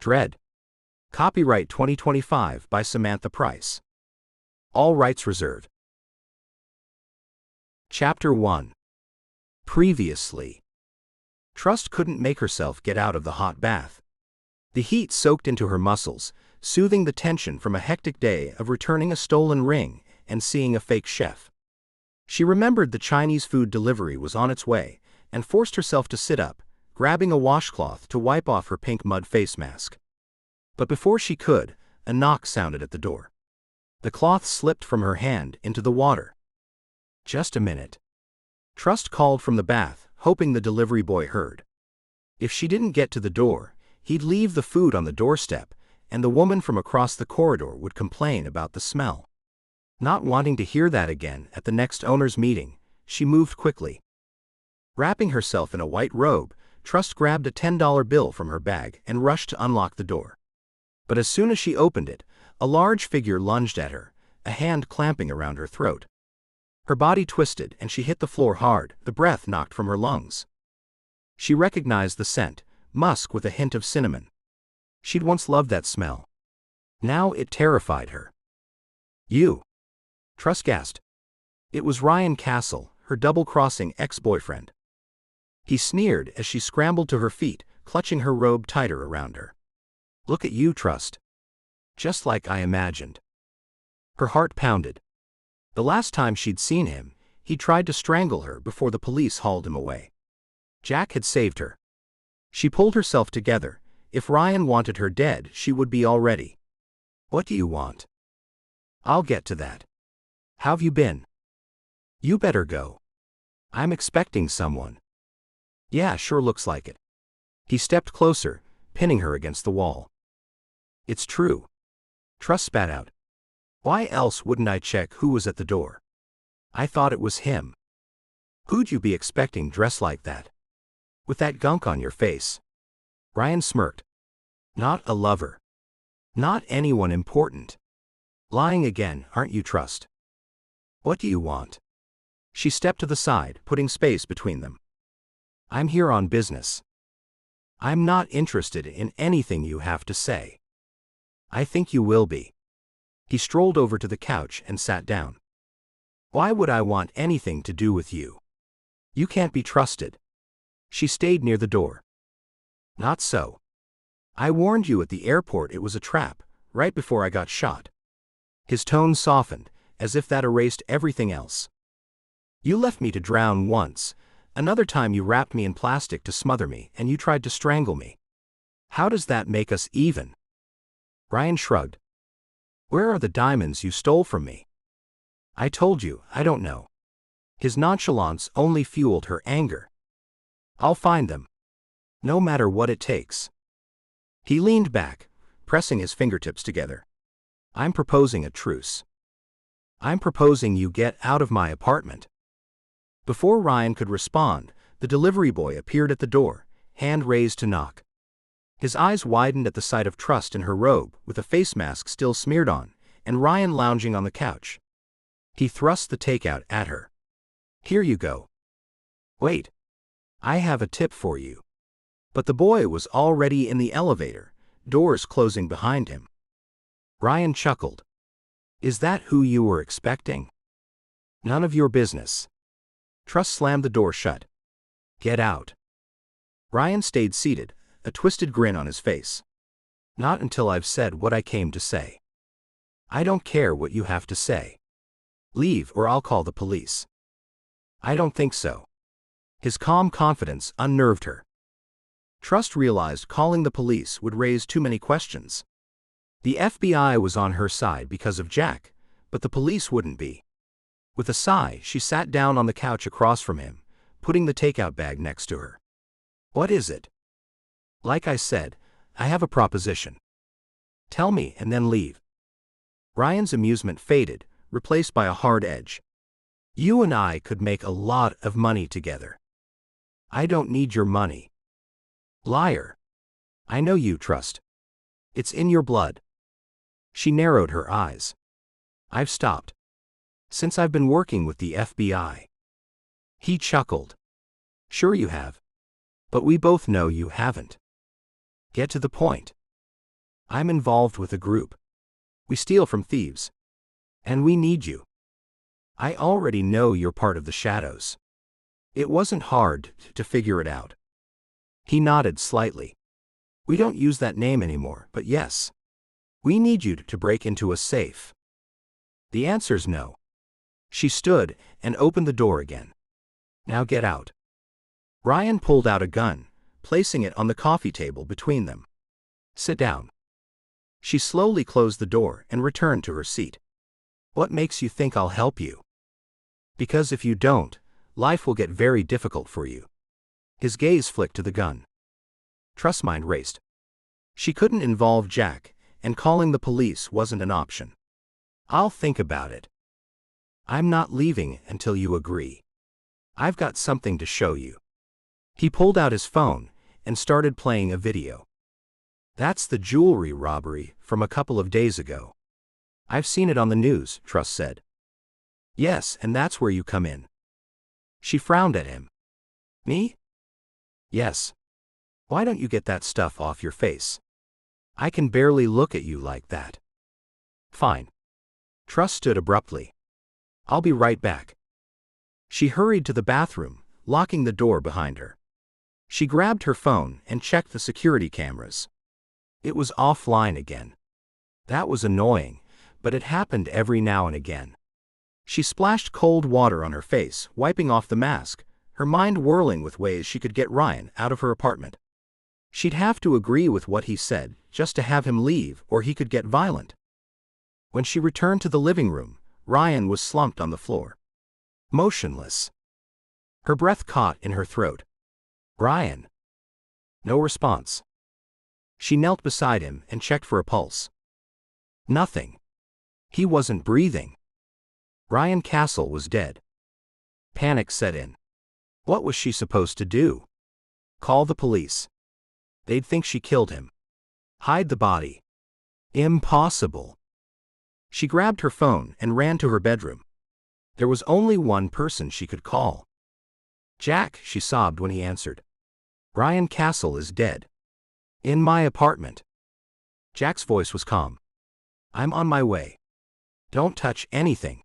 Dread. Copyright 2025 by Samantha Price. All rights reserved. Chapter 1. Previously. Trust couldn't make herself get out of the hot bath. The heat soaked into her muscles, soothing the tension from a hectic day of returning a stolen ring and seeing a fake chef. She remembered the Chinese food delivery was on its way and forced herself to sit up, grabbing a washcloth to wipe off her pink mud face mask. But before she could, a knock sounded at the door. The cloth slipped from her hand into the water. Just a minute. Trust called from the bath, hoping the delivery boy heard. If she didn't get to the door, he'd leave the food on the doorstep, and the woman from across the corridor would complain about the smell. Not wanting to hear that again at the next owner's meeting, she moved quickly. Wrapping herself in a white robe, Trust grabbed a $10 bill from her bag and rushed to unlock the door. But as soon as she opened it, a large figure lunged at her, a hand clamping around her throat. Her body twisted and she hit the floor hard, the breath knocked from her lungs. She recognized the scent, musk with a hint of cinnamon. She'd once loved that smell. Now it terrified her. "You!" Trust gasped. It was Ryan Castle, her double-crossing ex-boyfriend. He sneered as she scrambled to her feet, clutching her robe tighter around her. "Look at you, Trust. Just like I imagined." Her heart pounded. The last time she'd seen him, he tried to strangle her before the police hauled him away. Jack had saved her. She pulled herself together. If Ryan wanted her dead, she would be already. "What do you want?" "I'll get to that. How've you been?" "You better go. I'm expecting someone." "Yeah, sure looks like it." He stepped closer, pinning her against the wall. "It's true." Trust spat out. "Why else wouldn't I check who was at the door? I thought it was him." "Who'd you be expecting dressed like that? With that gunk on your face?" Ryan smirked. "Not a lover. Not anyone important." "Lying again, aren't you, Trust?" "What do you want?" She stepped to the side, putting space between them. "I'm here on business." "I'm not interested in anything you have to say." "I think you will be." He strolled over to the couch and sat down. "Why would I want anything to do with you? You can't be trusted." She stayed near the door. "Not so. I warned you at the airport it was a trap, right before I got shot." His tone softened, as if that erased everything else. "You left me to drown once. Another time you wrapped me in plastic to smother me and you tried to strangle me. How does that make us even?" Ryan shrugged. "Where are the diamonds you stole from me?" "I told you, I don't know." His nonchalance only fueled her anger. "I'll find them. No matter what it takes." He leaned back, pressing his fingertips together. "I'm proposing a truce. I'm proposing you get out of my apartment." Before Ryan could respond, the delivery boy appeared at the door, hand raised to knock. His eyes widened at the sight of Trust in her robe, with a face mask still smeared on, and Ryan lounging on the couch. He thrust the takeout at her. "Here you go." "Wait. I have a tip for you." But the boy was already in the elevator, doors closing behind him. Ryan chuckled. "Is that who you were expecting?" "None of your business." Trust slammed the door shut. "Get out." Ryan stayed seated, a twisted grin on his face. "Not until I've said what I came to say." "I don't care what you have to say. Leave or I'll call the police." "I don't think so." His calm confidence unnerved her. Trust realized calling the police would raise too many questions. The FBI was on her side because of Jack, but the police wouldn't be. With a sigh, she sat down on the couch across from him, putting the takeout bag next to her. "What is it?" "Like I said, I have a proposition." "Tell me and then leave." Ryan's amusement faded, replaced by a hard edge. "You and I could make a lot of money together." "I don't need your money." "Liar." "I know you, Trust. It's in your blood." She narrowed her eyes. "I've stopped. Since I've been working with the FBI." He chuckled. "Sure you have. But we both know you haven't." "Get to the point." I'm involved with a group. We steal from thieves. And we need you. I already know you're part of the shadows. It wasn't hard to figure it out. He nodded slightly. We don't use that name anymore, but yes. We need you to break into a safe. The answer's no. She stood and opened the door again. Now get out. Ryan pulled out a gun, placing it on the coffee table between them. Sit down. She slowly closed the door and returned to her seat. What makes you think I'll help you? Because if you don't, life will get very difficult for you. His gaze flicked to the gun. Trust's mind raced. She couldn't involve Jack, and calling the police wasn't an option. I'll think about it. I'm not leaving until you agree. I've got something to show you. He pulled out his phone and started playing a video. That's the jewelry robbery from a couple of days ago. I've seen it on the news, Trust said. Yes, and that's where you come in. She frowned at him. Me? Yes. Why don't you get that stuff off your face? I can barely look at you like that. Fine. Trust stood abruptly. I'll be right back. She hurried to the bathroom, locking the door behind her. She grabbed her phone and checked the security cameras. It was offline again. That was annoying, but it happened every now and again. She splashed cold water on her face, wiping off the mask, her mind whirling with ways she could get Ryan out of her apartment. She'd have to agree with what he said just to have him leave, or he could get violent. When she returned to the living room, Ryan was slumped on the floor. Motionless. Her breath caught in her throat. Ryan. No response. She knelt beside him and checked for a pulse. Nothing. He wasn't breathing. Ryan Castle was dead. Panic set in. What was she supposed to do? Call the police. They'd think she killed him. Hide the body. Impossible. She grabbed her phone and ran to her bedroom. There was only one person she could call. Jack, she sobbed when he answered. Ryan Castle is dead. In my apartment. Jack's voice was calm. I'm on my way. Don't touch anything.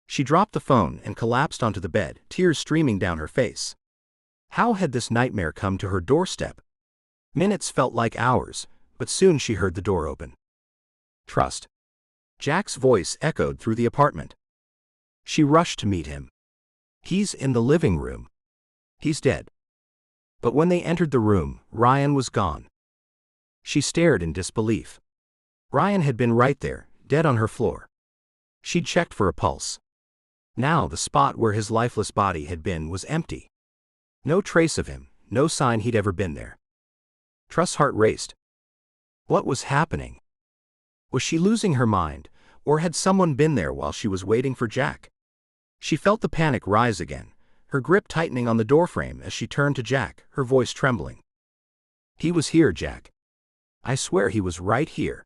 She dropped the phone and collapsed onto the bed, tears streaming down her face. How had this nightmare come to her doorstep? Minutes felt like hours, but soon she heard the door open. Trust. Jack's voice echoed through the apartment. She rushed to meet him. He's in the living room. He's dead. But when they entered the room, Ryan was gone. She stared in disbelief. Ryan had been right there, dead on her floor. She'd checked for a pulse. Now the spot where his lifeless body had been was empty. No trace of him, no sign he'd ever been there. Trust's heart raced. What was happening? Was she losing her mind, or had someone been there while she was waiting for Jack? She felt the panic rise again, her grip tightening on the doorframe as she turned to Jack, her voice trembling. He was here, Jack. I swear he was right here.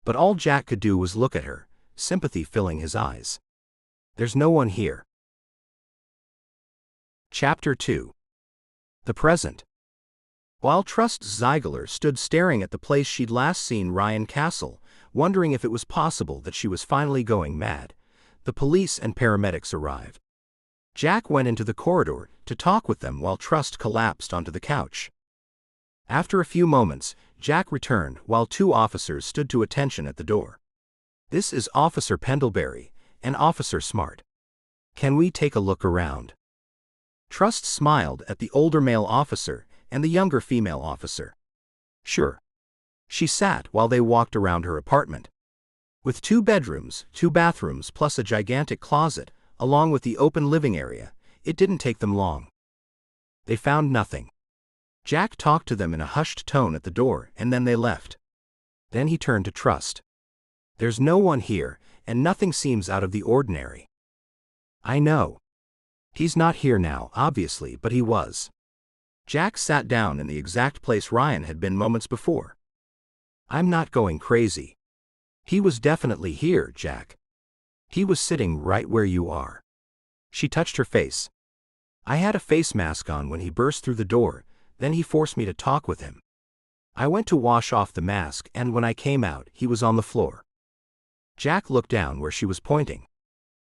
But all Jack could do was look at her, sympathy filling his eyes. There's no one here. Chapter 2. The Present. While Trust Zeigler stood staring at the place she'd last seen Ryan Castle, wondering if it was possible that she was finally going mad, the police and paramedics arrived. Jack went into the corridor to talk with them while Trust collapsed onto the couch. After a few moments, Jack returned while two officers stood to attention at the door. This is Officer Pendlebury and Officer Smart. Can we take a look around? Trust smiled at the older male officer and the younger female officer. Sure. She sat while they walked around her apartment. With 2 bedrooms, 2 bathrooms plus a gigantic closet, along with the open living area, it didn't take them long. They found nothing. Jack talked to them in a hushed tone at the door and then they left. Then he turned to Trust. There's no one here, and nothing seems out of the ordinary. I know. He's not here now, obviously, but he was. Jack sat down in the exact place Ryan had been moments before. I'm not going crazy. He was definitely here, Jack. He was sitting right where you are. She touched her face. I had a face mask on when he burst through the door, then he forced me to talk with him. I went to wash off the mask and when I came out, he was on the floor. Jack looked down where she was pointing.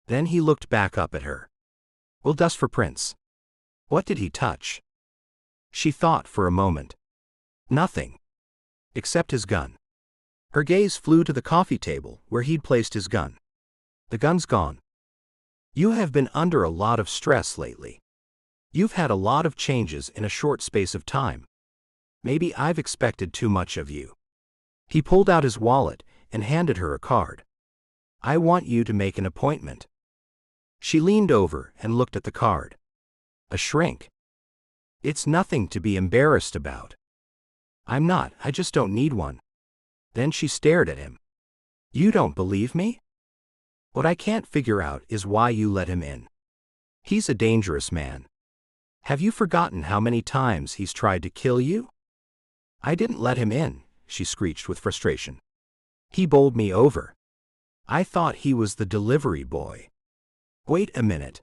Then he looked back up at her. Will dust for prints. What did he touch? She thought for a moment. Nothing. Except his gun. Her gaze flew to the coffee table where he'd placed his gun. The gun's gone. You have been under a lot of stress lately. You've had a lot of changes in a short space of time. Maybe I've expected too much of you. He pulled out his wallet and handed her a card. I want you to make an appointment. She leaned over and looked at the card. A shrink. It's nothing to be embarrassed about. I'm not, I just don't need one. Then she stared at him. You don't believe me? What I can't figure out is why you let him in. He's a dangerous man. Have you forgotten how many times he's tried to kill you? I didn't let him in, she screeched with frustration. He bowled me over. I thought he was the delivery boy. Wait a minute.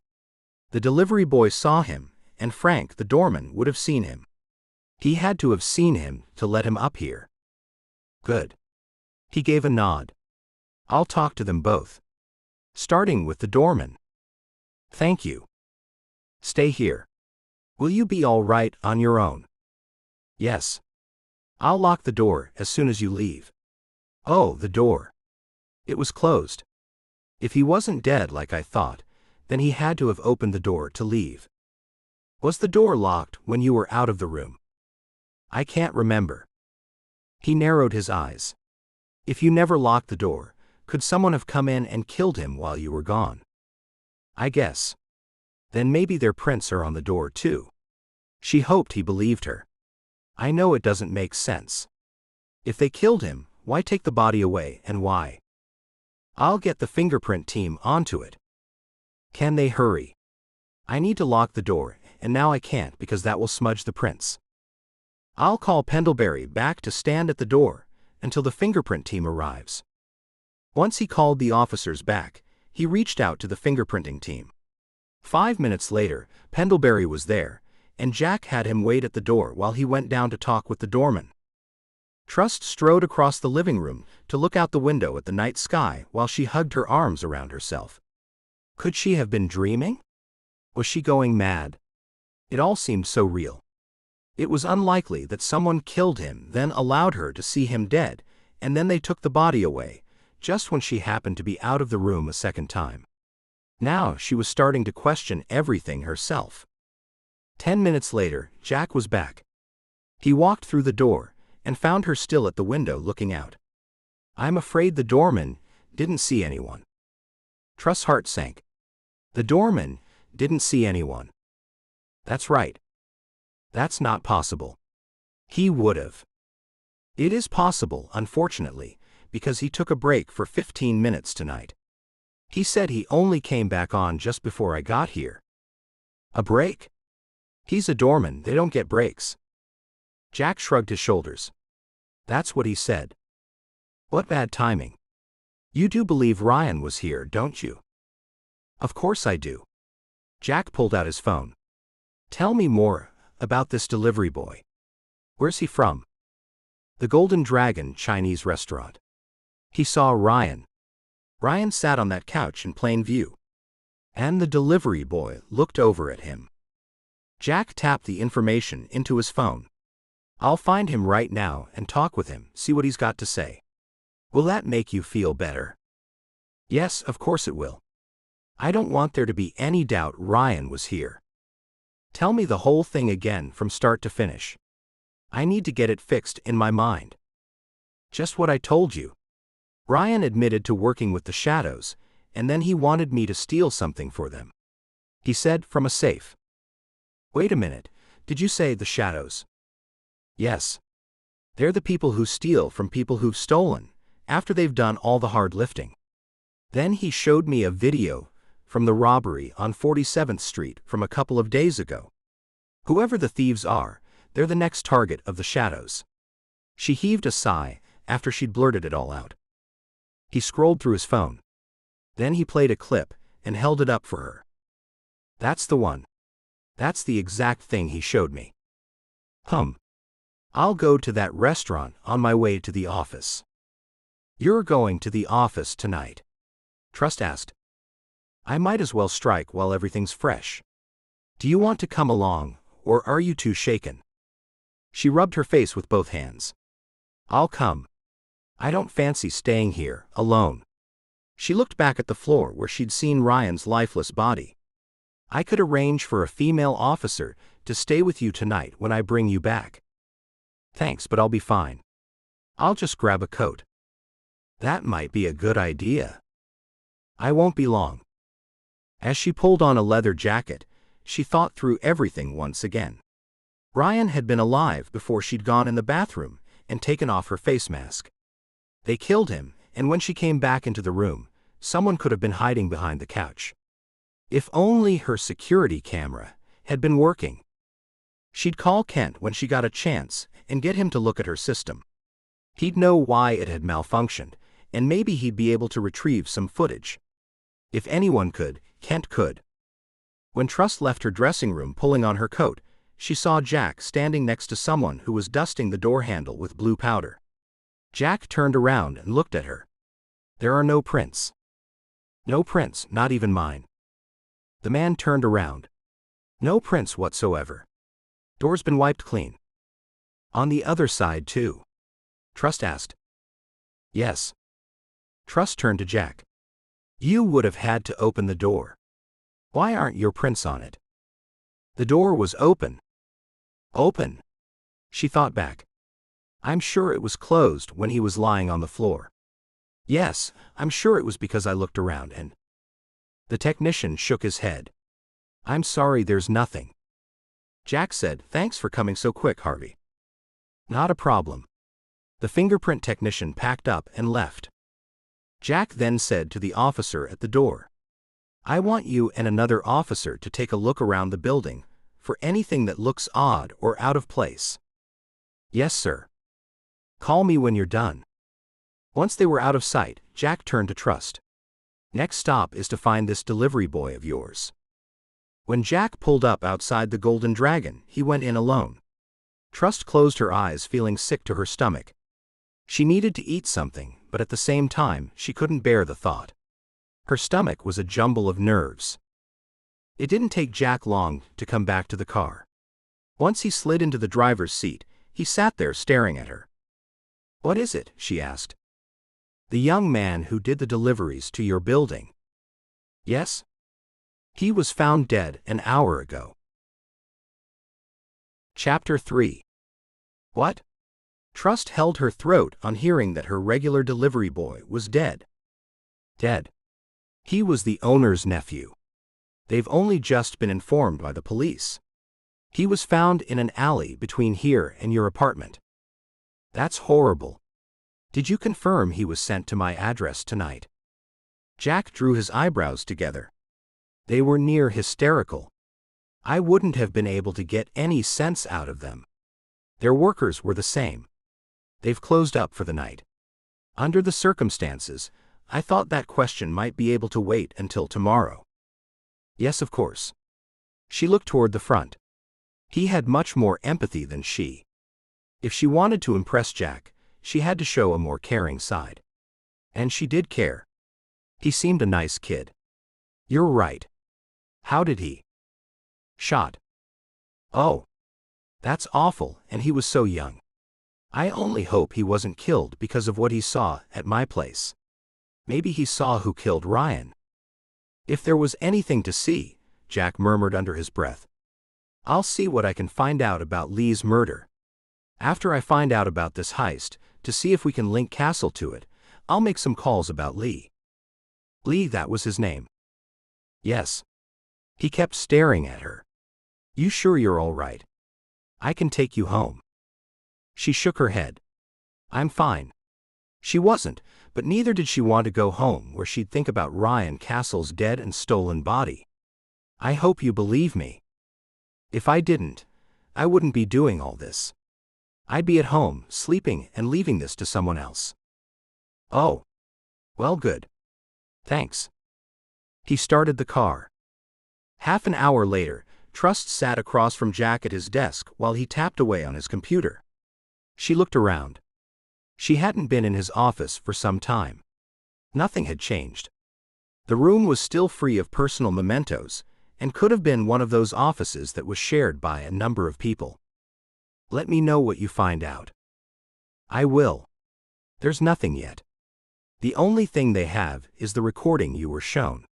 The delivery boy saw him, and Frank, the doorman, would have seen him. He had to have seen him to let him up here. Good. He gave a nod. I'll talk to them both. Starting with the doorman. Thank you. Stay here. Will you be all right on your own? Yes. I'll lock the door as soon as you leave. Oh, the door. It was closed. If he wasn't dead like I thought, then he had to have opened the door to leave. Was the door locked when you were out of the room? I can't remember. He narrowed his eyes. If you never locked the door, could someone have come in and killed him while you were gone? I guess. Then maybe their prints are on the door too. She hoped he believed her. I know it doesn't make sense. If they killed him, why take the body away and why? I'll get the fingerprint team onto it. Can they hurry? I need to lock the door, and now I can't because that will smudge the prints. I'll call Pendlebury back to stand at the door until the fingerprint team arrives. Once he called the officers back, he reached out to the fingerprinting team. 5 minutes later, Pendlebury was there, and Jack had him wait at the door while he went down to talk with the doorman. Trust strode across the living room to look out the window at the night sky while she hugged her arms around herself. Could she have been dreaming? Was she going mad? It all seemed so real. It was unlikely that someone killed him, then allowed her to see him dead, and then they took the body away, just when she happened to be out of the room a second time. Now she was starting to question everything herself. 10 minutes later, Jack was back. He walked through the door and found her still at the window looking out. I'm afraid the doorman didn't see anyone. Trust's heart sank. The doorman didn't see anyone. That's right. That's not possible. He would have. It is possible, unfortunately, because he took a break for 15 minutes tonight. He said he only came back on just before I got here. A break? He's a doorman, they don't get breaks. Jack shrugged his shoulders. That's what he said. What bad timing. You do believe Ryan was here, don't you? Of course I do. Jack pulled out his phone. Tell me more about this delivery boy. Where's he from? The Golden Dragon Chinese restaurant. He saw Ryan. Ryan sat on that couch in plain view. And the delivery boy looked over at him. Jack tapped the information into his phone. I'll find him right now and talk with him, see what he's got to say. Will that make you feel better? Yes, of course it will. I don't want there to be any doubt Ryan was here. Tell me the whole thing again from start to finish. I need to get it fixed in my mind. Just what I told you. Ryan admitted to working with the shadows, and then he wanted me to steal something for them. He said from a safe. Wait a minute, did you say the shadows? Yes. They're the people who steal from people who've stolen, after they've done all the hard lifting. Then he showed me a video from the robbery on 47th Street from a couple of days ago. Whoever the thieves are, they're the next target of the shadows. She heaved a sigh after she'd blurted it all out. He scrolled through his phone. Then he played a clip and held it up for her. That's the one. That's the exact thing he showed me. I'll go to that restaurant on my way to the office. You're going to the office tonight? Trust asked. I might as well strike while everything's fresh. Do you want to come along, or are you too shaken? She rubbed her face with both hands. I'll come. I don't fancy staying here, alone. She looked back at the floor where she'd seen Ryan's lifeless body. I could arrange for a female officer to stay with you tonight when I bring you back. Thanks, but I'll be fine. I'll just grab a coat. That might be a good idea. I won't be long. As she pulled on a leather jacket, she thought through everything once again. Ryan had been alive before she'd gone in the bathroom and taken off her face mask. They killed him, and when she came back into the room, someone could have been hiding behind the couch. If only her security camera had been working. She'd call Kent when she got a chance and get him to look at her system. He'd know why it had malfunctioned, and maybe he'd be able to retrieve some footage. If anyone could, Kent could. When Trust left her dressing room pulling on her coat, she saw Jack standing next to someone who was dusting the door handle with blue powder. Jack turned around and looked at her. There are no prints. No prints, not even mine. The man turned around. No prints whatsoever. Door's been wiped clean. On the other side too? Trust asked. Yes. Trust turned to Jack. You would have had to open the door. Why aren't your prints on it? The door was open. Open? She thought back. I'm sure it was closed when he was lying on the floor. Yes, I'm sure it was because I looked around and... The technician shook his head. I'm sorry, there's nothing. Jack said, thanks for coming so quick, Harvey. Not a problem. The fingerprint technician packed up and left. Jack then said to the officer at the door, I want you and another officer to take a look around the building for anything that looks odd or out of place. Yes, sir. Call me when you're done. Once they were out of sight, Jack turned to Trust. Next stop is to find this delivery boy of yours. When Jack pulled up outside the Golden Dragon, he went in alone. Trust closed her eyes, feeling sick to her stomach. She needed to eat something, but at the same time, she couldn't bear the thought. Her stomach was a jumble of nerves. It didn't take Jack long to come back to the car. Once he slid into the driver's seat, he sat there staring at her. What is it? She asked. The young man who did the deliveries to your building. Yes? He was found dead an hour ago. Chapter 3. What? Trust held her throat on hearing that her regular delivery boy was dead. Dead. He was the owner's nephew. They've only just been informed by the police. He was found in an alley between here and your apartment. That's horrible. Did you confirm he was sent to my address tonight? Jack drew his eyebrows together. They were near hysterical. I wouldn't have been able to get any sense out of them. Their workers were the same. They've closed up for the night. Under the circumstances, I thought that question might be able to wait until tomorrow. Yes, of course. She looked toward the front. He had much more empathy than she. If she wanted to impress Jack, she had to show a more caring side. And she did care. He seemed a nice kid. You're right. How did he? Shot. Oh. That's awful, and he was so young. I only hope he wasn't killed because of what he saw at my place. Maybe he saw who killed Ryan. If there was anything to see, Jack murmured under his breath. I'll see what I can find out about Lee's murder. After I find out about this heist, to see if we can link Castle to it, I'll make some calls about Lee. Lee, that was his name. Yes. He kept staring at her. You sure you're all right? I can take you home. She shook her head. I'm fine. She wasn't, but neither did she want to go home where she'd think about Ryan Castle's dead and stolen body. I hope you believe me. If I didn't, I wouldn't be doing all this. I'd be at home, sleeping and leaving this to someone else. Oh. Well, good. Thanks. He started the car. Half an hour later, Trust sat across from Jack at his desk while he tapped away on his computer. She looked around. She hadn't been in his office for some time. Nothing had changed. The room was still free of personal mementos, and could have been one of those offices that was shared by a number of people. Let me know what you find out. I will. There's nothing yet. The only thing they have is the recording you were shown.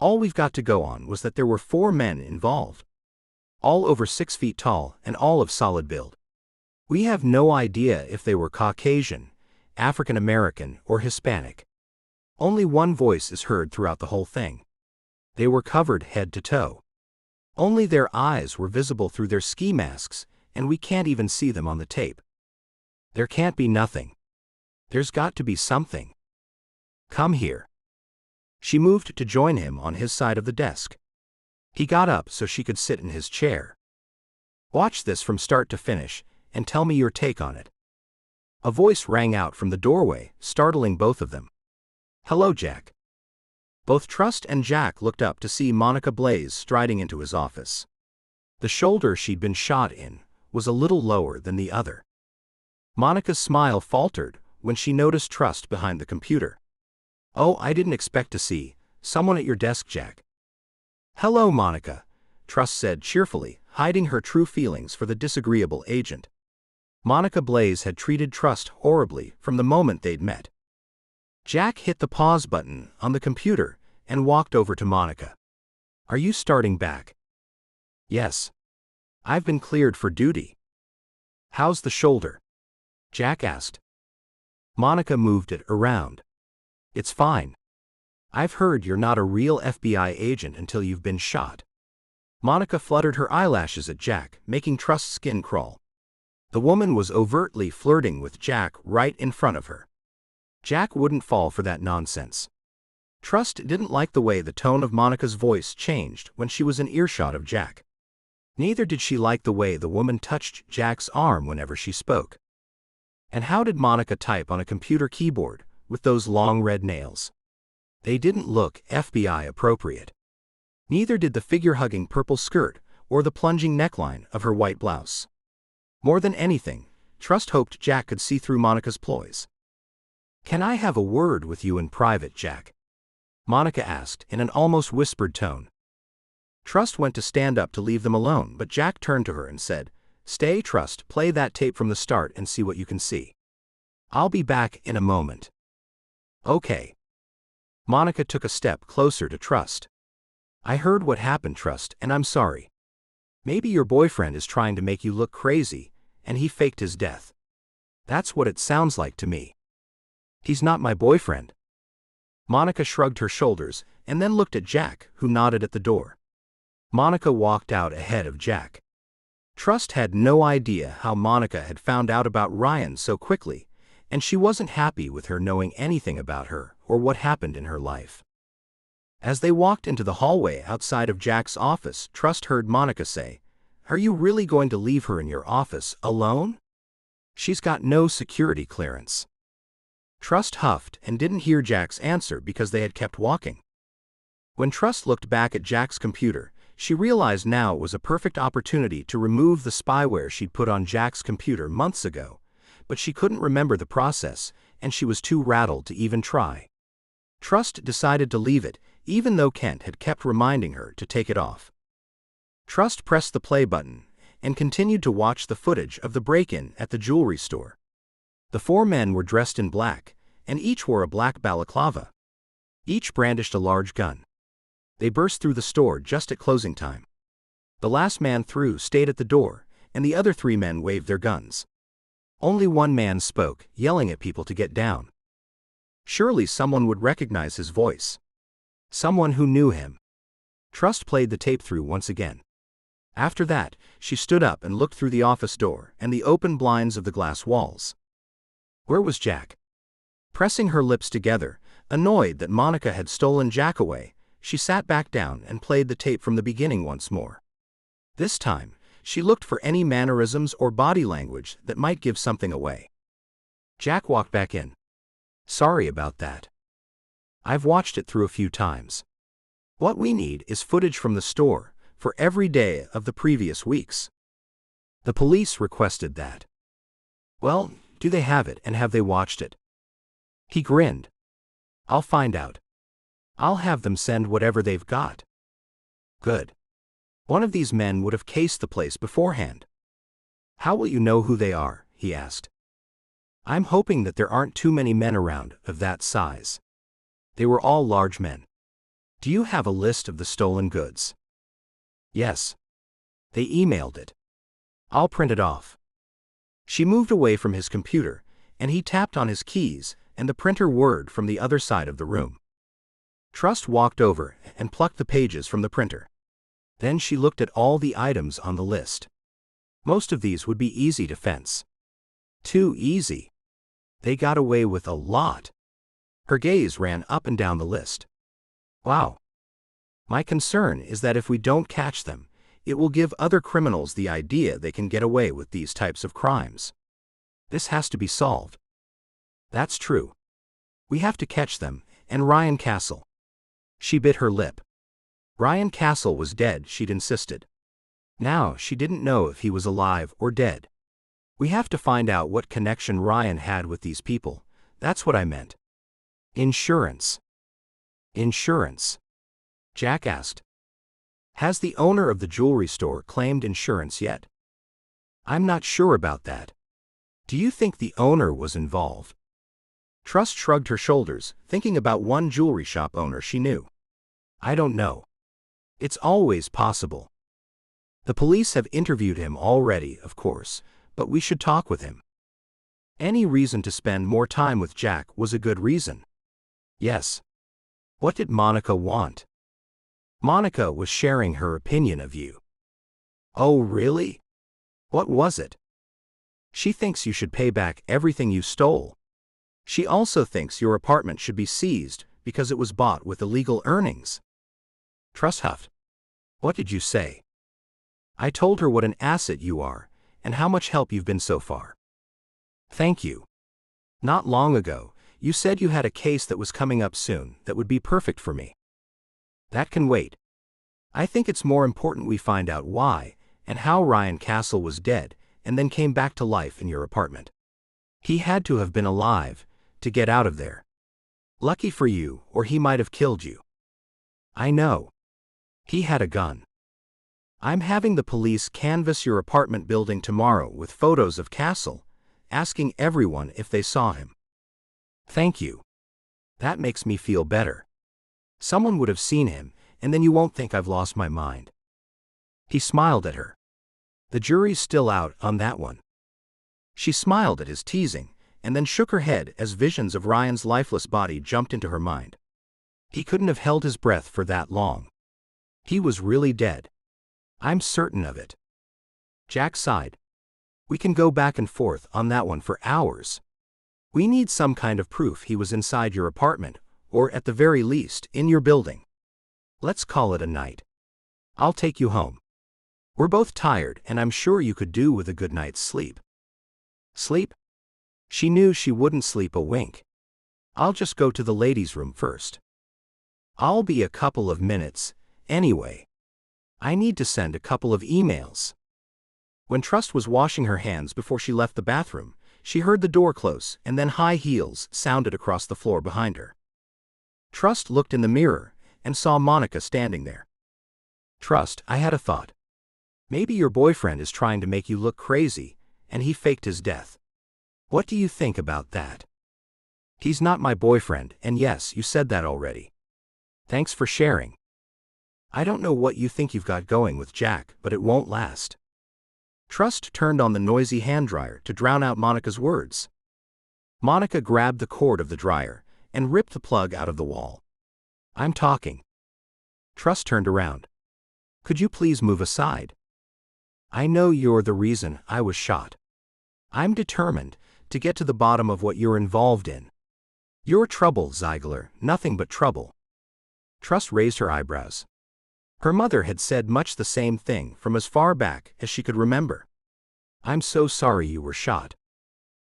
All we've got to go on was that there were 4 men involved. All over 6 feet tall and all of solid build. We have no idea if they were Caucasian, African American, or Hispanic. Only one voice is heard throughout the whole thing. They were covered head to toe. Only their eyes were visible through their ski masks, and we can't even see them on the tape. There can't be nothing. There's got to be something. Come here. She moved to join him on his side of the desk. He got up so she could sit in his chair. Watch this from start to finish, and tell me your take on it. A voice rang out from the doorway, startling both of them. Hello, Jack. Both Trust and Jack looked up to see Monica Blaze striding into his office. The shoulder she'd been shot in was a little lower than the other. Monica's smile faltered when she noticed Trust behind the computer. Oh, I didn't expect to see someone at your desk, Jack. Hello, Monica, Trust said cheerfully, hiding her true feelings for the disagreeable agent. Monica Blaze had treated Trust horribly from the moment they'd met. Jack hit the pause button on the computer and walked over to Monica. Are you starting back? Yes. I've been cleared for duty. How's the shoulder? Jack asked. Monica moved it around. It's fine. I've heard you're not a real FBI agent until you've been shot. Monica fluttered her eyelashes at Jack, making Trust's skin crawl. The woman was overtly flirting with Jack right in front of her. Jack wouldn't fall for that nonsense. Trust didn't like the way the tone of Monica's voice changed when she was in earshot of Jack. Neither did she like the way the woman touched Jack's arm whenever she spoke. And how did Monica type on a computer keyboard with those long red nails? They didn't look FBI appropriate. Neither did the figure-hugging purple skirt or the plunging neckline of her white blouse. More than anything, Trust hoped Jack could see through Monica's ploys. Can I have a word with you in private, Jack? Monica asked in an almost whispered tone. Trust went to stand up to leave them alone, but Jack turned to her and said, Stay, Trust, play that tape from the start and see what you can see. I'll be back in a moment. Okay. Monica took a step closer to Trust. I heard what happened, Trust, and I'm sorry. Maybe your boyfriend is trying to make you look crazy, and he faked his death. That's what it sounds like to me. He's not my boyfriend. Monica shrugged her shoulders and then looked at Jack, who nodded at the door. Monica walked out ahead of Jack. Trust had no idea how Monica had found out about Ryan so quickly, and she wasn't happy with her knowing anything about her or what happened in her life. As they walked into the hallway outside of Jack's office, Trust heard Monica say, Are you really going to leave her in your office alone? She's got no security clearance. Trust huffed and didn't hear Jack's answer because they had kept walking. When Trust looked back at Jack's computer, she realized now it was a perfect opportunity to remove the spyware she'd put on Jack's computer months ago, but she couldn't remember the process, and she was too rattled to even try. Trust decided to leave it, even though Kent had kept reminding her to take it off. Trust pressed the play button and continued to watch the footage of the break-in at the jewelry store. The 4 men were dressed in black, and each wore a black balaclava. Each brandished a large gun. They burst through the store just at closing time. The last man through stayed at the door, and the other 3 men waved their guns. Only one man spoke, yelling at people to get down. Surely someone would recognize his voice. Someone who knew him. Trust played the tape through once again. After that, she stood up and looked through the office door and the open blinds of the glass walls. Where was Jack? Pressing her lips together, annoyed that Monica had stolen Jack away, she sat back down and played the tape from the beginning once more. This time, she looked for any mannerisms or body language that might give something away. Jack walked back in. Sorry about that. I've watched it through a few times. What we need is footage from the store for every day of the previous weeks. The police requested that. Well, do they have it and have they watched it? He grinned. I'll find out. I'll have them send whatever they've got. Good. One of these men would have cased the place beforehand. How will you know who they are? He asked. I'm hoping that there aren't too many men around of that size. They were all large men. Do you have a list of the stolen goods? Yes. They emailed it. I'll print it off. She moved away from his computer, and he tapped on his keys, and the printer whirred from the other side of the room. Trust walked over and plucked the pages from the printer. Then she looked at all the items on the list. Most of these would be easy to fence. Too easy. They got away with a lot. Her gaze ran up and down the list. Wow. My concern is that if we don't catch them, it will give other criminals the idea they can get away with these types of crimes. This has to be solved. That's true. We have to catch them, and Ryan Castle. She bit her lip. Ryan Castle was dead, she'd insisted. Now she didn't know if he was alive or dead. We have to find out what connection Ryan had with these people. That's what I meant. Insurance. Insurance? Jack asked. Has the owner of the jewelry store claimed insurance yet? I'm not sure about that. Do you think the owner was involved? Trust shrugged her shoulders, thinking about one jewelry shop owner she knew. I don't know. It's always possible. The police have interviewed him already, of course, but we should talk with him. Any reason to spend more time with Jack was a good reason. Yes. What did Monica want? Monica was sharing her opinion of you. Oh, really? What was it? She thinks you should pay back everything you stole. She also thinks your apartment should be seized because it was bought with illegal earnings. Trust huffed. What did you say? I told her what an asset you are, and how much help you've been so far. Thank you. Not long ago, you said you had a case that was coming up soon that would be perfect for me. That can wait. I think it's more important we find out why and how Ryan Castle was dead and then came back to life in your apartment. He had to have been alive to get out of there. Lucky for you, or he might have killed you. I know. He had a gun. I'm having the police canvass your apartment building tomorrow with photos of Castle, asking everyone if they saw him. Thank you. That makes me feel better. Someone would have seen him, and then you won't think I've lost my mind. He smiled at her. The jury's still out on that one. She smiled at his teasing, and then shook her head as visions of Ryan's lifeless body jumped into her mind. He couldn't have held his breath for that long. He was really dead. I'm certain of it. Jack sighed. We can go back and forth on that one for hours. We need some kind of proof he was inside your apartment, or at the very least, in your building. Let's call it a night. I'll take you home. We're both tired, and I'm sure you could do with a good night's sleep. Sleep? She knew she wouldn't sleep a wink. I'll just go to the ladies' room first. I'll be a couple of minutes, anyway. I need to send a couple of emails. When Trust was washing her hands before she left the bathroom, she heard the door close and then high heels sounded across the floor behind her. Trust looked in the mirror and saw Monica standing there. Trust, I had a thought. Maybe your boyfriend is trying to make you look crazy, and he faked his death. What do you think about that? He's not my boyfriend, and yes, you said that already. Thanks for sharing. I don't know what you think you've got going with Jack, but it won't last. Trust turned on the noisy hand dryer to drown out Monica's words. Monica grabbed the cord of the dryer and ripped the plug out of the wall. I'm talking. Trust turned around. Could you please move aside? I know you're the reason I was shot. I'm determined to get to the bottom of what you're involved in. You're trouble, Zeigler, nothing but trouble. Trust raised her eyebrows. Her mother had said much the same thing from as far back as she could remember. I'm so sorry you were shot.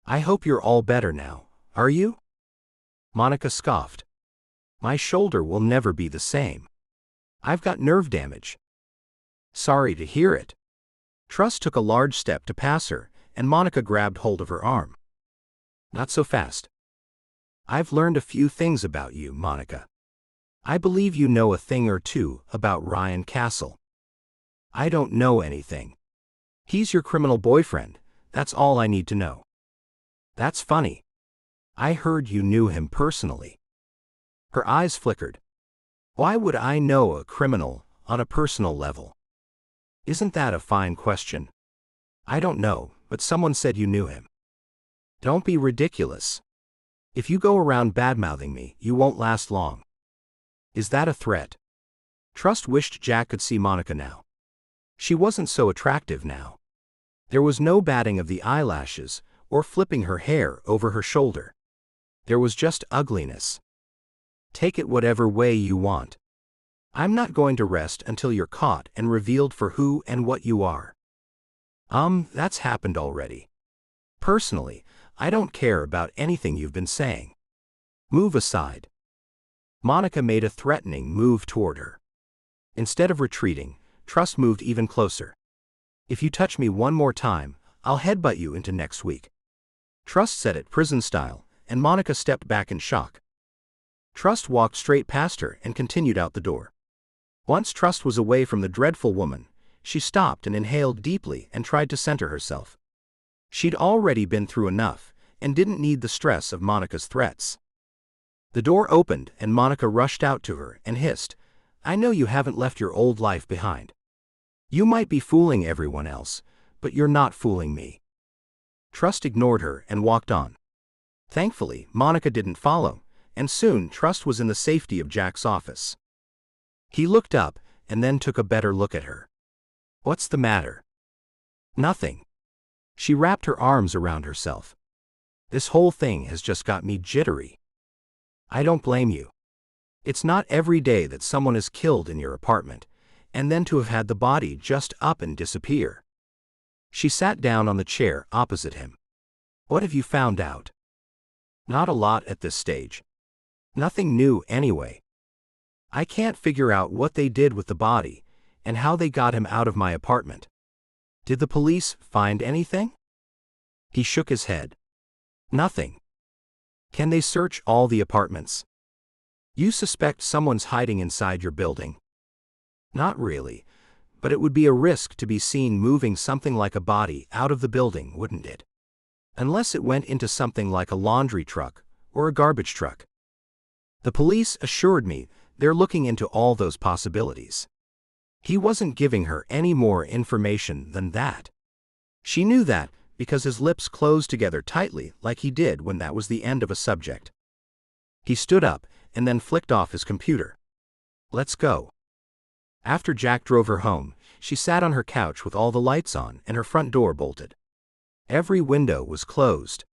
I hope you're all better now, are you? Monica scoffed. My shoulder will never be the same. I've got nerve damage. Sorry to hear it. Trust took a large step to pass her and Monica grabbed hold of her arm. Not so fast. I've learned a few things about you, Monica. I believe you know a thing or two about Ryan Castle. I don't know anything. He's your criminal boyfriend, that's all I need to know. That's funny. I heard you knew him personally. Her eyes flickered. Why would I know a criminal on a personal level? Isn't that a fine question? I don't know, but someone said you knew him. Don't be ridiculous. If you go around badmouthing me, you won't last long. Is that a threat? Trust wished Jack could see Monica now. She wasn't so attractive now. There was no batting of the eyelashes or flipping her hair over her shoulder. There was just ugliness. Take it whatever way you want. I'm not going to rest until you're caught and revealed for who and what you are. That's happened already. Personally, I don't care about anything you've been saying. Move aside. Monica made a threatening move toward her. Instead of retreating, Trust moved even closer. If you touch me one more time, I'll headbutt you into next week. Trust said it prison style, and Monica stepped back in shock. Trust walked straight past her and continued out the door. Once Trust was away from the dreadful woman, she stopped and inhaled deeply and tried to center herself. She'd already been through enough, and didn't need the stress of Monica's threats. The door opened and Monica rushed out to her and hissed, I know you haven't left your old life behind. You might be fooling everyone else, but you're not fooling me. Trust ignored her and walked on. Thankfully, Monica didn't follow, and soon Trust was in the safety of Jack's office. He looked up and then took a better look at her. What's the matter? Nothing. She wrapped her arms around herself. This whole thing has just got me jittery. I don't blame you. It's not every day that someone is killed in your apartment, and then to have had the body just up and disappear. She sat down on the chair opposite him. What have you found out? Not a lot at this stage. Nothing new anyway. I can't figure out what they did with the body, and how they got him out of my apartment. Did the police find anything? He shook his head. Nothing. Can they search all the apartments? You suspect someone's hiding inside your building? Not really, but it would be a risk to be seen moving something like a body out of the building, wouldn't it? Unless it went into something like a laundry truck or a garbage truck. The police assured me they're looking into all those possibilities. He wasn't giving her any more information than that. She knew that because his lips closed together tightly like he did when that was the end of a subject. He stood up and then flicked off his computer. Let's go. After Jack drove her home, she sat on her couch with all the lights on and her front door bolted. Every window was closed.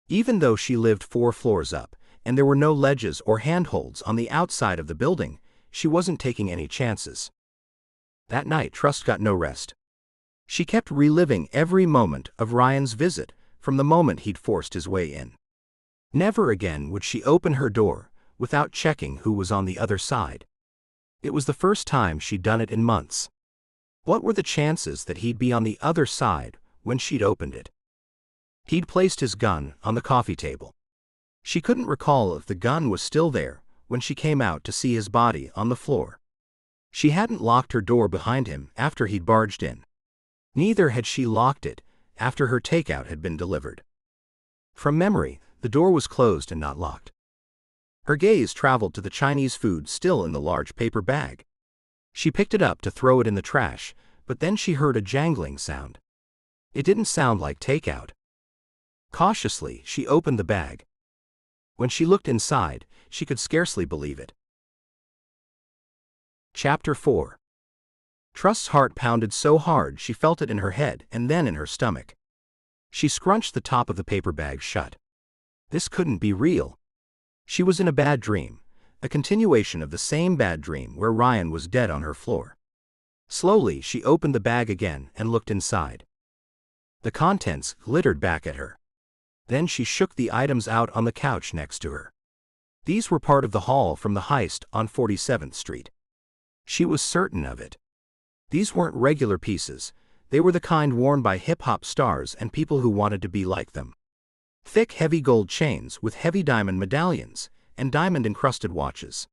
Even though she lived 4 floors up, and there were no ledges or handholds on the outside of the building, she wasn't taking any chances. That night Trust got no rest. She kept reliving every moment of Ryan's visit from the moment he'd forced his way in. Never again would she open her door without checking who was on the other side. It was the first time she'd done it in months. What were the chances that he'd be on the other side when she'd opened it? He'd placed his gun on the coffee table. She couldn't recall if the gun was still there when she came out to see his body on the floor. She hadn't locked her door behind him after he'd barged in. Neither had she locked it after her takeout had been delivered. From memory, the door was closed and not locked. Her gaze traveled to the Chinese food still in the large paper bag. She picked it up to throw it in the trash, but then she heard a jangling sound. It didn't sound like takeout. Cautiously, she opened the bag. When she looked inside, she could scarcely believe it. Chapter 4. Trust's heart pounded so hard she felt it in her head and then in her stomach. She scrunched the top of the paper bag shut. This couldn't be real. She was in a bad dream, a continuation of the same bad dream where Ryan was dead on her floor. Slowly, she opened the bag again and looked inside. The contents glittered back at her. Then she shook the items out on the couch next to her. These were part of the haul from the heist on 47th Street. She was certain of it. These weren't regular pieces, They were the kind worn by hip-hop stars and people who wanted to be like them. Thick, heavy gold chains with heavy diamond medallions and diamond-encrusted watches.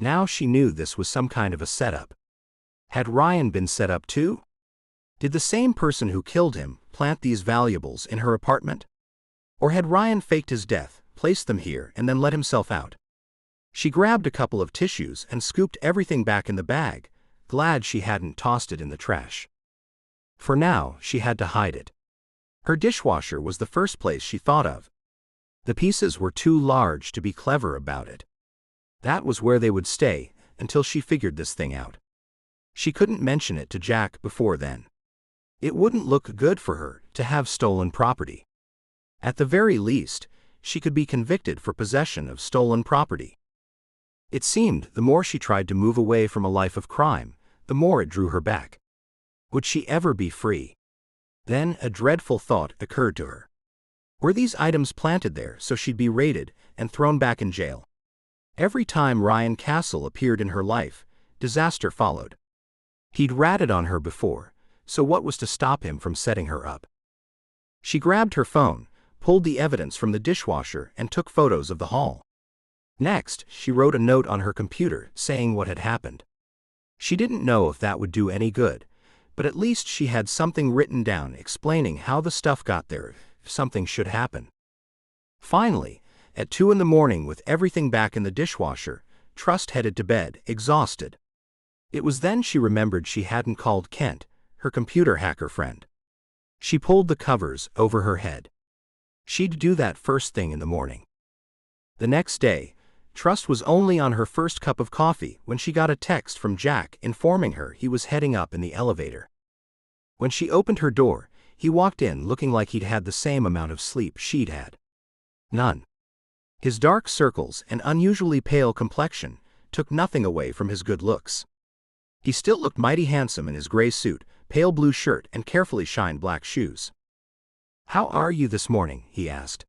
Now she knew this was some kind of a setup. Had Ryan been set up too? Did the same person who killed him plant these valuables in her apartment? Or had Ryan faked his death, placed them here, and then let himself out? She grabbed a couple of tissues and scooped everything back in the bag, glad she hadn't tossed it in the trash. For now, she had to hide it. Her dishwasher was the first place she thought of. The pieces were too large to be clever about it. That was where they would stay until she figured this thing out. She couldn't mention it to Jack before then. It wouldn't look good for her to have stolen property. At the very least, she could be convicted for possession of stolen property. It seemed the more she tried to move away from a life of crime, the more it drew her back. Would she ever be free? Then a dreadful thought occurred to her. Were these items planted there so she'd be raided and thrown back in jail? Every time Ryan Castle appeared in her life, disaster followed. He'd ratted on her before, so what was to stop him from setting her up? She grabbed her phone, pulled the evidence from the dishwasher, and took photos of the haul. Next, she wrote a note on her computer saying what had happened. She didn't know if that would do any good, but at least she had something written down explaining how the stuff got there if something should happen. Finally, at 2 a.m. with everything back in the dishwasher, Trust headed to bed, exhausted. It was then she remembered she hadn't called Kent, her computer hacker friend. She pulled the covers over her head. She'd do that first thing in the morning. The next day, Trust was only on her first cup of coffee when she got a text from Jack informing her he was heading up in the elevator. When she opened her door, he walked in looking like he'd had the same amount of sleep she'd had. None. His dark circles and unusually pale complexion took nothing away from his good looks. He still looked mighty handsome in his gray suit, pale blue shirt, and carefully shined black shoes. "How are you this morning?" he asked.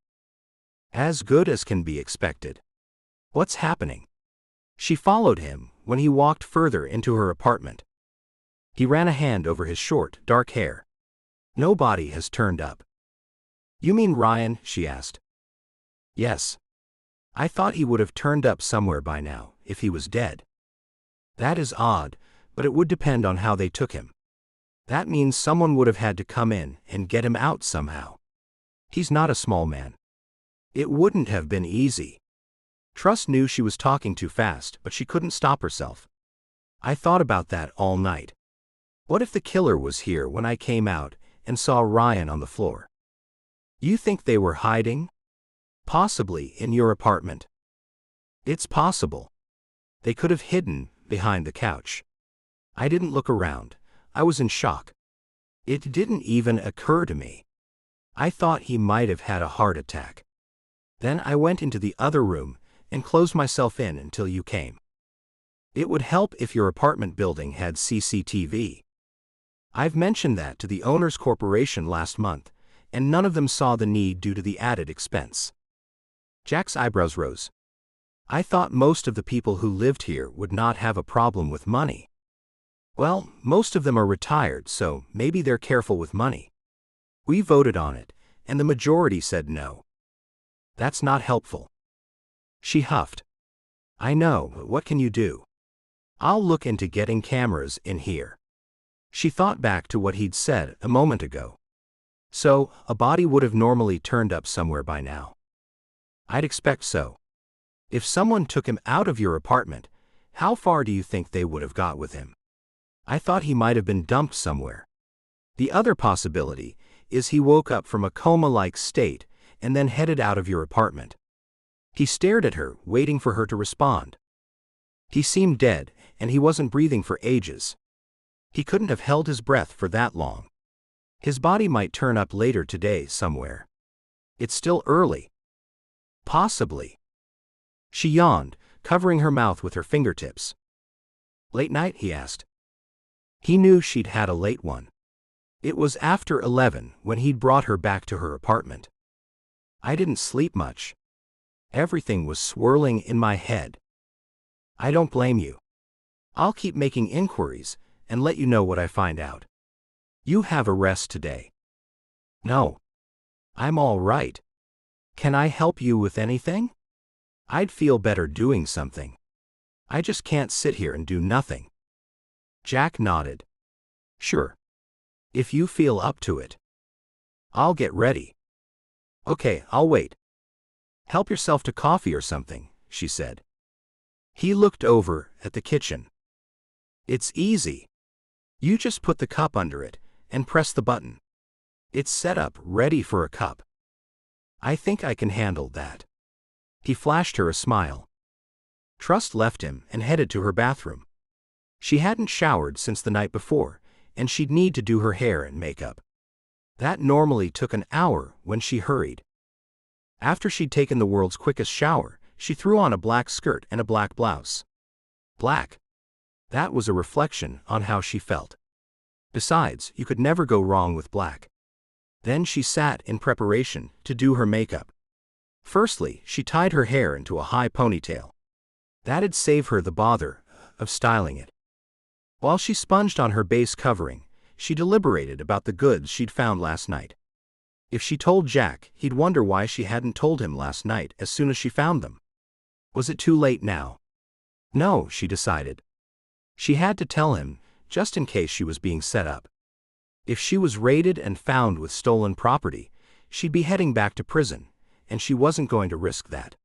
"As good as can be expected. What's happening?" She followed him when he walked further into her apartment. He ran a hand over his short, dark hair. "Nobody has turned up." "You mean Ryan?" she asked. "Yes. I thought he would have turned up somewhere by now, if he was dead." "That is odd, but it would depend on how they took him. That means someone would have had to come in and get him out somehow. He's not a small man. It wouldn't have been easy." Trust knew she was talking too fast, but she couldn't stop herself. "I thought about that all night. What if the killer was here when I came out and saw Ryan on the floor? You think they were hiding? Possibly in your apartment." "It's possible. They could have hidden behind the couch. I didn't look around. I was in shock. It didn't even occur to me. I thought he might have had a heart attack. Then I went into the other room and closed myself in until you came. It would help if your apartment building had CCTV. I've mentioned that to the owners' corporation last month, and none of them saw the need due to the added expense." Jack's eyebrows rose. "I thought most of the people who lived here would not have a problem with money." "Well, most of them are retired, so maybe they're careful with money. We voted on it, and the majority said no." "That's not helpful." She huffed. "I know, but what can you do? I'll look into getting cameras in here." She thought back to what he'd said a moment ago. So, a body would have normally turned up somewhere by now. "I'd expect so. If someone took him out of your apartment, how far do you think they would have got with him? I thought he might have been dumped somewhere. The other possibility is he woke up from a coma-like state and then headed out of your apartment." He stared at her, waiting for her to respond. He seemed dead, and he wasn't breathing for ages. He couldn't have held his breath for that long. His body might turn up later today somewhere. It's still early. Possibly. She yawned, covering her mouth with her fingertips. "Late night?" he asked. He knew she'd had a late one. It was after 11 when he'd brought her back to her apartment. "I didn't sleep much. Everything was swirling in my head." "I don't blame you. I'll keep making inquiries and let you know what I find out." You have a rest today. No. I'm all right. Can I help you with anything? I'd feel better doing something. I just can't sit here and do nothing. Jack nodded. Sure. If you feel up to it. I'll get ready. Okay, I'll wait. Help yourself to coffee or something, she said. He looked over at the kitchen. It's easy. You just put the cup under it and press the button. It's set up ready for a cup. I think I can handle that. He flashed her a smile. Trust left him and headed to her bathroom. She hadn't showered since the night before, and she'd need to do her hair and makeup. That normally took an hour when she hurried. After she'd taken the world's quickest shower, she threw on a black skirt and a black blouse. Black. That was a reflection on how she felt. Besides, you could never go wrong with black. Then she sat in preparation to do her makeup. Firstly, she tied her hair into a high ponytail. That'd save her the bother of styling it. While she sponged on her base covering, she deliberated about the goods she'd found last night. If she told Jack, he'd wonder why she hadn't told him last night as soon as she found them. Was it too late now? No, she decided. She had to tell him, just in case she was being set up. If she was raided and found with stolen property, she'd be heading back to prison, and she wasn't going to risk that.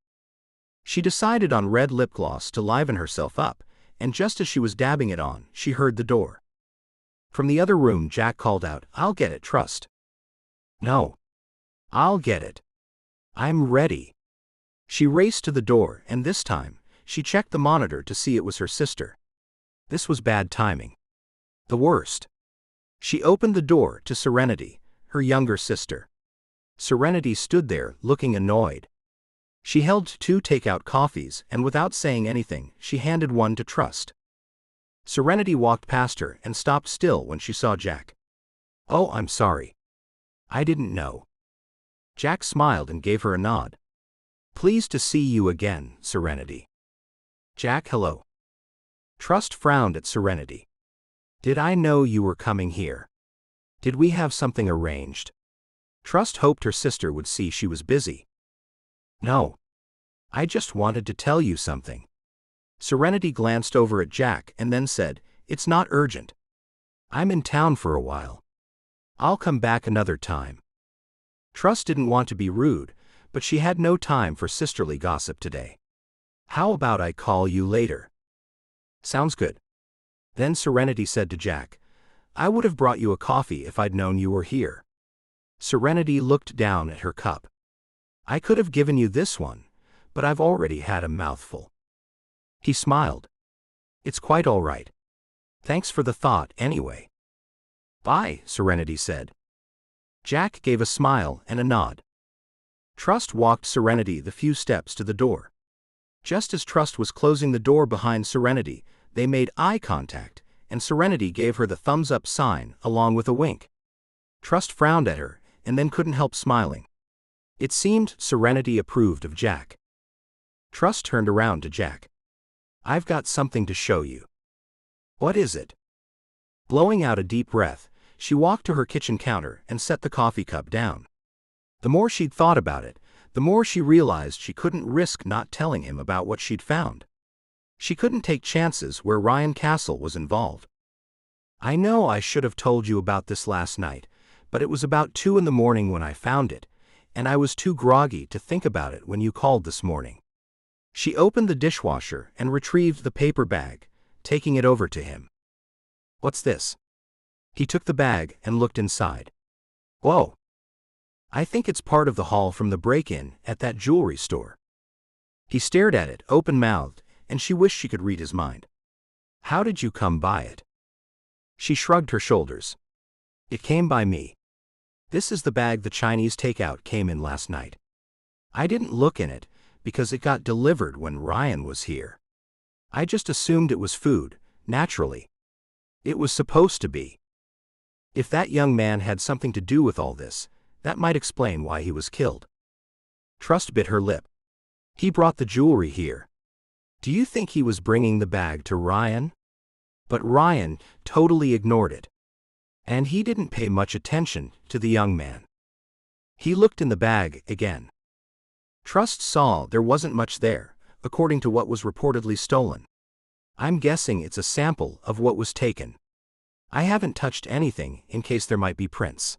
She decided on red lip gloss to liven herself up, and just as she was dabbing it on, she heard the door. From the other room, Jack called out, "I'll get it, Trust." No. I'll get it. I'm ready. She raced to the door, and this time, she checked the monitor to see it was her sister. This was bad timing. The worst. She opened the door to Serenity, her younger sister. Serenity stood there, looking annoyed. She held 2 takeout coffees, and without saying anything, she handed one to Trust. Serenity walked past her and stopped still when she saw Jack. Oh, I'm sorry. I didn't know. Jack smiled and gave her a nod. Pleased to see you again, Serenity. Jack, hello. Trust frowned at Serenity. Did I know you were coming here? Did we have something arranged? Trust hoped her sister would see she was busy. No. I just wanted to tell you something. Serenity glanced over at Jack and then said, It's not urgent. I'm in town for a while. I'll come back another time. Trust didn't want to be rude, but she had no time for sisterly gossip today. How about I call you later? Sounds good. Then Serenity said to Jack, I would have brought you a coffee if I'd known you were here. Serenity looked down at her cup. I could have given you this one, but I've already had a mouthful. He smiled. It's quite all right. Thanks for the thought, anyway. Bye, Serenity said. Jack gave a smile and a nod. Trust walked Serenity the few steps to the door. Just as Trust was closing the door behind Serenity, they made eye contact, and Serenity gave her the thumbs-up sign along with a wink. Trust frowned at her, and then couldn't help smiling. It seemed Serenity approved of Jack. Trust turned around to Jack. I've got something to show you. What is it? Blowing out a deep breath, she walked to her kitchen counter and set the coffee cup down. The more she'd thought about it, the more she realized she couldn't risk not telling him about what she'd found. She couldn't take chances where Ryan Castle was involved. I know I should have told you about this last night, but it was about 2 in the morning when I found it, and I was too groggy to think about it when you called this morning. She opened the dishwasher and retrieved the paper bag, taking it over to him. What's this? He took the bag and looked inside. Whoa. I think it's part of the haul from the break-in at that jewelry store. He stared at it, open-mouthed, and she wished she could read his mind. How did you come by it? She shrugged her shoulders. It came by me. This is the bag the Chinese takeout came in last night. I didn't look in it, because it got delivered when Ryan was here. I just assumed it was food, naturally. It was supposed to be. If that young man had something to do with all this, that might explain why he was killed. Trust bit her lip. He brought the jewelry here. Do you think he was bringing the bag to Ryan? But Ryan totally ignored it. And he didn't pay much attention to the young man. He looked in the bag again. Trust saw there wasn't much there, according to what was reportedly stolen. I'm guessing it's a sample of what was taken. I haven't touched anything in case there might be prints.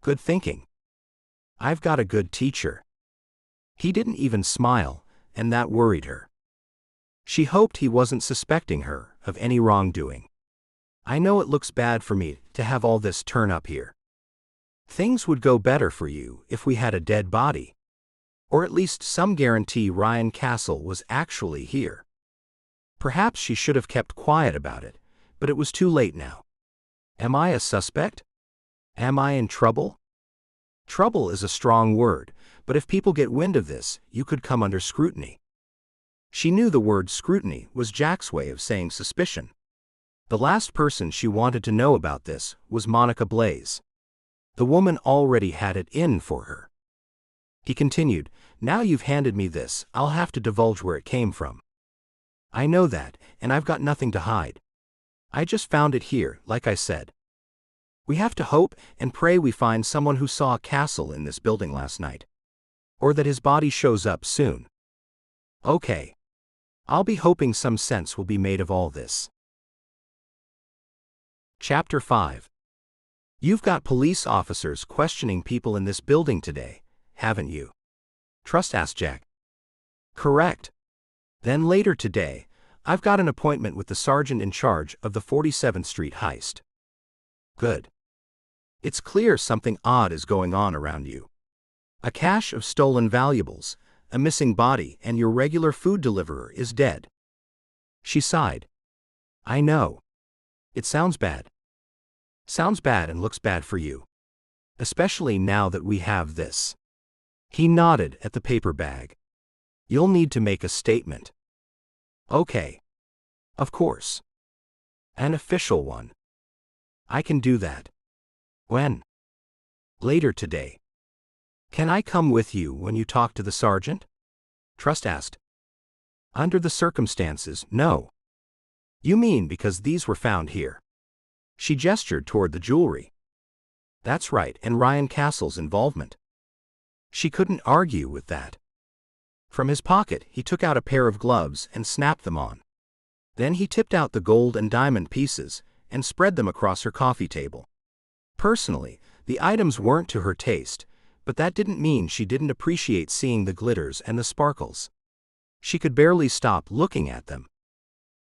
Good thinking. I've got a good teacher. He didn't even smile, and that worried her. She hoped he wasn't suspecting her of any wrongdoing. I know it looks bad for me to have all this turn up here. Things would go better for you if we had a dead body. Or at least some guarantee Ryan Castle was actually here. Perhaps she should have kept quiet about it, but it was too late now. Am I a suspect? Am I in trouble? Trouble is a strong word, but if people get wind of this, you could come under scrutiny. She knew the word scrutiny was Jack's way of saying suspicion. The last person she wanted to know about this was Monica Blaze. The woman already had it in for her. He continued, now you've handed me this, I'll have to divulge where it came from. I know that, and I've got nothing to hide. I just found it here, like I said. We have to hope and pray we find someone who saw Castle in this building last night. Or that his body shows up soon. Okay. I'll be hoping some sense will be made of all this. Chapter 5. You've got police officers questioning people in this building today, haven't you? Trust asked Jack. Correct. Then later today, I've got an appointment with the sergeant in charge of the 47th Street heist. Good. It's clear something odd is going on around you. A cache of stolen valuables, a missing body, and your regular food deliverer is dead. She sighed. I know. It sounds bad. Sounds bad and looks bad for you. Especially now that we have this. He nodded at the paper bag. You'll need to make a statement. Okay. Of course. An official one. I can do that. When? Later today. Can I come with you when you talk to the sergeant? Trust asked. Under the circumstances, no. You mean because these were found here? She gestured toward the jewelry. That's right, and Ryan Castle's involvement. She couldn't argue with that. From his pocket, he took out a pair of gloves and snapped them on. Then he tipped out the gold and diamond pieces and spread them across her coffee table. Personally, the items weren't to her taste, but that didn't mean she didn't appreciate seeing the glitters and the sparkles. She could barely stop looking at them.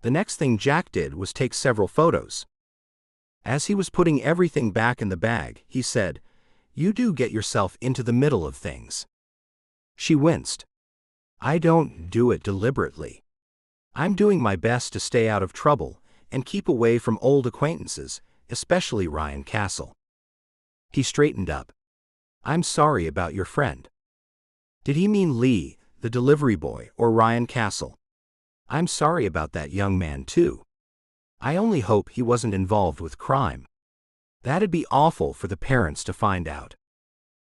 The next thing Jack did was take several photos. As he was putting everything back in the bag, he said, You do get yourself into the middle of things. She winced. I don't do it deliberately. I'm doing my best to stay out of trouble and keep away from old acquaintances, especially Ryan Castle. He straightened up. I'm sorry about your friend. Did he mean Lee, the delivery boy, or Ryan Castle? I'm sorry about that young man too. I only hope he wasn't involved with crime. That'd be awful for the parents to find out.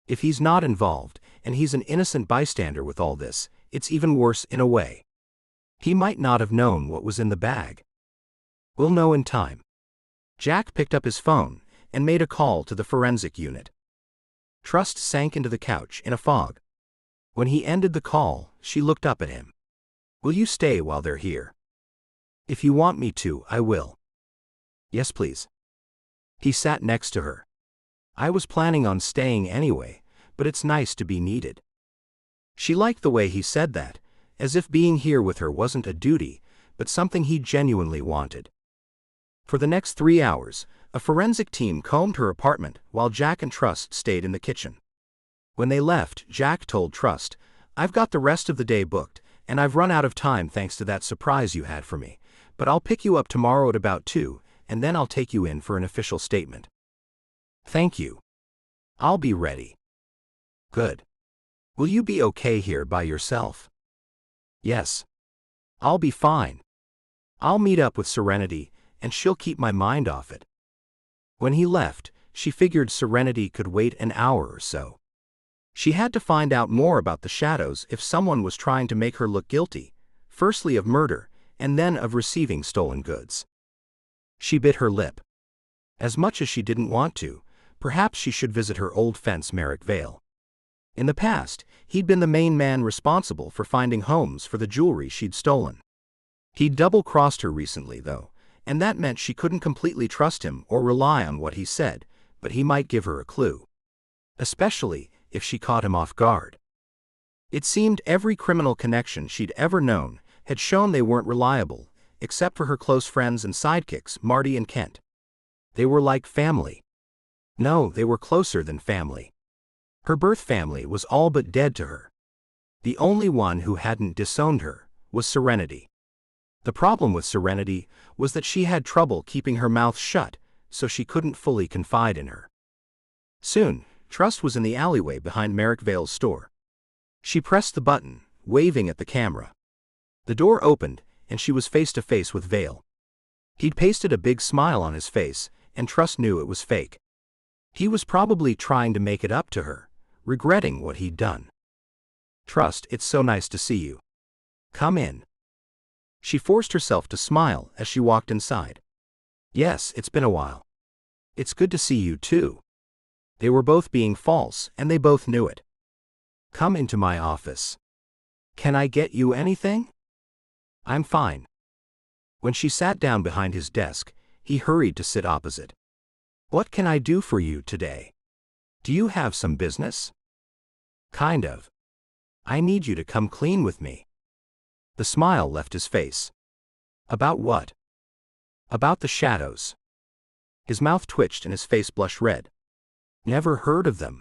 If he's not involved, and he's an innocent bystander with all this, it's even worse in a way. He might not have known what was in the bag. We'll know in time. Jack picked up his phone and made a call to the forensic unit. Trust sank into the couch in a fog. When he ended the call, she looked up at him. Will you stay while they're here? If you want me to, I will. Yes, please. He sat next to her. I was planning on staying anyway, but it's nice to be needed. She liked the way he said that, as if being here with her wasn't a duty, but something he genuinely wanted. For the next 3 hours, a forensic team combed her apartment while Jack and Trust stayed in the kitchen. When they left, Jack told Trust, I've got the rest of the day booked, and I've run out of time thanks to that surprise you had for me, but I'll pick you up tomorrow at about 2, and then I'll take you in for an official statement. Thank you. I'll be ready. Good. Will you be okay here by yourself? Yes. I'll be fine. I'll meet up with Serenity, and she'll keep my mind off it. When he left, she figured Serenity could wait an hour or so. She had to find out more about the shadows if someone was trying to make her look guilty, firstly of murder, and then of receiving stolen goods. She bit her lip. As much as she didn't want to, perhaps she should visit her old fence Merrick Vale. In the past, he'd been the main man responsible for finding homes for the jewelry she'd stolen. He'd double-crossed her recently, though, and that meant she couldn't completely trust him or rely on what he said, but he might give her a clue. Especially if she caught him off guard. It seemed every criminal connection she'd ever known had shown they weren't reliable, except for her close friends and sidekicks, Marty and Kent. They were like family. No, they were closer than family. Her birth family was all but dead to her. The only one who hadn't disowned her was Serenity. The problem with Serenity was that she had trouble keeping her mouth shut, so she couldn't fully confide in her. Soon, Trust was in the alleyway behind Merrick Vale's store. She pressed the button, waving at the camera. The door opened, and she was face to face with Vale. He'd pasted a big smile on his face, and Trust knew it was fake. He was probably trying to make it up to her, regretting what he'd done. "Trust, it's so nice to see you. Come in." She forced herself to smile as she walked inside. "Yes, it's been a while. It's good to see you too." They were both being false, and they both knew it. "Come into my office. Can I get you anything?" "I'm fine." When she sat down behind his desk, he hurried to sit opposite. "What can I do for you today? Do you have some business?" "Kind of. I need you to come clean with me." The smile left his face. "About what?" "About the shadows." His mouth twitched and his face blushed red. "Never heard of them."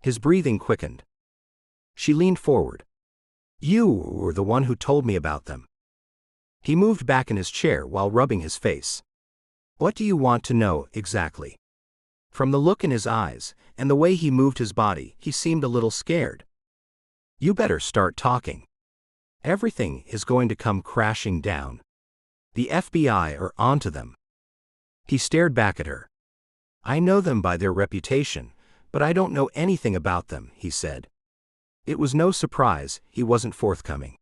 His breathing quickened. She leaned forward. "You were the one who told me about them." He moved back in his chair while rubbing his face. "What do you want to know exactly?" From the look in his eyes and the way he moved his body, he seemed a little scared. "You better start talking. Everything is going to come crashing down. The FBI are onto them." He stared back at her. "I know them by their reputation, but I don't know anything about them," he said. It was no surprise he wasn't forthcoming.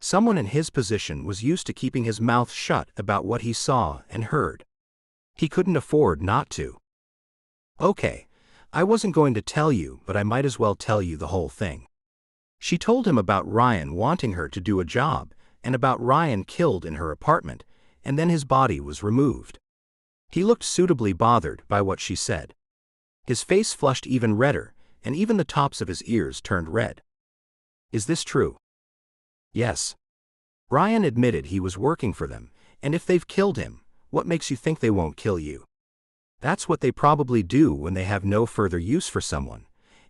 Someone in his position was used to keeping his mouth shut about what he saw and heard. He couldn't afford not to. "Okay, I wasn't going to tell you, but I might as well tell you the whole thing." She told him about Ryan wanting her to do a job, and about Ryan killed in her apartment, and then his body was removed. He looked suitably bothered by what she said. His face flushed even redder, and even the tops of his ears turned red. "Is this true?" "Yes." Ryan admitted he was working for them, and if they've killed him, what makes you think they won't kill you? That's what they probably do when they have no further use for someone,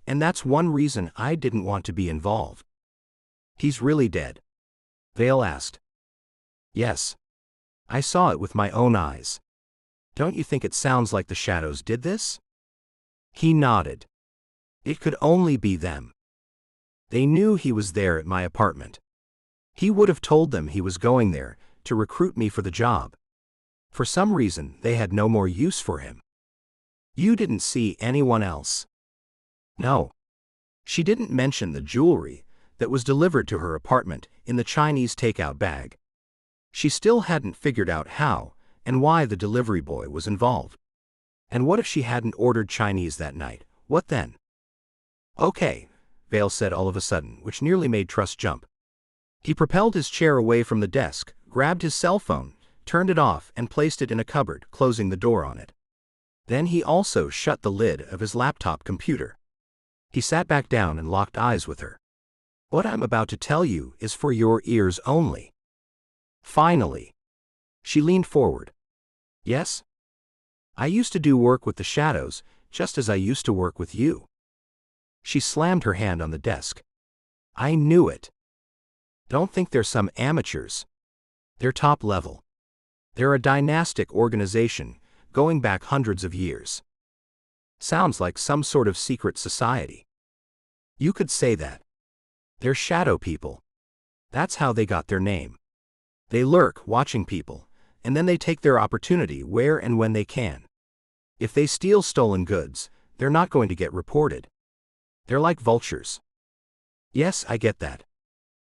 and that's one reason I didn't want to be involved. "He's really dead?" Vale asked. "Yes. I saw it with my own eyes." "Don't you think it sounds like the shadows did this?" He nodded. "It could only be them. They knew he was there at my apartment. He would have told them he was going there to recruit me for the job. For some reason, they had no more use for him." "You didn't see anyone else?" "No." She didn't mention the jewelry that was delivered to her apartment in the Chinese takeout bag. She still hadn't figured out how and why the delivery boy was involved. And what if she hadn't ordered Chinese that night? What then? "Okay," Vale said all of a sudden, which nearly made Trust jump. He propelled his chair away from the desk, grabbed his cell phone, turned it off, and placed it in a cupboard, closing the door on it. Then he also shut the lid of his laptop computer. He sat back down and locked eyes with her. "What I'm about to tell you is for your ears only." Finally. She leaned forward. "Yes? I used to do work with the shadows, just as I used to work with you." She slammed her hand on the desk. "I knew it. Don't think they're some amateurs. They're top level. They're a dynastic organization, going back hundreds of years. Sounds like some sort of secret society. You could say that. They're shadow people. That's how they got their name. They lurk, watching people, and then they take their opportunity where and when they can. If they steal stolen goods, they're not going to get reported. They're like vultures." "Yes, I get that.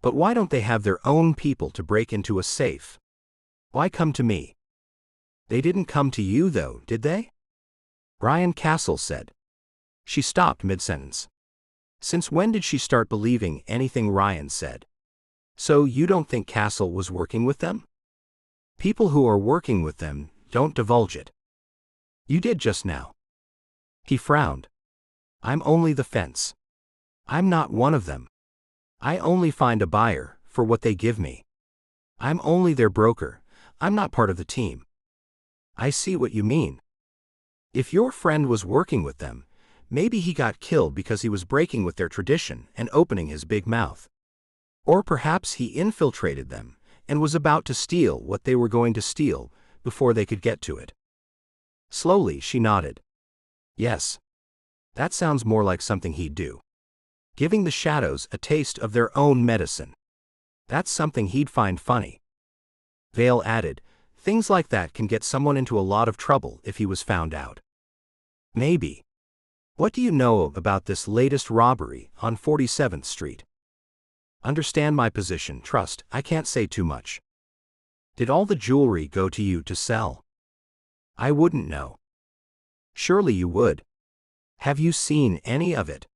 But why don't they have their own people to break into a safe? Why come to me?" They didn't come to you though, did they? Ryan Castle said. She stopped mid-sentence. Since when did she start believing anything Ryan said? So you don't think Castle was working with them? People who are working with them don't divulge it. You did just now. He frowned. I'm only the fence. I'm not one of them. I only find a buyer for what they give me. I'm only their broker. I'm not part of the team. I see what you mean. If your friend was working with them, maybe he got killed because he was breaking with their tradition and opening his big mouth. Or perhaps he infiltrated them and was about to steal what they were going to steal before they could get to it. Slowly, she nodded. Yes. That sounds more like something he'd do. Giving the shadows a taste of their own medicine. That's something he'd find funny. Vale added, things like that can get someone into a lot of trouble if he was found out. Maybe. What do you know about this latest robbery on 47th Street? Understand my position, Trust, I can't say too much. Did all the jewelry go to you to sell? I wouldn't know. Surely you would. Have you seen any of it?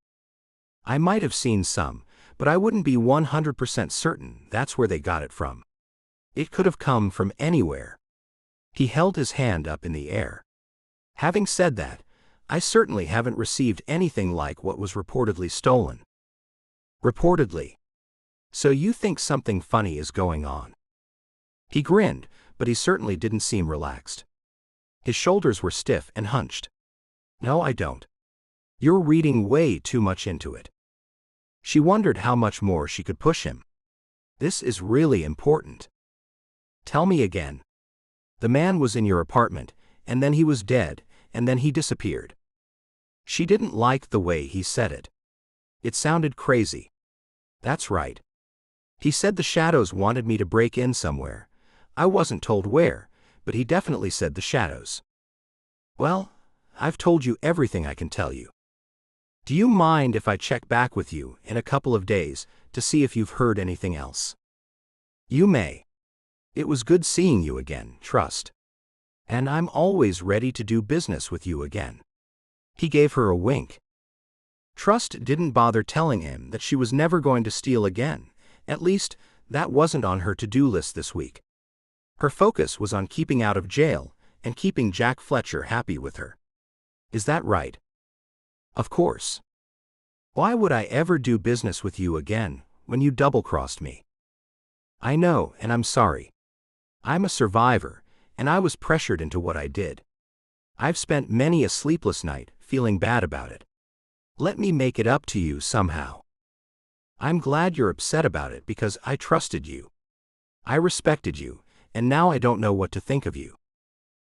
I might have seen some, but I wouldn't be 100% certain that's where they got it from. It could have come from anywhere. He held his hand up in the air. Having said that, I certainly haven't received anything like what was reportedly stolen. Reportedly. So you think something funny is going on? He grinned, but he certainly didn't seem relaxed. His shoulders were stiff and hunched. No, I don't. You're reading way too much into it. She wondered how much more she could push him. This is really important. Tell me again. The man was in your apartment, and then he was dead, and then he disappeared. She didn't like the way he said it. It sounded crazy. That's right. He said the shadows wanted me to break in somewhere. I wasn't told where, but he definitely said the shadows. Well, I've told you everything I can tell you. Do you mind if I check back with you in a couple of days to see if you've heard anything else? You may. It was good seeing you again, Trust. And I'm always ready to do business with you again. He gave her a wink. Trust didn't bother telling him that she was never going to steal again. At least, that wasn't on her to-do list this week. Her focus was on keeping out of jail and keeping Jack Fletcher happy with her. Is that right? Of course. Why would I ever do business with you again when you double-crossed me? I know, and I'm sorry. I'm a survivor, and I was pressured into what I did. I've spent many a sleepless night feeling bad about it. Let me make it up to you somehow. I'm glad you're upset about it because I trusted you. I respected you, and now I don't know what to think of you.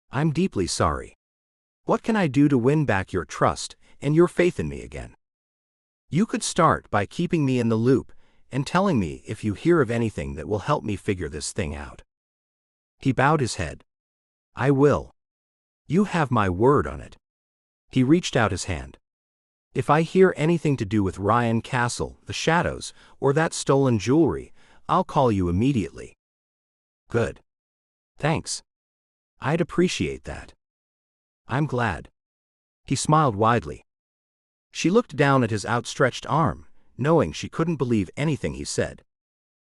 I'm deeply sorry. What can I do to win back your trust and your faith in me again? You could start by keeping me in the loop and telling me if you hear of anything that will help me figure this thing out. He bowed his head. I will. You have my word on it. He reached out his hand. If I hear anything to do with Ryan Castle, the shadows, or that stolen jewelry, I'll call you immediately. Good. Thanks. I'd appreciate that. I'm glad. He smiled widely. She looked down at his outstretched arm, knowing she couldn't believe anything he said.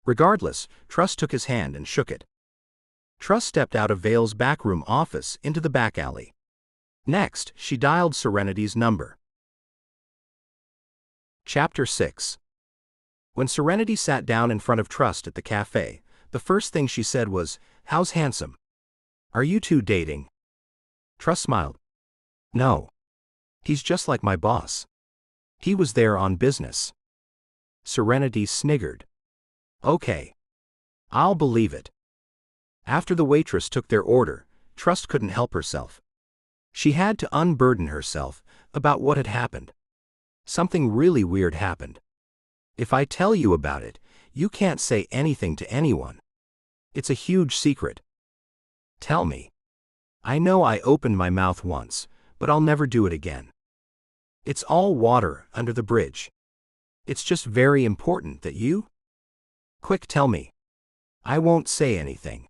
Regardless, Trust took his hand and shook it. Trust stepped out of Vale's backroom office into the back alley. Next, she dialed Serenity's number. Chapter 6. When Serenity sat down in front of Trust at the cafe, the first thing she said was, "How's handsome? Are you two dating?" Trust smiled. No. He's just like my boss. He was there on business. Serenity sniggered. Okay. I'll believe it. After the waitress took their order, Trust couldn't help herself. She had to unburden herself about what had happened. Something really weird happened. If I tell you about it, you can't say anything to anyone. It's a huge secret. Tell me. I know I opened my mouth once, but I'll never do it again. It's all water under the bridge. It's just very important that you... Quick, tell me. I won't say anything.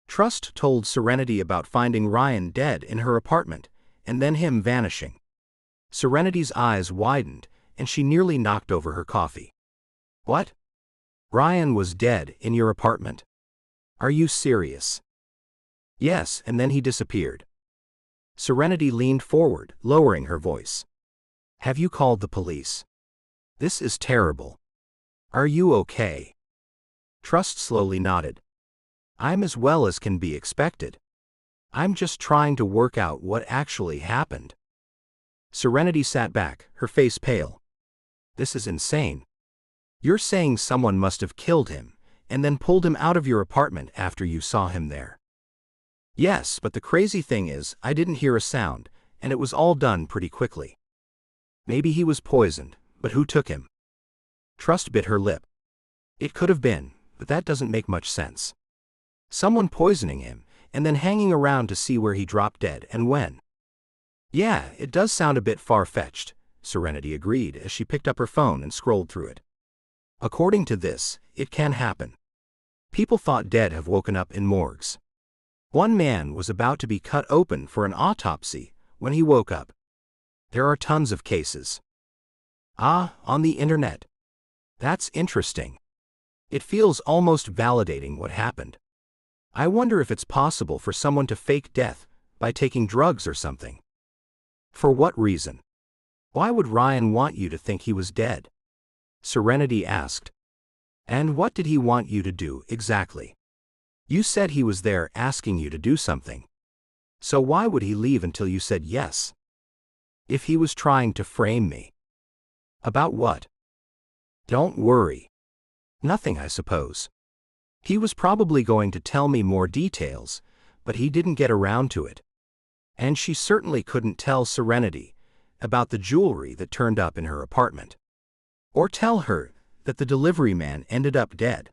Trust told Serenity about finding Ryan dead in her apartment, and then him vanishing. Serenity's eyes widened, and she nearly knocked over her coffee. What? Ryan was dead in your apartment? Are you serious? Yes, and then he disappeared. Serenity leaned forward, lowering her voice. Have you called the police? This is terrible. Are you okay? Trust slowly nodded. I'm as well as can be expected. I'm just trying to work out what actually happened. Serenity sat back, her face pale. This is insane. You're saying someone must have killed him, and then pulled him out of your apartment after you saw him there. Yes, but the crazy thing is, I didn't hear a sound, and it was all done pretty quickly. Maybe he was poisoned, but who took him? Trust bit her lip. It could have been, but that doesn't make much sense. Someone poisoning him, and then hanging around to see where he dropped dead and when. Yeah, it does sound a bit far-fetched, Serenity agreed as she picked up her phone and scrolled through it. According to this, it can happen. People thought dead have woken up in morgues. One man was about to be cut open for an autopsy when he woke up. There are tons of cases. Ah, on the internet. That's interesting. It feels almost validating what happened. I wonder if it's possible for someone to fake death by taking drugs or something. For what reason? Why would Ryan want you to think he was dead? Serenity asked. And what did he want you to do exactly? You said he was there asking you to do something. So why would he leave until you said yes? If he was trying to frame me. About what? Don't worry. Nothing, I suppose. He was probably going to tell me more details, but he didn't get around to it. And she certainly couldn't tell Serenity about the jewelry that turned up in her apartment. Or tell her that the delivery man ended up dead.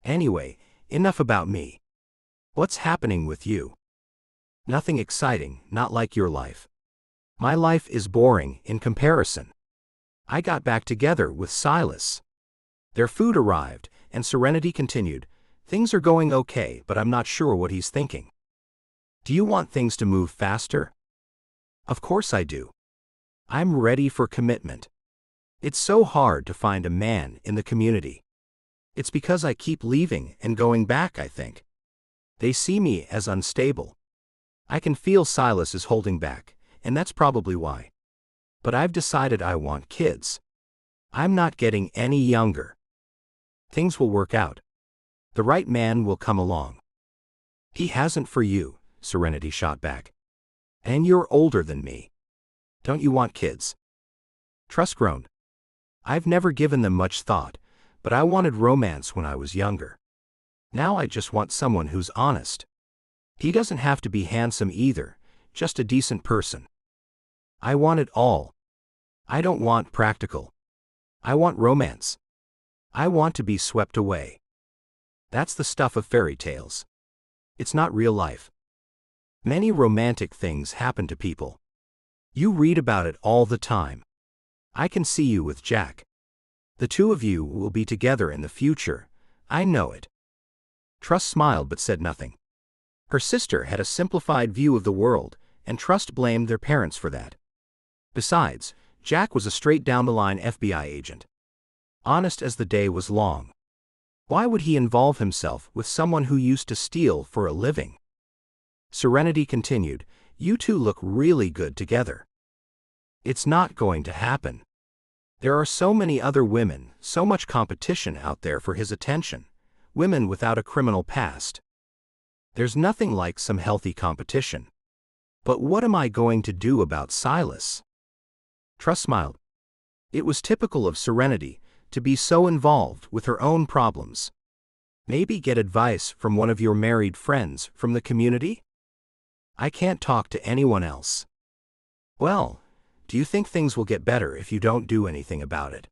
Anyway, enough about me. What's happening with you? Nothing exciting, not like your life. My life is boring in comparison. I got back together with Silas. Their food arrived, and Serenity continued, Things are going okay, but I'm not sure what he's thinking. Do you want things to move faster? Of course I do. I'm ready for commitment. It's so hard to find a man in the community. It's because I keep leaving and going back, I think. They see me as unstable. I can feel Silas is holding back, and that's probably why. But I've decided I want kids. I'm not getting any younger. Things will work out. The right man will come along. He hasn't for you, Serenity shot back. And you're older than me. Don't you want kids? Trust groaned. I've never given them much thought, but I wanted romance when I was younger. Now I just want someone who's honest. He doesn't have to be handsome either, just a decent person. I want it all. I don't want practical. I want romance. I want to be swept away. That's the stuff of fairy tales. It's not real life. Many romantic things happen to people. You read about it all the time. I can see you with Jack. The two of you will be together in the future. I know it. Trust smiled but said nothing. Her sister had a simplified view of the world, and Trust blamed their parents for that. Besides, Jack was a straight-down-the-line FBI agent. Honest as the day was long. Why would he involve himself with someone who used to steal for a living? Serenity continued, You two look really good together. It's not going to happen. There are so many other women, so much competition out there for his attention. Women without a criminal past. There's nothing like some healthy competition. But what am I going to do about Silas? Trust smiled. It was typical of Serenity to be so involved with her own problems. Maybe get advice from one of your married friends from the community? I can't talk to anyone else. Well, do you think things will get better if you don't do anything about it?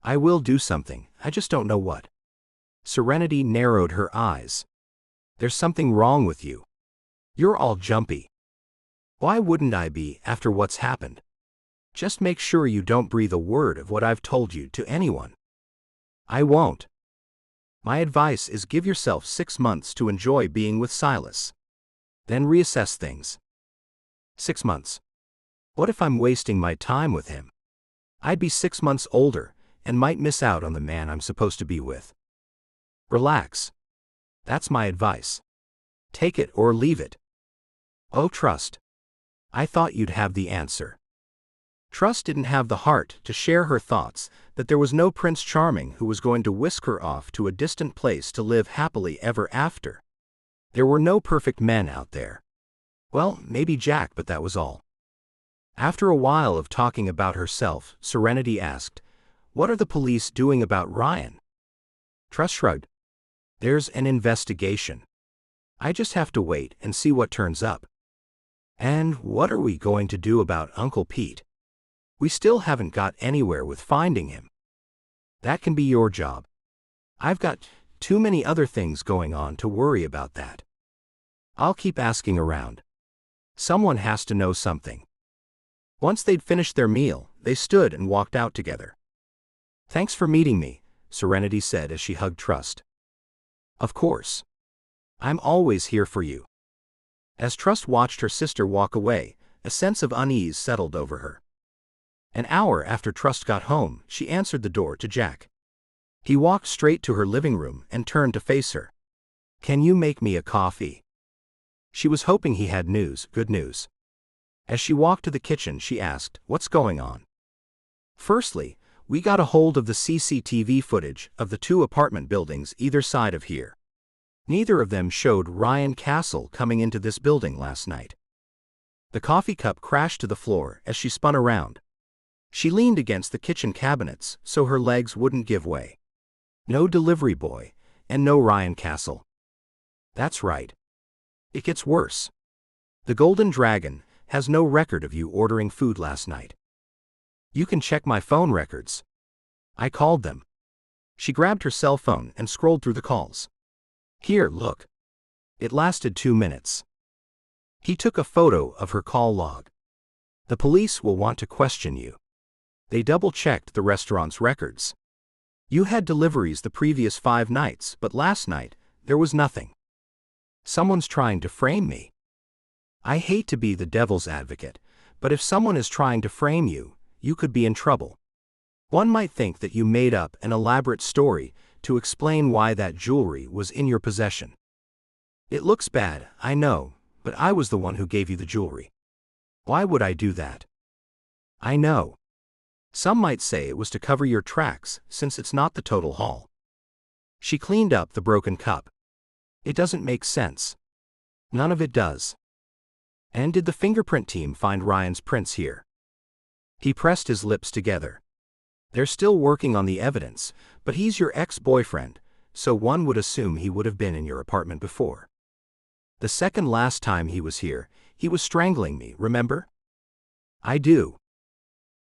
I will do something, I just don't know what. Serenity narrowed her eyes. There's something wrong with you. You're all jumpy. Why wouldn't I be after what's happened? Just make sure you don't breathe a word of what I've told you to anyone. I won't. My advice is give yourself 6 months to enjoy being with Silas. Then reassess things. 6 months. What if I'm wasting my time with him? I'd be 6 months older and might miss out on the man I'm supposed to be with. Relax. That's my advice. Take it or leave it. Oh, Trust. I thought you'd have the answer. Trust didn't have the heart to share her thoughts that there was no Prince Charming who was going to whisk her off to a distant place to live happily ever after. There were no perfect men out there. Well, maybe Jack, but that was all. After a while of talking about herself, Serenity asked, "What are the police doing about Ryan?" Trust shrugged. "There's an investigation. I just have to wait and see what turns up." "And what are we going to do about Uncle Pete? We still haven't got anywhere with finding him." "That can be your job. I've got too many other things going on to worry about that. I'll keep asking around. Someone has to know something." Once they'd finished their meal, they stood and walked out together. "Thanks for meeting me," Serenity said as she hugged Trust. "Of course. I'm always here for you." As Trust watched her sister walk away, a sense of unease settled over her. An hour after Trust got home, she answered the door to Jack. He walked straight to her living room and turned to face her. "Can you make me a coffee?" She was hoping he had news, good news. As she walked to the kitchen, she asked, "What's going on?" "Firstly, we got a hold of the CCTV footage of the 2 apartment buildings either side of here. Neither of them showed Ryan Castle coming into this building last night." The coffee cup crashed to the floor as she spun around. She leaned against the kitchen cabinets so her legs wouldn't give way. No delivery boy, and no Ryan Castle. That's right. It gets worse. The Golden Dragon has no record of you ordering food last night. You can check my phone records. I called them. She grabbed her cell phone and scrolled through the calls. "Here, look." It lasted 2 minutes. He took a photo of her call log. "The police will want to question you. They double-checked the restaurant's records. You had deliveries the previous 5 nights, but last night, there was nothing. Someone's trying to frame me. I hate to be the devil's advocate, but if someone is trying to frame you, you could be in trouble. One might think that you made up an elaborate story to explain why that jewelry was in your possession. It looks bad, I know, but I was the one who gave you the jewelry. Why would I do that? I know. Some might say it was to cover your tracks, since it's not the total haul." She cleaned up the broken cup. "It doesn't make sense. None of it does." "And did the fingerprint team find Ryan's prints here?" He pressed his lips together. "They're still working on the evidence, but he's your ex-boyfriend, so one would assume he would have been in your apartment before. The second last time he was here, he was strangling me, remember?" "I do."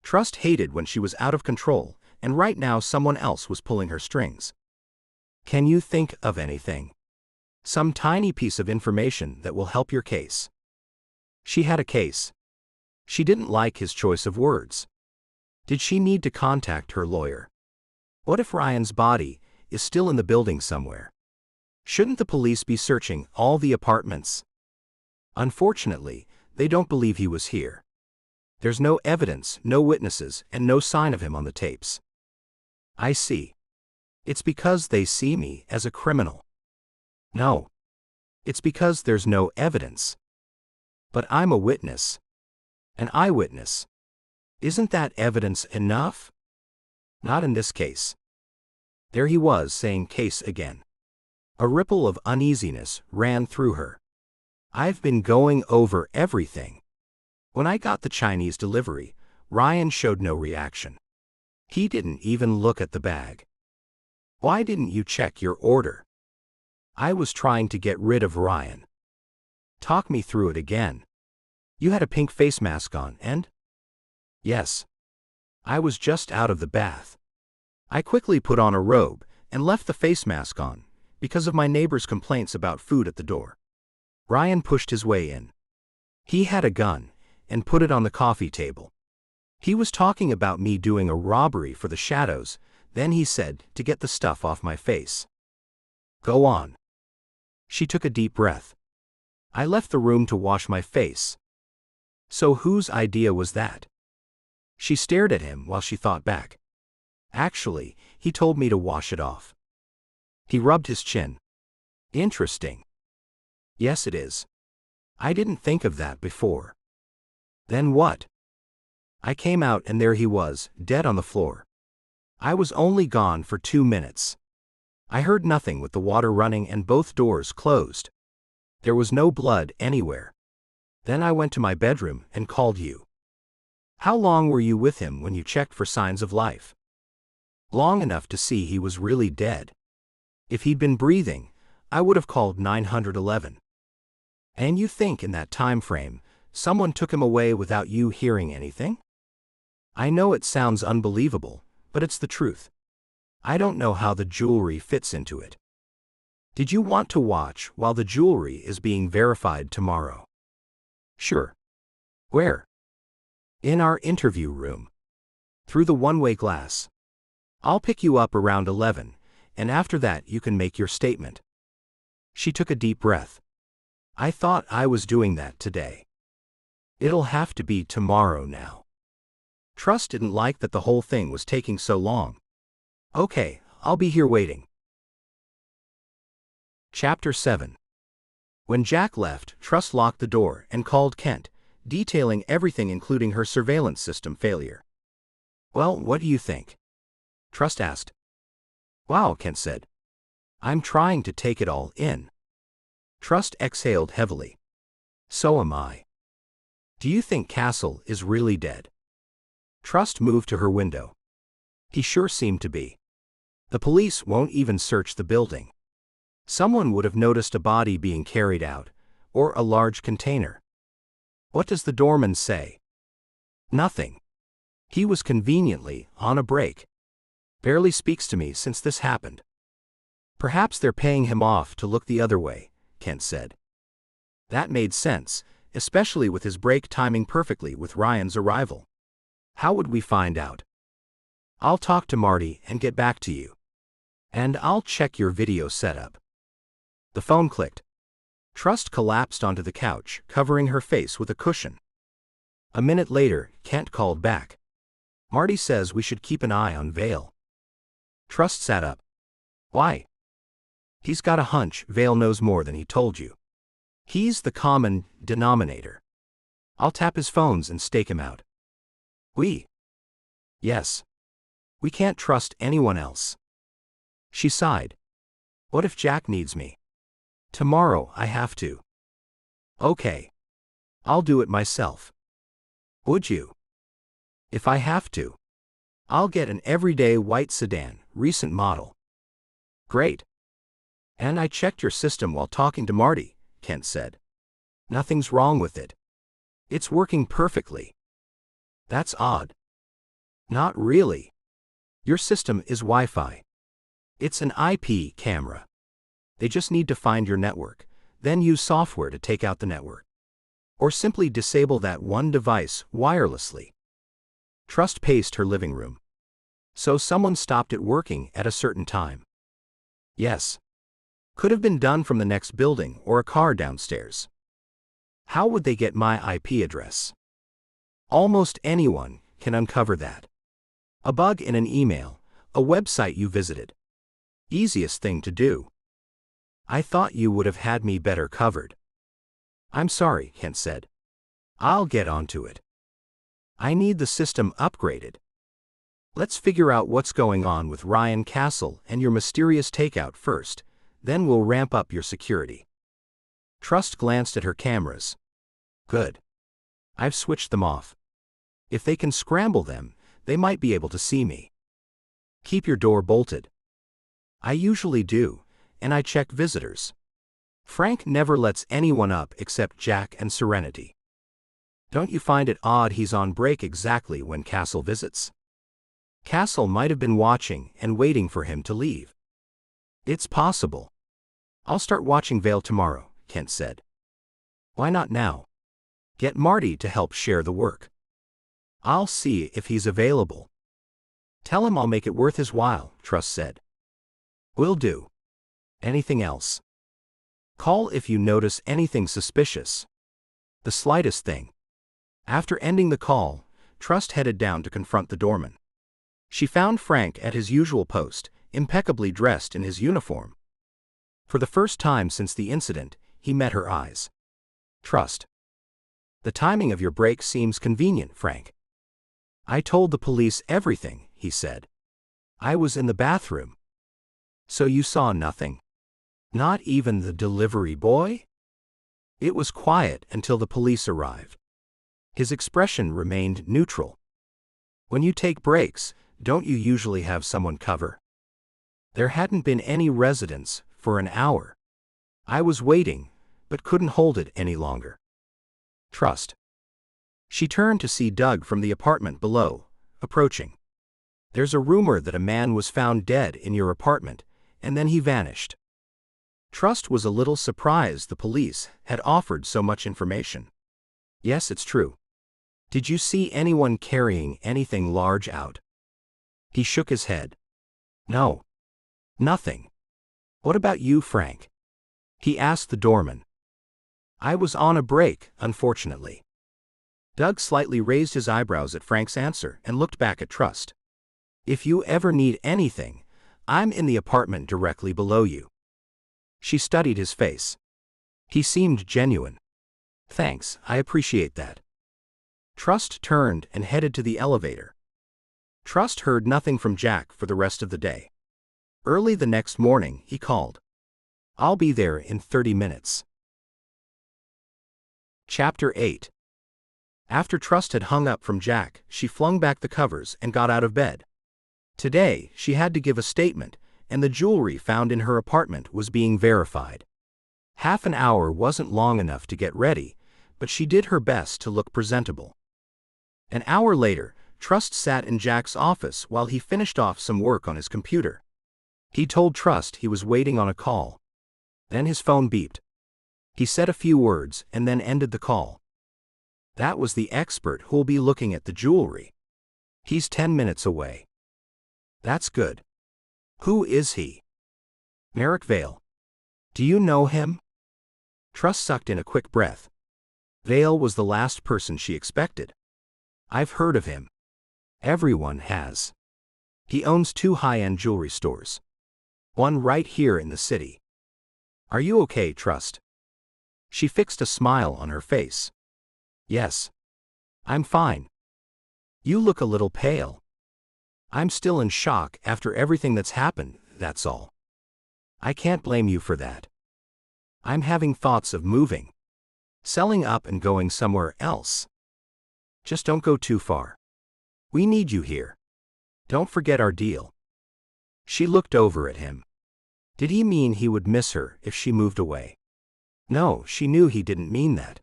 Trust hated when she was out of control, and right now someone else was pulling her strings. "Can you think of anything? Some tiny piece of information that will help your case?" She had a case. She didn't like his choice of words. Did she need to contact her lawyer? What if Ryan's body is still in the building somewhere? Shouldn't the police be searching all the apartments? Unfortunately, they don't believe he was here. There's no evidence, no witnesses, and no sign of him on the tapes. I see. It's because they see me as a criminal. No. It's because there's no evidence. But I'm a witness. An eyewitness. Isn't that evidence enough? Not in this case. There he was saying case again. A ripple of uneasiness ran through her. I've been going over everything. When I got the Chinese delivery, Ryan showed no reaction. He didn't even look at the bag. Why didn't you check your order? I was trying to get rid of Ryan. Talk me through it again. You had a pink face mask on, and? Yes. I was just out of the bath. I quickly put on a robe and left the face mask on, because of my neighbor's complaints about food at the door. Ryan pushed his way in. He had a gun and put it on the coffee table. He was talking about me doing a robbery for the shadows, then he said to get the stuff off my face. Go on. She took a deep breath. I left the room to wash my face. So whose idea was that? She stared at him while she thought back. Actually, he told me to wash it off. He rubbed his chin. Interesting. Yes, it is. I didn't think of that before. Then what? I came out and there he was, dead on the floor. I was only gone for 2 minutes. I heard nothing with the water running and both doors closed. There was no blood anywhere. Then I went to my bedroom and called you. How long were you with him when you checked for signs of life? Long enough to see he was really dead. If he'd been breathing, I would have called 911. And you think in that time frame, someone took him away without you hearing anything? I know it sounds unbelievable, but it's the truth. I don't know how the jewelry fits into it. Did you want to watch while the jewelry is being verified tomorrow? Sure. Where? In our interview room. Through the one-way glass. I'll pick you up around 11, and after that you can make your statement. She took a deep breath. I thought I was doing that today. It'll have to be tomorrow now. Trust didn't like that the whole thing was taking so long. Okay, I'll be here waiting. Chapter 7. When Jack left, Trust locked the door and called Kent, detailing everything including her surveillance system failure. Well, what do you think? Trust asked. Wow, Kent said. I'm trying to take it all in. Trust exhaled heavily. So am I. Do you think Castle is really dead? Trust moved to her window. He sure seemed to be. The police won't even search the building. Someone would have noticed a body being carried out, or a large container. What does the doorman say? Nothing. He was conveniently on a break. Barely speaks to me since this happened. Perhaps they're paying him off to look the other way, Kent said. That made sense, especially with his break timing perfectly with Ryan's arrival. How would we find out? I'll talk to Marty and get back to you. And I'll check your video setup. The phone clicked. Trust collapsed onto the couch, covering her face with a cushion. A minute later, Kent called back. Marty says we should keep an eye on Vale. Trust sat up. Why? He's got a hunch Vale knows more than he told you. He's the common denominator. I'll tap his phones and stake him out. We? Yes. We can't trust anyone else. She sighed. What if Jack needs me? Tomorrow I have to. Okay. I'll do it myself. Would you? If I have to. I'll get an everyday white sedan, recent model. Great. And I checked your system while talking to Marty, Kent said. Nothing's wrong with it. It's working perfectly. That's odd. Not really. Your system is Wi-Fi. It's an IP camera. They just need to find your network, then use software to take out the network. Or simply disable that one device wirelessly. Trust paced her living room. So someone stopped it working at a certain time. Yes. Could have been done from the next building or a car downstairs. How would they get my IP address? Almost anyone can uncover that. A bug in an email, a website you visited. Easiest thing to do. I thought you would have had me better covered. I'm sorry, Kent said. I'll get onto it. I need the system upgraded. Let's figure out what's going on with Ryan Castle and your mysterious takeout first, then we'll ramp up your security. Trust glanced at her cameras. Good. I've switched them off. If they can scramble them, they might be able to see me. Keep your door bolted. I usually do, and I check visitors. Frank never lets anyone up except Jack and Serenity. Don't you find it odd he's on break exactly when Castle visits? Castle might have been watching and waiting for him to leave. It's possible. I'll start watching Vale tomorrow, Kent said. Why not now? Get Marty to help share the work. I'll see if he's available. Tell him I'll make it worth his while, Trust said. Will do. Anything else? Call if you notice anything suspicious. The slightest thing. After ending the call, Trust headed down to confront the doorman. She found Frank at his usual post, impeccably dressed in his uniform. For the first time since the incident, he met her eyes. Trust. The timing of your break seems convenient, Frank. I told the police everything, he said. I was in the bathroom. So you saw nothing? Not even the delivery boy? It was quiet until the police arrived. His expression remained neutral. When you take breaks, don't you usually have someone cover? There hadn't been any residents for an hour. I was waiting, but couldn't hold it any longer. Trust. She turned to see Doug from the apartment below, approaching. There's a rumor that a man was found dead in your apartment, and then he vanished. Trust was a little surprised the police had offered so much information. Yes, it's true. Did you see anyone carrying anything large out? He shook his head. No. Nothing. What about you, Frank? He asked the doorman. I was on a break, unfortunately. Doug slightly raised his eyebrows at Frank's answer and looked back at Trust. If you ever need anything, I'm in the apartment directly below you. She studied his face. He seemed genuine. Thanks, I appreciate that. Trust turned and headed to the elevator. Trust heard nothing from Jack for the rest of the day. Early the next morning, he called. I'll be there in 30 minutes. Chapter 8. After Trust had hung up from Jack, she flung back the covers and got out of bed. Today, she had to give a statement, and the jewelry found in her apartment was being verified. Half an hour wasn't long enough to get ready, but she did her best to look presentable. An hour later, Trust sat in Jack's office while he finished off some work on his computer. He told Trust he was waiting on a call. Then his phone beeped. He said a few words and then ended the call. That was the expert who'll be looking at the jewelry. He's 10 minutes away. That's good. Who is he? Merrick Vale. Do you know him? Trust sucked in a quick breath. Vale was the last person she expected. I've heard of him. Everyone has. He owns 2 high-end jewelry stores. One right here in the city. Are you okay, Trust? She fixed a smile on her face. Yes. I'm fine. You look a little pale. I'm still in shock after everything that's happened, that's all. I can't blame you for that. I'm having thoughts of moving. Selling up and going somewhere else. Just don't go too far. We need you here. Don't forget our deal. She looked over at him. Did he mean he would miss her if she moved away? No, she knew he didn't mean that.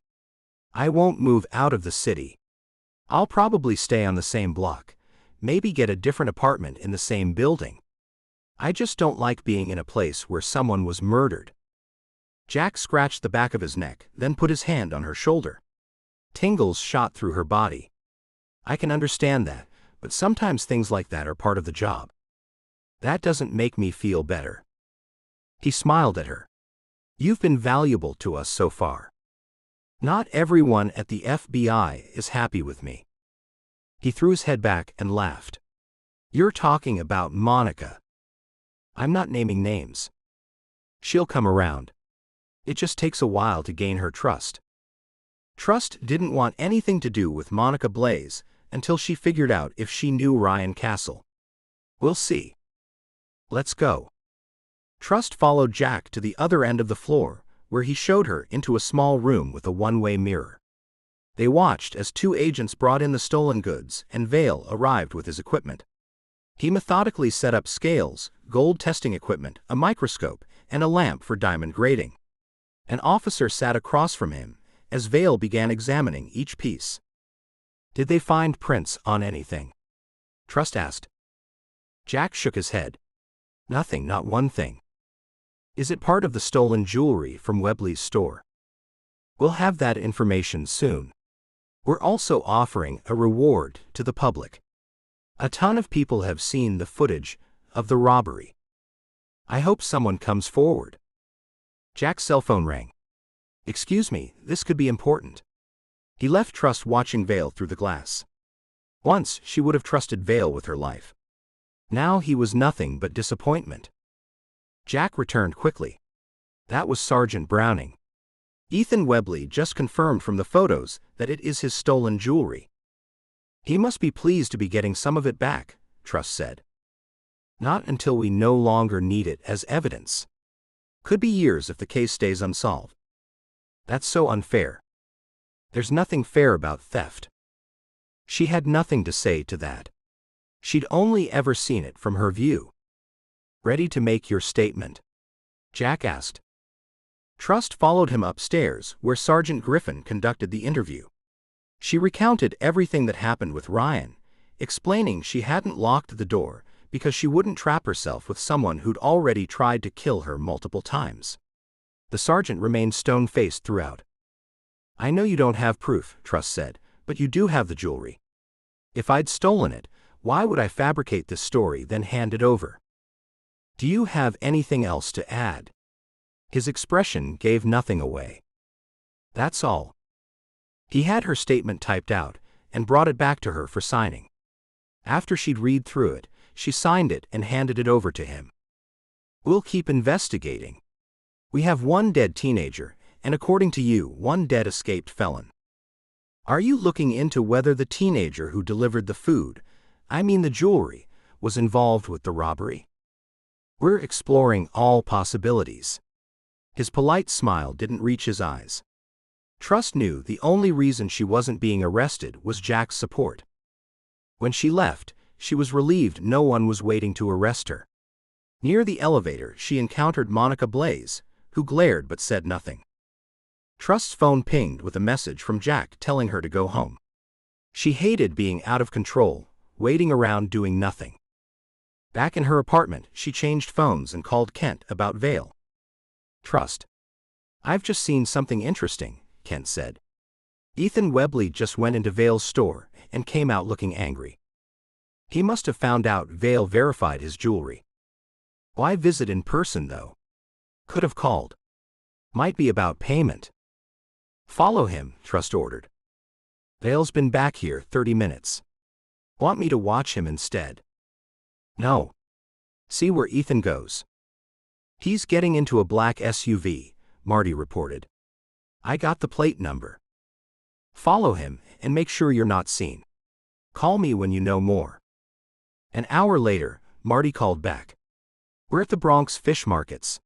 I won't move out of the city. I'll probably stay on the same block, maybe get a different apartment in the same building. I just don't like being in a place where someone was murdered. Jack scratched the back of his neck, then put his hand on her shoulder. Tingles shot through her body. I can understand that, but sometimes things like that are part of the job. That doesn't make me feel better. He smiled at her. You've been valuable to us so far. Not everyone at the FBI is happy with me. He threw his head back and laughed. You're talking about Monica. I'm not naming names. She'll come around. It just takes a while to gain her trust. Trust didn't want anything to do with Monica Blaze until she figured out if she knew Ryan Castle. We'll see. Let's go. Trust followed Jack to the other end of the floor, where he showed her into a small room with a one-way mirror. They watched as 2 agents brought in the stolen goods and Vale arrived with his equipment. He methodically set up scales, gold testing equipment, a microscope, and a lamp for diamond grading. An officer sat across from him as Vale began examining each piece. Did they find prints on anything? Trust asked. Jack shook his head. Nothing, not one thing. Is it part of the stolen jewelry from Webley's store? We'll have that information soon. We're also offering a reward to the public. A ton of people have seen the footage of the robbery. I hope someone comes forward. Jack's cell phone rang. Excuse me, this could be important. He left Trust watching Vale through the glass. Once, she would have trusted Vale with her life. Now he was nothing but disappointment. Jack returned quickly. That was Sergeant Browning. Ethan Webley just confirmed from the photos that it is his stolen jewelry. He must be pleased to be getting some of it back, Trust said. Not until we no longer need it as evidence. Could be years if the case stays unsolved. That's so unfair. There's nothing fair about theft. She had nothing to say to that. She'd only ever seen it from her view. Ready to make your statement? Jack asked. Trust followed him upstairs, where Sergeant Griffin conducted the interview. She recounted everything that happened with Ryan, explaining she hadn't locked the door because she wouldn't trap herself with someone who'd already tried to kill her multiple times. The sergeant remained stone-faced throughout. I know you don't have proof, Trust said, but you do have the jewelry. If I'd stolen it, why would I fabricate this story then hand it over? Do you have anything else to add? His expression gave nothing away. That's all. He had her statement typed out and brought it back to her for signing. After she'd read through it, she signed it and handed it over to him. We'll keep investigating. We have one dead teenager, and according to you, one dead escaped felon. Are you looking into whether the teenager who delivered the food, I mean the jewelry, was involved with the robbery? We're exploring all possibilities. His polite smile didn't reach his eyes. Trust knew the only reason she wasn't being arrested was Jack's support. When she left, she was relieved no one was waiting to arrest her. Near the elevator, she encountered Monica Blaze, who glared but said nothing. Trust's phone pinged with a message from Jack telling her to go home. She hated being out of control, waiting around doing nothing. Back in her apartment, she changed phones and called Kent about Vale. Trust. I've just seen something interesting, Kent said. Ethan Webley just went into Vale's store and came out looking angry. He must have found out Vale verified his jewelry. Why visit in person, though? Could have called. Might be about payment. Follow him, Trust ordered. Vale's been back here 30 minutes. Want me to watch him instead? No. See where Ethan goes. He's getting into a black SUV, Marty reported. I got the plate number. Follow him and make sure you're not seen. Call me when you know more. An hour later, Marty called back. We're at the Bronx fish markets.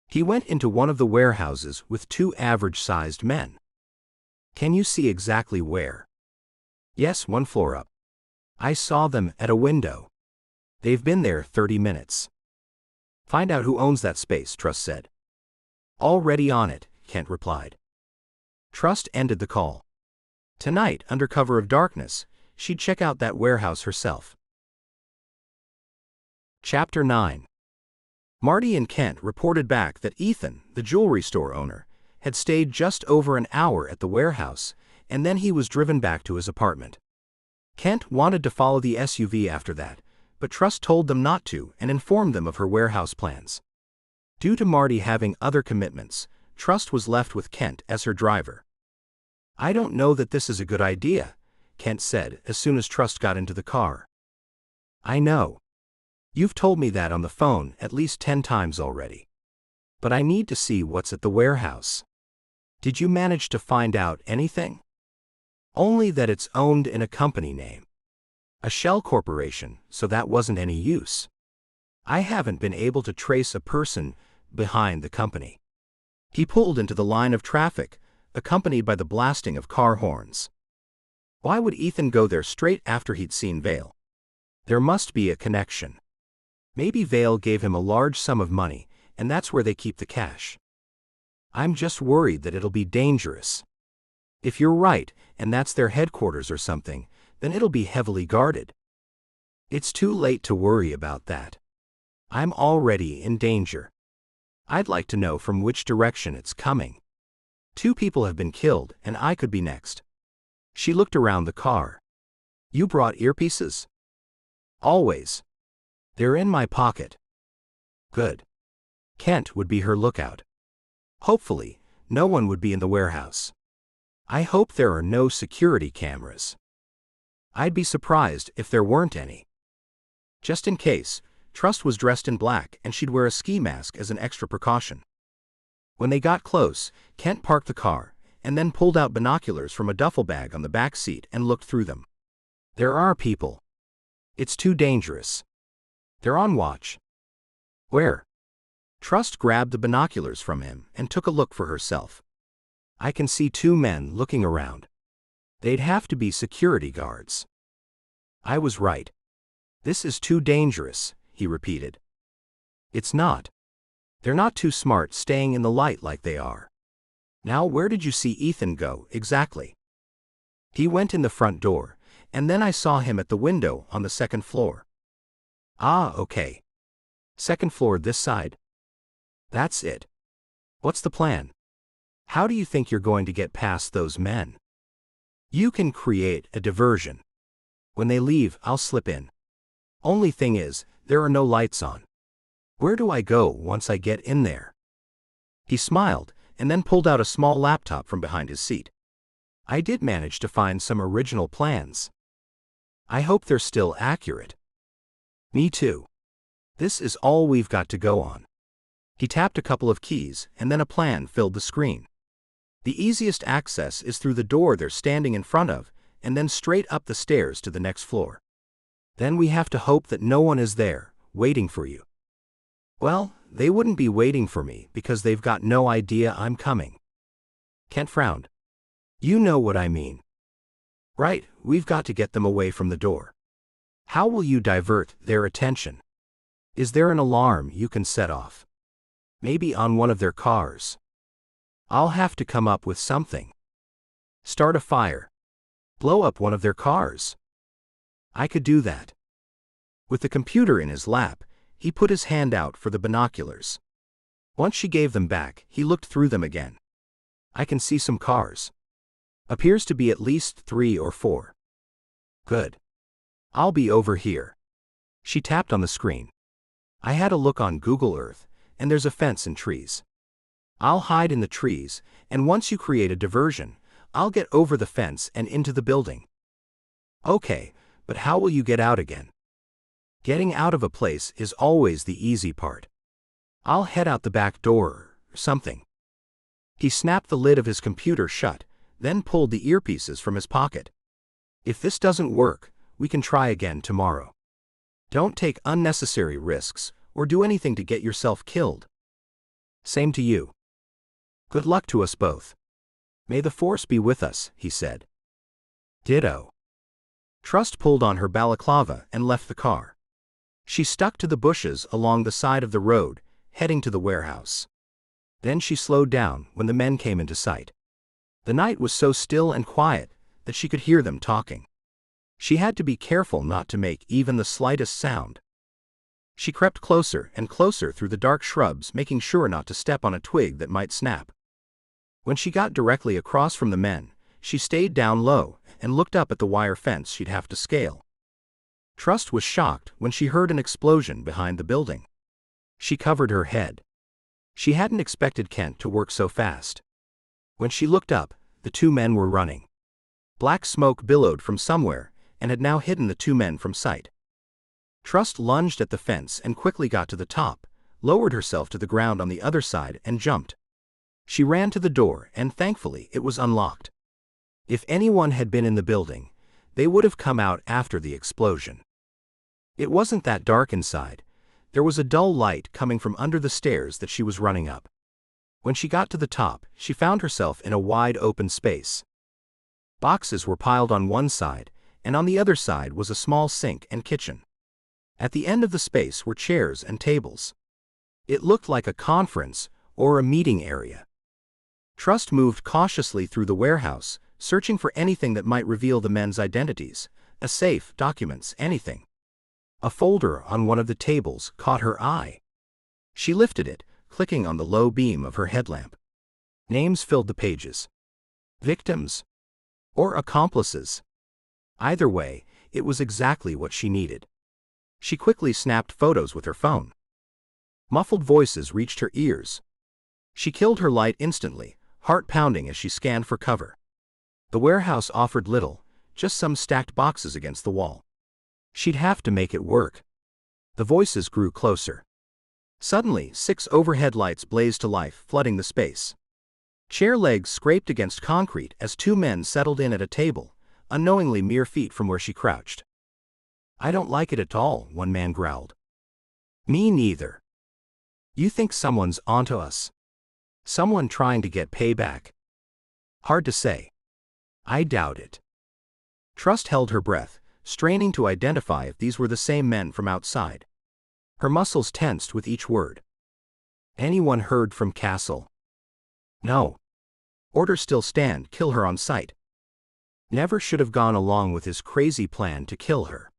He went into one of the warehouses with two average-sized men. Can you see exactly where? Yes, one floor up. I saw them at a window. They've been there 30 minutes. Find out who owns that space, Trust said. Already on it, Kent replied. Trust ended the call. Tonight, under cover of darkness, she'd check out that warehouse herself. Chapter 9. Marty and Kent reported back that Ethan, the jewelry store owner, had stayed just over an hour at the warehouse, and then he was driven back to his apartment. Kent wanted to follow the SUV after that, but Trust told them not to and informed them of her warehouse plans. Due to Marty having other commitments, Trust was left with Kent as her driver. I don't know that this is a good idea, Kent said as soon as Trust got into the car. I know. You've told me that on the phone at least 10 times already. But I need to see what's at the warehouse. Did you manage to find out anything? Only that it's owned in a company name. A shell corporation, so that wasn't any use. I haven't been able to trace a person behind the company. He pulled into the line of traffic, accompanied by the blasting of car horns. Why would Ethan go there straight after he'd seen Vale? There must be a connection. Maybe Vale gave him a large sum of money, and that's where they keep the cash. I'm just worried that it'll be dangerous. If you're right, and that's their headquarters or something, then it'll be heavily guarded. It's too late to worry about that. I'm already in danger. I'd like to know from which direction it's coming. 2 people have been killed, and I could be next. She looked around the car. You brought earpieces? Always. They're in my pocket. Good. Kent would be her lookout. Hopefully, no one would be in the warehouse. I hope there are no security cameras. I'd be surprised if there weren't any. Just in case, Trust was dressed in black and she'd wear a ski mask as an extra precaution. When they got close, Kent parked the car and then pulled out binoculars from a duffel bag on the back seat and looked through them. There are people. It's too dangerous. They're on watch. Where? Trust grabbed the binoculars from him and took a look for herself. I can see two men looking around. They'd have to be security guards. I was right. This is too dangerous, he repeated. It's not. They're not too smart staying in the light like they are. Now where did you see Ethan go, exactly? He went in the front door, and then I saw him at the window on the second floor. Ah, okay. Second floor this side? That's it. What's the plan? How do you think you're going to get past those men? You can create a diversion. When they leave, I'll slip in. Only thing is, there are no lights on. Where do I go once I get in there? He smiled, and then pulled out a small laptop from behind his seat. I did manage to find some original plans. I hope they're still accurate. Me too. This is all we've got to go on. He tapped a couple of keys, and then a plan filled the screen. The easiest access is through the door they're standing in front of, and then straight up the stairs to the next floor. Then we have to hope that no one is there, waiting for you. Well, they wouldn't be waiting for me because they've got no idea I'm coming. Kent frowned. You know what I mean. Right, we've got to get them away from the door. How will you divert their attention? Is there an alarm you can set off? Maybe on one of their cars. I'll have to come up with something. Start a fire. Blow up one of their cars. I could do that. With the computer in his lap, he put his hand out for the binoculars. Once she gave them back, he looked through them again. I can see some cars. Appears to be at least 3 or 4. Good. I'll be over here. She tapped on the screen. I had a look on Google Earth, and there's a fence and trees. I'll hide in the trees, and once you create a diversion, I'll get over the fence and into the building. Okay, but how will you get out again? Getting out of a place is always the easy part. I'll head out the back door, or something. He snapped the lid of his computer shut, then pulled the earpieces from his pocket. If this doesn't work, we can try again tomorrow. Don't take unnecessary risks, or do anything to get yourself killed. Same to you. Good luck to us both. May the force be with us, he said. Ditto. Trust pulled on her balaclava and left the car. She stuck to the bushes along the side of the road, heading to the warehouse. Then she slowed down when the men came into sight. The night was so still and quiet that she could hear them talking. She had to be careful not to make even the slightest sound. She crept closer and closer through the dark shrubs, making sure not to step on a twig that might snap. When she got directly across from the men, she stayed down low and looked up at the wire fence she'd have to scale. Trust was shocked when she heard an explosion behind the building. She covered her head. She hadn't expected Kent to work so fast. When she looked up, the two men were running. Black smoke billowed from somewhere and had now hidden the two men from sight. Trust lunged at the fence and quickly got to the top, lowered herself to the ground on the other side and jumped. She ran to the door and thankfully it was unlocked. If anyone had been in the building, they would have come out after the explosion. It wasn't that dark inside. There was a dull light coming from under the stairs that she was running up. When she got to the top, she found herself in a wide open space. Boxes were piled on one side, and on the other side was a small sink and kitchen. At the end of the space were chairs and tables. It looked like a conference or a meeting area. Trust moved cautiously through the warehouse, searching for anything that might reveal the men's identities, a safe, documents, anything. A folder on one of the tables caught her eye. She lifted it, clicking on the low beam of her headlamp. Names filled the pages. Victims? Or accomplices? Either way, it was exactly what she needed. She quickly snapped photos with her phone. Muffled voices reached her ears. She killed her light instantly, heart pounding as she scanned for cover. The warehouse offered little, just some stacked boxes against the wall. She'd have to make it work. The voices grew closer. Suddenly, 6 overhead lights blazed to life, flooding the space. Chair legs scraped against concrete as 2 men settled in at a table, unknowingly mere feet from where she crouched. "I don't like it at all," one man growled. "Me neither. You think someone's onto us? Someone trying to get payback?" "Hard to say. I doubt it." Trust held her breath, straining to identify if these were the same men from outside. Her muscles tensed with each word. "Anyone heard from Castle?" "No. Orders still stand, kill her on sight." Never should have gone along with his crazy plan to kill her.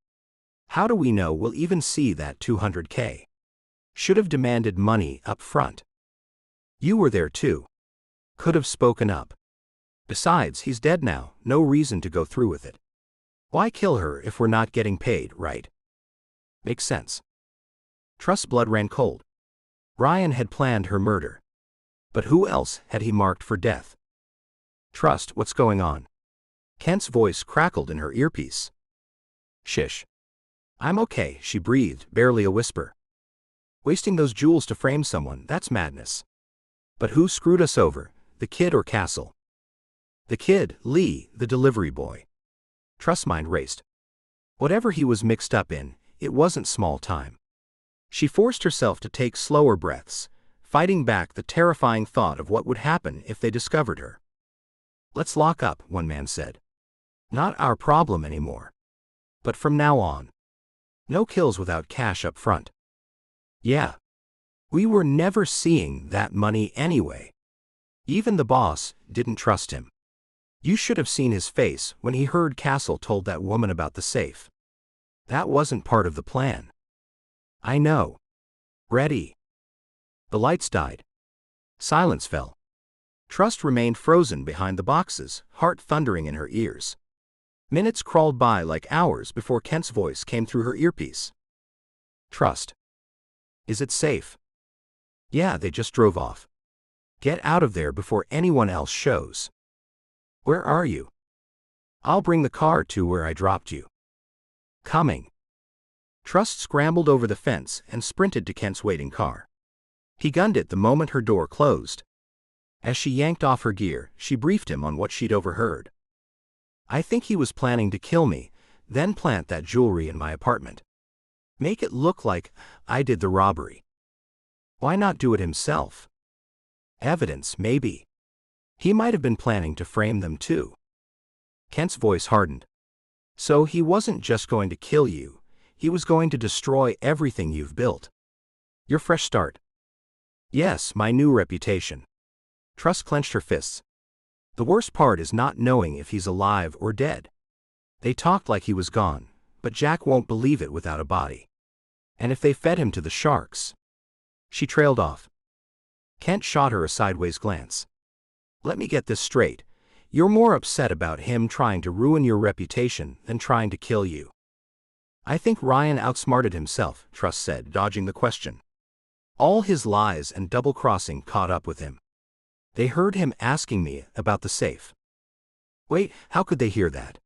"How do we know we'll even see that 200K? Should have demanded money up front." "You were there too. Could have spoken up. Besides, he's dead now, no reason to go through with it. Why kill her if we're not getting paid, right?" "Makes sense." Trust's blood ran cold. Ryan had planned her murder. But who else had he marked for death? "Trust, what's going on?" Kent's voice crackled in her earpiece. "Shish. I'm okay," she breathed, barely a whisper. "Wasting those jewels to frame someone, that's madness. But who screwed us over, the kid or Castle?" "The kid, Lee, the delivery boy." Trust's mind raced. Whatever he was mixed up in, it wasn't small time. She forced herself to take slower breaths, fighting back the terrifying thought of what would happen if they discovered her. "Let's lock up," one man said. "Not our problem anymore. But from now on, no kills without cash up front." "Yeah. We were never seeing that money anyway." Even the boss didn't trust him. You should have seen his face when he heard Castle told that woman about the safe. That wasn't part of the plan. "I know. Ready." The lights died. Silence fell. Trust remained frozen behind the boxes, heart thundering in her ears. Minutes crawled by like hours before Kent's voice came through her earpiece. "Trust. Is it safe?" "Yeah, they just drove off. Get out of there before anyone else shows." "Where are you?" "I'll bring the car to where I dropped you." "Coming." Trust scrambled over the fence and sprinted to Kent's waiting car. He gunned it the moment her door closed. As she yanked off her gear, she briefed him on what she'd overheard. "I think he was planning to kill me, then plant that jewelry in my apartment. Make it look like I did the robbery. Why not do it himself? Evidence, maybe. He might have been planning to frame them too." Kent's voice hardened. "So he wasn't just going to kill you, he was going to destroy everything you've built. Your fresh start." "Yes, my new reputation." Trust clenched her fists. "The worst part is not knowing if he's alive or dead. They talked like he was gone, but Jack won't believe it without a body. And if they fed him to the sharks..." She trailed off. Kent shot her a sideways glance. "Let me get this straight. You're more upset about him trying to ruin your reputation than trying to kill you." "I think Ryan outsmarted himself," Trust said, dodging the question. "All his lies and double-crossing caught up with him. They heard him asking me about the safe." "Wait, how could they hear that?"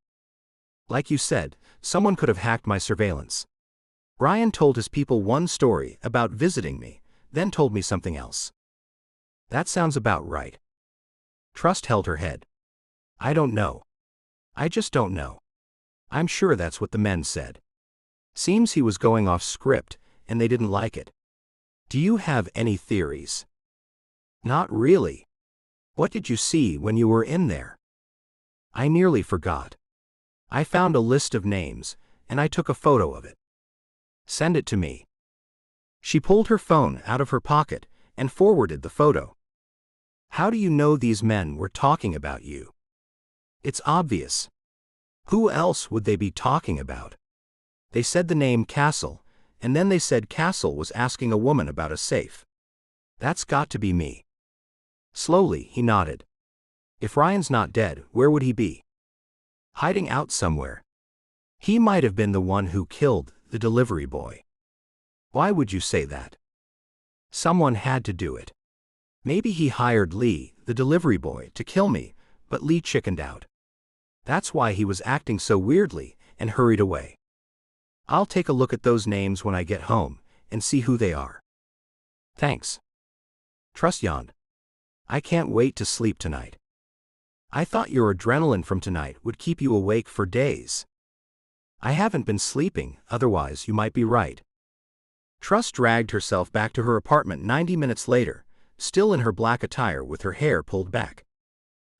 "Like you said, someone could have hacked my surveillance. Ryan told his people one story about visiting me, then told me something else." "That sounds about right." Trust held her head. "I don't know. I just don't know. I'm sure that's what the men said. Seems he was going off script, and they didn't like it." "Do you have any theories?" "Not really. What did you see when you were in there?" "I nearly forgot. I found a list of names, and I took a photo of it." "Send it to me." She pulled her phone out of her pocket and forwarded the photo. "How do you know these men were talking about you?" "It's obvious. Who else would they be talking about? They said the name Castle, and then they said Castle was asking a woman about a safe. That's got to be me." Slowly, he nodded. "If Ryan's not dead, where would he be?" "Hiding out somewhere. He might have been the one who killed the delivery boy." "Why would you say that?" Someone had to do it. Maybe he hired Lee, the delivery boy, to kill me, but Lee chickened out. That's why he was acting so weirdly and hurried away. I'll take a look at those names when I get home and see who they are. Thanks. Trust yawned. I can't wait to sleep tonight. I thought your adrenaline from tonight would keep you awake for days. I haven't been sleeping, otherwise you might be right. Trust dragged herself back to her apartment 90 minutes later, still in her black attire with her hair pulled back.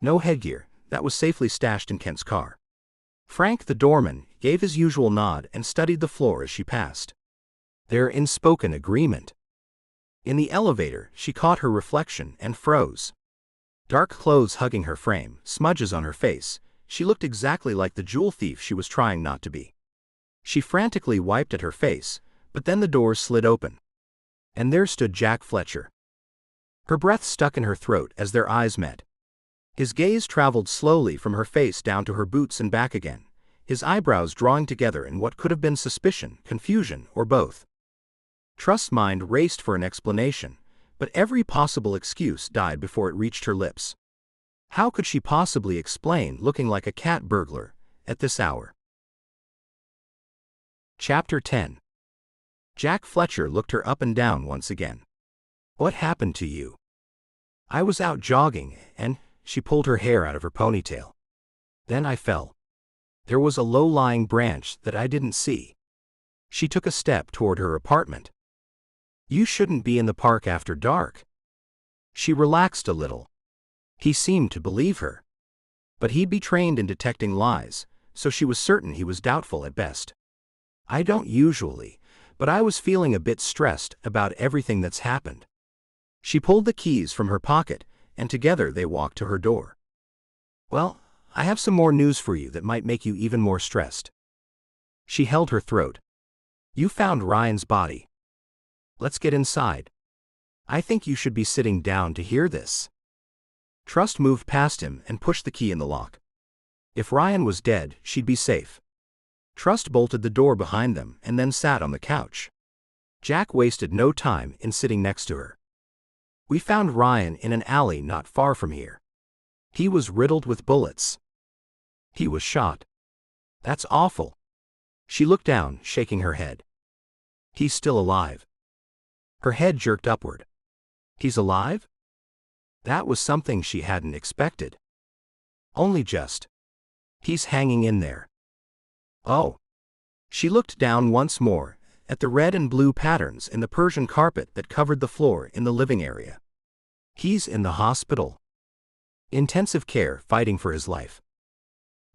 No headgear, that was safely stashed in Kent's car. Frank, the doorman, gave his usual nod and studied the floor as she passed. They're in spoken agreement. In the elevator, she caught her reflection and froze. Dark clothes hugging her frame, smudges on her face, she looked exactly like the jewel thief she was trying not to be. She frantically wiped at her face, but then the door slid open. And there stood Jack Fletcher. Her breath stuck in her throat as their eyes met. His gaze traveled slowly from her face down to her boots and back again, his eyebrows drawing together in what could have been suspicion, confusion, or both. Trust's mind raced for an explanation, but every possible excuse died before it reached her lips. How could she possibly explain looking like a cat burglar at this hour? Chapter 10. Jack Fletcher looked her up and down once again. What happened to you? I was out jogging, and she pulled her hair out of her ponytail. Then I fell. There was a low-lying branch that I didn't see. She took a step toward her apartment. You shouldn't be in the park after dark. She relaxed a little. He seemed to believe her. But he'd be trained in detecting lies, so she was certain he was doubtful at best. I don't usually, but I was feeling a bit stressed about everything that's happened. She pulled the keys from her pocket, and together they walked to her door. Well, I have some more news for you that might make you even more stressed. She held her throat. You found Ryan's body. Let's get inside. I think you should be sitting down to hear this. Trust moved past him and pushed the key in the lock. If Ryan was dead, she'd be safe. Trust bolted the door behind them and then sat on the couch. Jack wasted no time in sitting next to her. We found Ryan in an alley not far from here. He was riddled with bullets. He was shot. That's awful. She looked down, shaking her head. He's still alive. Her head jerked upward. He's alive? That was something she hadn't expected. Only just. He's hanging in there. Oh. She looked down once more, at the red and blue patterns in the Persian carpet that covered the floor in the living area. He's in the hospital. Intensive care, fighting for his life.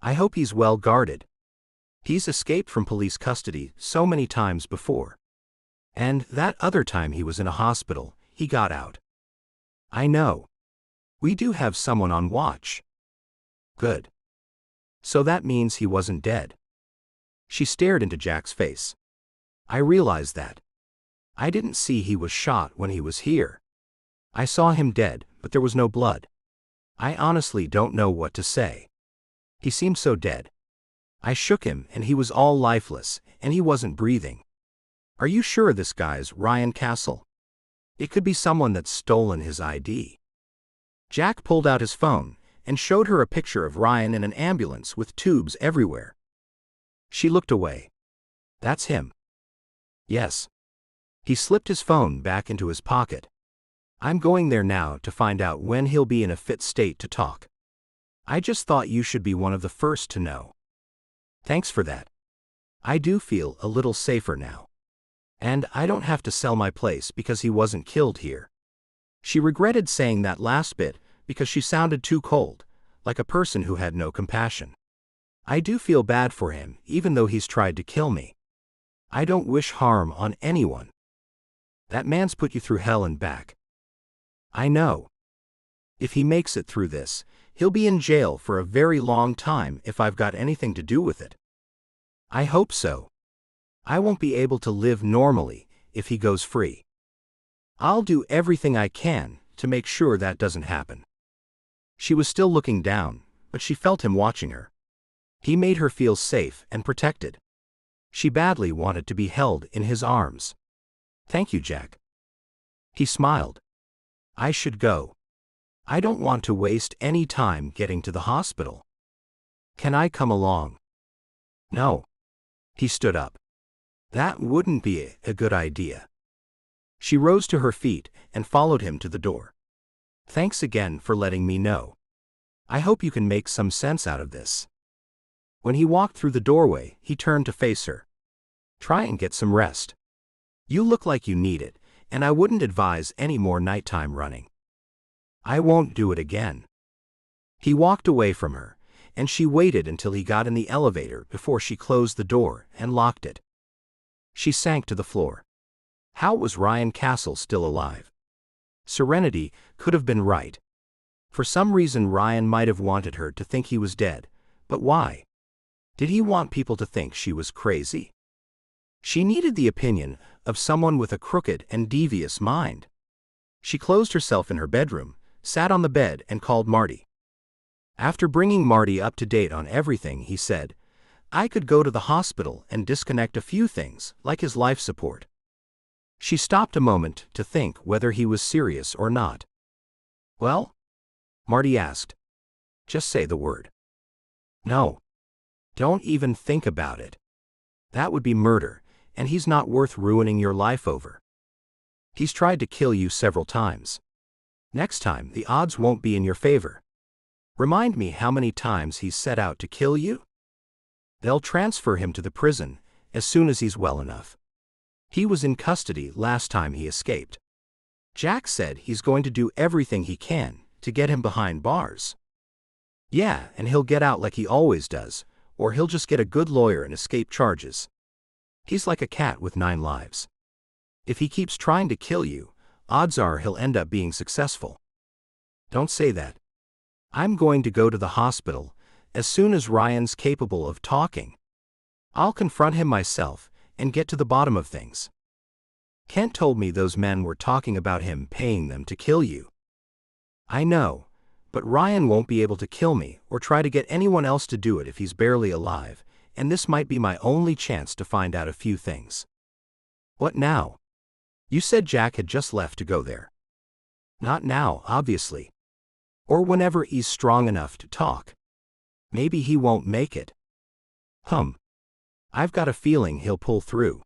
I hope he's well guarded. He's escaped from police custody so many times before. And that other time he was in a hospital, he got out. I know. We do have someone on watch. Good. So that means he wasn't dead. She stared into Jack's face. I realized that. I didn't see he was shot when he was here. I saw him dead, but there was no blood. I honestly don't know what to say. He seemed so dead. I shook him and he was all lifeless, and he wasn't breathing. Are you sure this guy's Ryan Castle? It could be someone that's stolen his ID. Jack pulled out his phone and showed her a picture of Ryan in an ambulance with tubes everywhere. She looked away. That's him. Yes. He slipped his phone back into his pocket. I'm going there now to find out when he'll be in a fit state to talk. I just thought you should be one of the first to know. Thanks for that. I do feel a little safer now. And I don't have to sell my place because he wasn't killed here. She regretted saying that last bit because she sounded too cold, like a person who had no compassion. I do feel bad for him, even though he's tried to kill me. I don't wish harm on anyone. That man's put you through hell and back. I know. If he makes it through this, he'll be in jail for a very long time if I've got anything to do with it. I hope so. I won't be able to live normally if he goes free. I'll do everything I can to make sure that doesn't happen. She was still looking down, but she felt him watching her. He made her feel safe and protected. She badly wanted to be held in his arms. Thank you, Jack. He smiled. I should go. I don't want to waste any time getting to the hospital. Can I come along? No. He stood up. That wouldn't be a good idea. She rose to her feet and followed him to the door. Thanks again for letting me know. I hope you can make some sense out of this. When he walked through the doorway, he turned to face her. Try and get some rest. You look like you need it, and I wouldn't advise any more nighttime running. I won't do it again. He walked away from her, and she waited until he got in the elevator before she closed the door and locked it. She sank to the floor. How was Ryan Castle still alive? Serenity could have been right. For some reason Ryan might have wanted her to think he was dead, but why? Did he want people to think she was crazy? She needed the opinion of someone with a crooked and devious mind. She closed herself in her bedroom, sat on the bed and called Marty. After bringing Marty up to date on everything, he said, I could go to the hospital and disconnect a few things, like his life support. She stopped a moment to think whether he was serious or not. Well? Marty asked. Just say the word. No. Don't even think about it. That would be murder, and he's not worth ruining your life over. He's tried to kill you several times. Next time, the odds won't be in your favor. Remind me how many times he's set out to kill you? They'll transfer him to the prison as soon as he's well enough. He was in custody last time he escaped. Jack said he's going to do everything he can to get him behind bars. Yeah, and he'll get out like he always does, or he'll just get a good lawyer and escape charges. He's like a cat with 9 lives. If he keeps trying to kill you, odds are he'll end up being successful. Don't say that. I'm going to go to the hospital as soon as Ryan's capable of talking. I'll confront him myself and get to the bottom of things. Kent told me those men were talking about him paying them to kill you. I know, but Ryan won't be able to kill me or try to get anyone else to do it if he's barely alive, and this might be my only chance to find out a few things. What now? You said Jack had just left to go there. Not now, obviously. Or whenever he's strong enough to talk. Maybe he won't make it. I've got a feeling he'll pull through.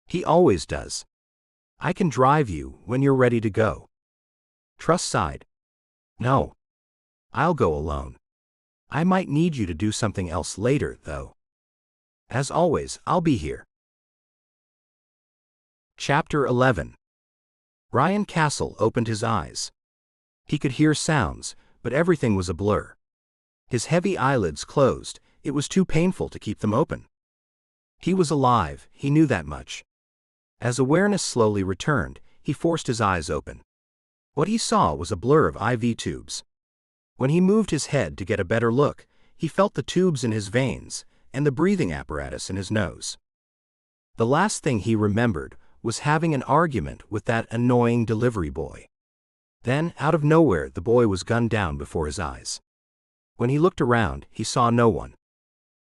He always does. I can drive you when you're ready to go. Trust sighed. No. I'll go alone. I might need you to do something else later, though. As always, I'll be here. Chapter 11. Ryan Castle opened his eyes. He could hear sounds, but everything was a blur. His heavy eyelids closed. It was too painful to keep them open. He was alive, he knew that much. As awareness slowly returned, he forced his eyes open. What he saw was a blur of IV tubes. When he moved his head to get a better look, he felt the tubes in his veins and the breathing apparatus in his nose. The last thing he remembered was having an argument with that annoying delivery boy. Then, out of nowhere, the boy was gunned down before his eyes. When he looked around, he saw no one.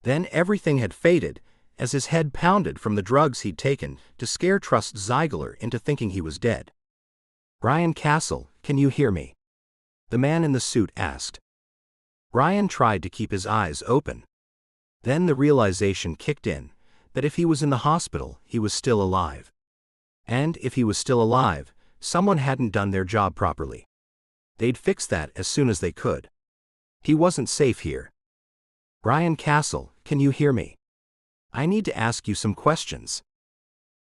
Then everything had faded, as his head pounded from the drugs he'd taken to scare Trust Zeigler into thinking he was dead. Ryan Castle, can you hear me? The man in the suit asked. Ryan tried to keep his eyes open. Then the realization kicked in, that if he was in the hospital, he was still alive. And if he was still alive, someone hadn't done their job properly. They'd fix that as soon as they could. He wasn't safe here. Ryan Castle, can you hear me? I need to ask you some questions.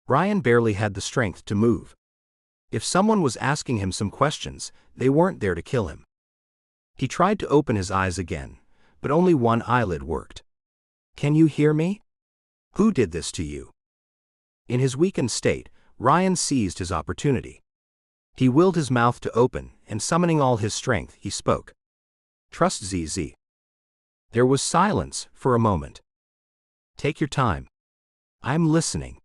Ryan barely had the strength to move. If someone was asking him some questions, they weren't there to kill him. He tried to open his eyes again, but only one eyelid worked. Can you hear me? Who did this to you? In his weakened state, Ryan seized his opportunity. He willed his mouth to open, and summoning all his strength, he spoke. Trust ZZ. There was silence for a moment. Take your time. I'm listening.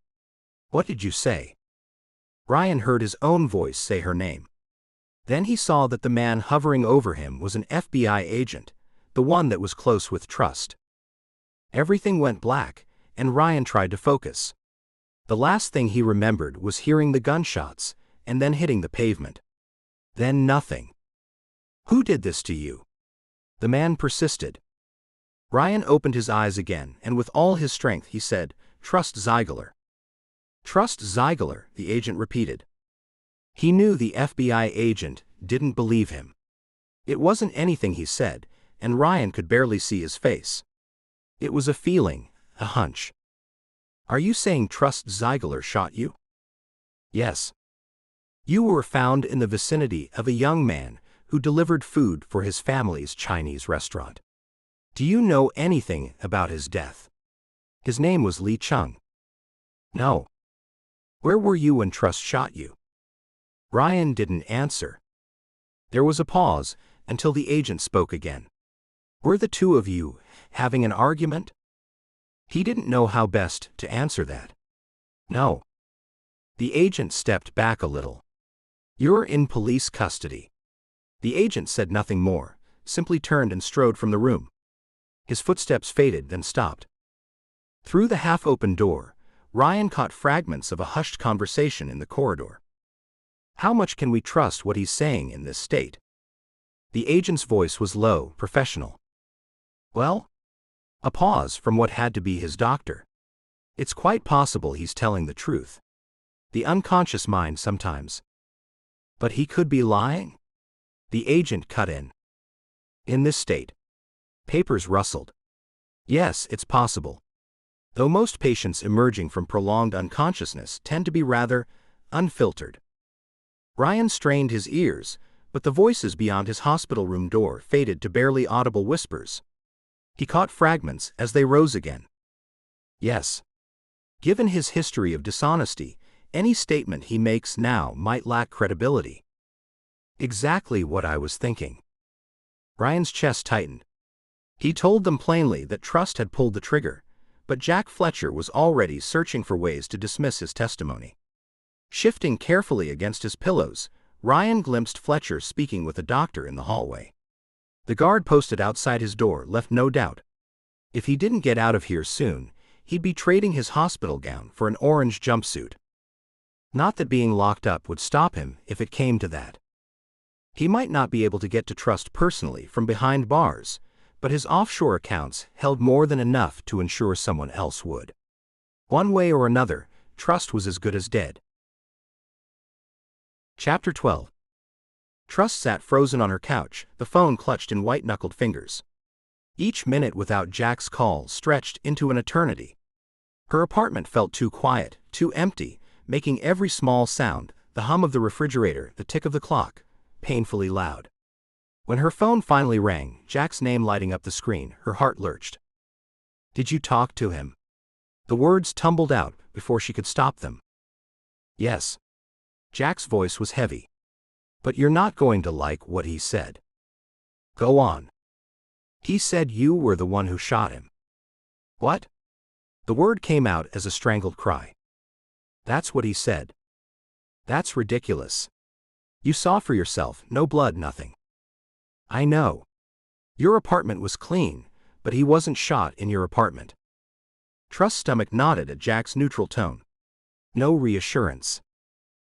What did you say? Ryan heard his own voice say her name. Then he saw that the man hovering over him was an FBI agent, the one that was close with Trust. Everything went black, and Ryan tried to focus. The last thing he remembered was hearing the gunshots, and then hitting the pavement. Then nothing. Who did this to you? The man persisted. Ryan opened his eyes again, and with all his strength he said, "Trust Zeigler." "Trust Zeigler," the agent repeated. He knew the FBI agent didn't believe him. It wasn't anything he said, and Ryan could barely see his face. It was a feeling, a hunch. "Are you saying Trust Zeigler shot you?" "Yes." "You were found in the vicinity of a young man who delivered food for his family's Chinese restaurant. Do you know anything about his death?" "His name was Li Chung." "No." "Where were you when Trust shot you?" Ryan didn't answer. There was a pause until the agent spoke again. "Were the two of you having an argument?" He didn't know how best to answer that. "No." The agent stepped back a little. "You're in police custody." The agent said nothing more, simply turned and strode from the room. His footsteps faded, then stopped. Through the half-open door, Ryan caught fragments of a hushed conversation in the corridor. "How much can we trust what he's saying in this state?" The agent's voice was low, professional. "Well?" A pause from what had to be his doctor. "It's quite possible he's telling the truth. The unconscious mind sometimes." "But he could be lying?" The agent cut in. "In this state." Papers rustled. "Yes, it's possible. Though most patients emerging from prolonged unconsciousness tend to be rather unfiltered." Ryan strained his ears, but the voices beyond his hospital room door faded to barely audible whispers. He caught fragments as they rose again. "Yes. Given his history of dishonesty, any statement he makes now might lack credibility." "Exactly what I was thinking." Ryan's chest tightened. He told them plainly that Trust had pulled the trigger, but Jack Fletcher was already searching for ways to dismiss his testimony. Shifting carefully against his pillows, Ryan glimpsed Fletcher speaking with a doctor in the hallway. The guard posted outside his door left no doubt. If he didn't get out of here soon, he'd be trading his hospital gown for an orange jumpsuit. Not that being locked up would stop him if it came to that. He might not be able to get to Trust personally from behind bars, but his offshore accounts held more than enough to ensure someone else would. One way or another, Trust was as good as dead. Chapter 12. Trust sat frozen on her couch, the phone clutched in white-knuckled fingers. Each minute without Jack's call stretched into an eternity. Her apartment felt too quiet, too empty, making every small sound, the hum of the refrigerator, the tick of the clock, painfully loud. When her phone finally rang, Jack's name lighting up the screen, her heart lurched. "Did you talk to him?" The words tumbled out before she could stop them. "Yes." Jack's voice was heavy. "But you're not going to like what he said." "Go on." "He said you were the one who shot him." "What?" The word came out as a strangled cry. "That's what he said." "That's ridiculous. You saw for yourself, no blood, nothing." "I know. Your apartment was clean, but he wasn't shot in your apartment." Trust's stomach nodded at Jack's neutral tone. No reassurance.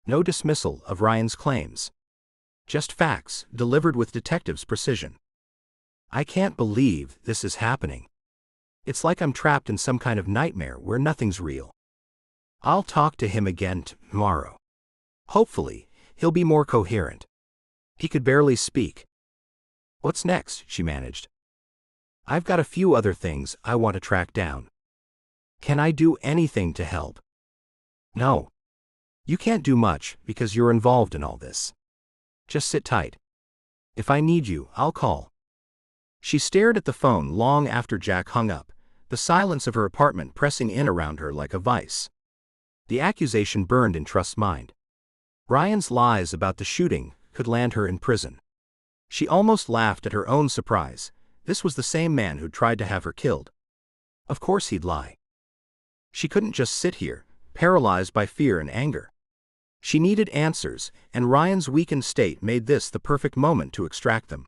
No dismissal of Ryan's claims. Just facts, delivered with detective's precision. "I can't believe this is happening. It's like I'm trapped in some kind of nightmare where nothing's real. I'll talk to him again tomorrow. Hopefully, he'll be more coherent." He could barely speak. "What's next?" she managed. "I've got a few other things I want to track down." "Can I do anything to help?" "No. You can't do much because you're involved in all this. Just sit tight. If I need you, I'll call." She stared at the phone long after Jack hung up, the silence of her apartment pressing in around her like a vice. The accusation burned in Trust's mind. Ryan's lies about the shooting could land her in prison. She almost laughed at her own surprise. This was the same man who'd tried to have her killed. Of course he'd lie. She couldn't just sit here, paralyzed by fear and anger. She needed answers, and Ryan's weakened state made this the perfect moment to extract them.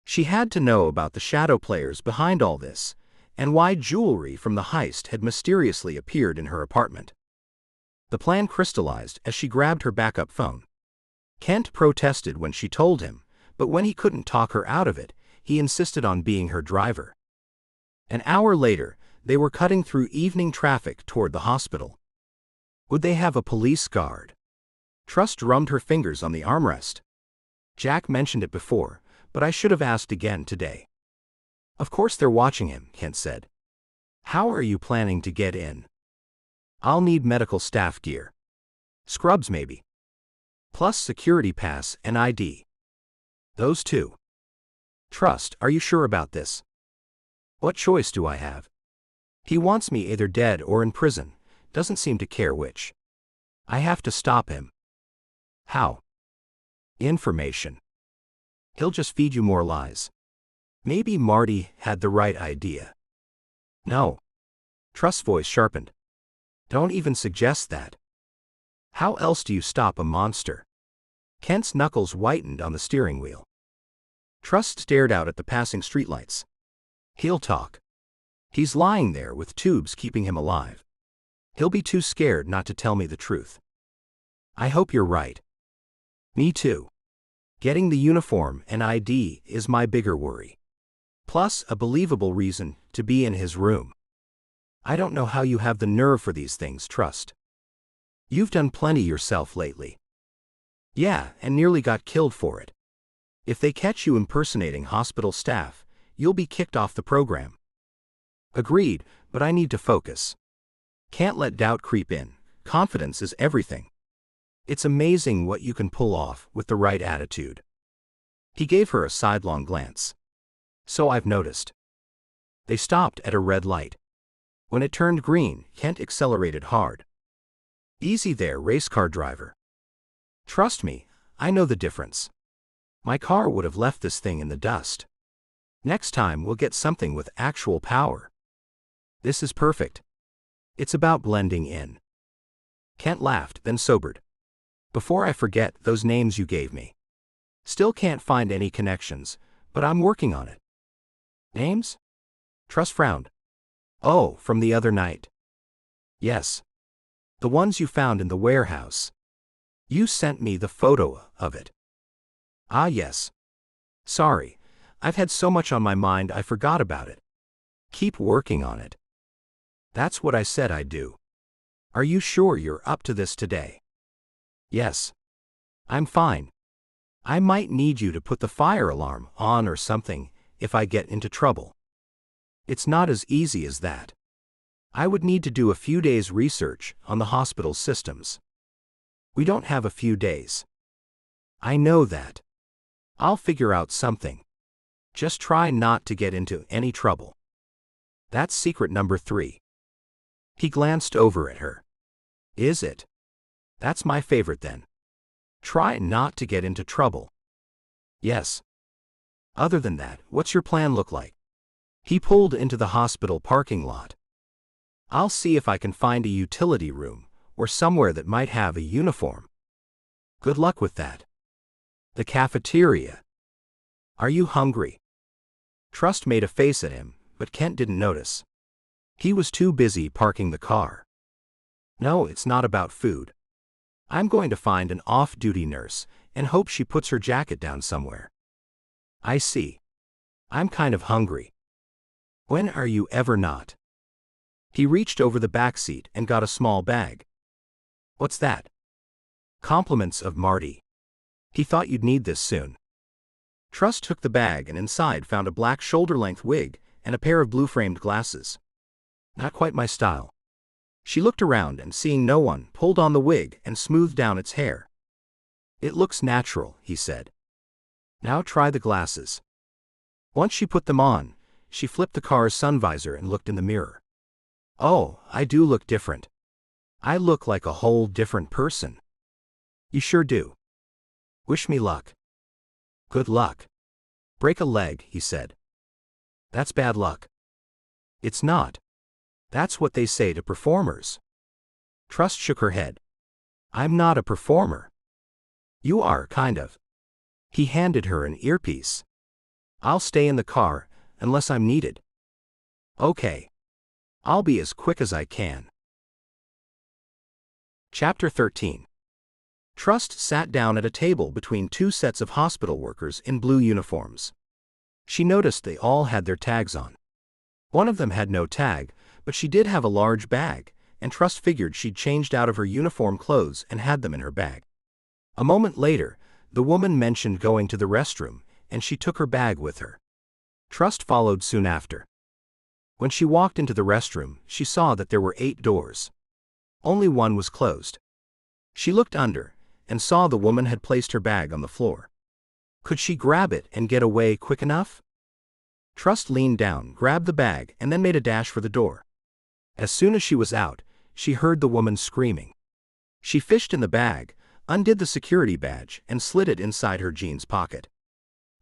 She had to know about the shadow players behind all this, and why jewelry from the heist had mysteriously appeared in her apartment. The plan crystallized as she grabbed her backup phone. Kent protested when she told him, but when he couldn't talk her out of it, he insisted on being her driver. An hour later, they were cutting through evening traffic toward the hospital. Would they have a police guard? Trust drummed her fingers on the armrest. Jack mentioned it before, but I should have asked again today. Of course they're watching him, Kent said. How are you planning to get in? I'll need medical staff gear. Scrubs maybe. Plus security pass and ID. Those two. Trust, are you sure about this? What choice do I have? He wants me either dead or in prison, doesn't seem to care which. I have to stop him. How? Information. He'll just feed you more lies. Maybe Marty had the right idea. No. Trust's voice sharpened. Don't even suggest that. How else do you stop a monster? Kent's knuckles whitened on the steering wheel. Trust stared out at the passing streetlights. He'll talk. He's lying there with tubes keeping him alive. He'll be too scared not to tell me the truth. I hope you're right. Me too. Getting the uniform and ID is my bigger worry. Plus a believable reason to be in his room. I don't know how you have the nerve for these things, Trust. You've done plenty yourself lately. Yeah, and nearly got killed for it. If they catch you impersonating hospital staff, you'll be kicked off the program. Agreed, but I need to focus. Can't let doubt creep in. Confidence is everything. It's amazing what you can pull off with the right attitude. He gave her a sidelong glance. So I've noticed. They stopped at a red light. When it turned green, Kent accelerated hard. Easy there, race car driver. Trust me, I know the difference. My car would have left this thing in the dust. Next time we'll get something with actual power. This is perfect. It's about blending in. Kent laughed, then sobered. Before I forget those names you gave me. Still can't find any connections, but I'm working on it. Names? Trust frowned. Oh, from the other night. Yes. The ones you found in the warehouse. You sent me the photo of it. Ah, yes. Sorry, I've had so much on my mind I forgot about it. Keep working on it. That's what I said I'd do. Are you sure you're up to this today? Yes. I'm fine. I might need you to put the fire alarm on or something if I get into trouble. It's not as easy as that. I would need to do a few days' research on the hospital systems. We don't have a few days. I know that. I'll figure out something. Just try not to get into any trouble. That's secret number 3. He glanced over at her. Is it? That's my favorite then. Try not to get into trouble. Yes. Other than that, what's your plan look like? He pulled into the hospital parking lot. I'll see if I can find a utility room, or somewhere that might have a uniform. Good luck with that. The cafeteria. Are you hungry? Trust made a face at him, but Kent didn't notice. He was too busy parking the car. No, it's not about food. I'm going to find an off-duty nurse and hope she puts her jacket down somewhere. I see. I'm kind of hungry. When are you ever not? He reached over the back seat and got a small bag. What's that? Compliments of Marty. He thought you'd need this soon. Trust took the bag and inside found a black shoulder-length wig and a pair of blue-framed glasses. Not quite my style. She looked around and seeing no one, pulled on the wig and smoothed down its hair. It looks natural, he said. Now try the glasses. Once she put them on, she flipped the car's sun visor and looked in the mirror. Oh, I do look different. I look like a whole different person. You sure do. Wish me luck. Good luck. Break a leg, he said. That's bad luck. It's not. That's what they say to performers. Trust shook her head. I'm not a performer. You are, kind of. He handed her an earpiece. I'll stay in the car, unless I'm needed. Okay. I'll be as quick as I can. Chapter 13. Trust sat down at a table between two sets of hospital workers in blue uniforms. She noticed they all had their tags on. One of them had no tag, but she did have a large bag, and Trust figured she'd changed out of her uniform clothes and had them in her bag. A moment later, the woman mentioned going to the restroom, and she took her bag with her. Trust followed soon after. When she walked into the restroom, she saw that there were 8 doors. Only one was closed. She looked under, and saw the woman had placed her bag on the floor. Could she grab it and get away quick enough? Trust leaned down, grabbed the bag, and then made a dash for the door. As soon as she was out, she heard the woman screaming. She fished in the bag, undid the security badge, and slid it inside her jeans pocket.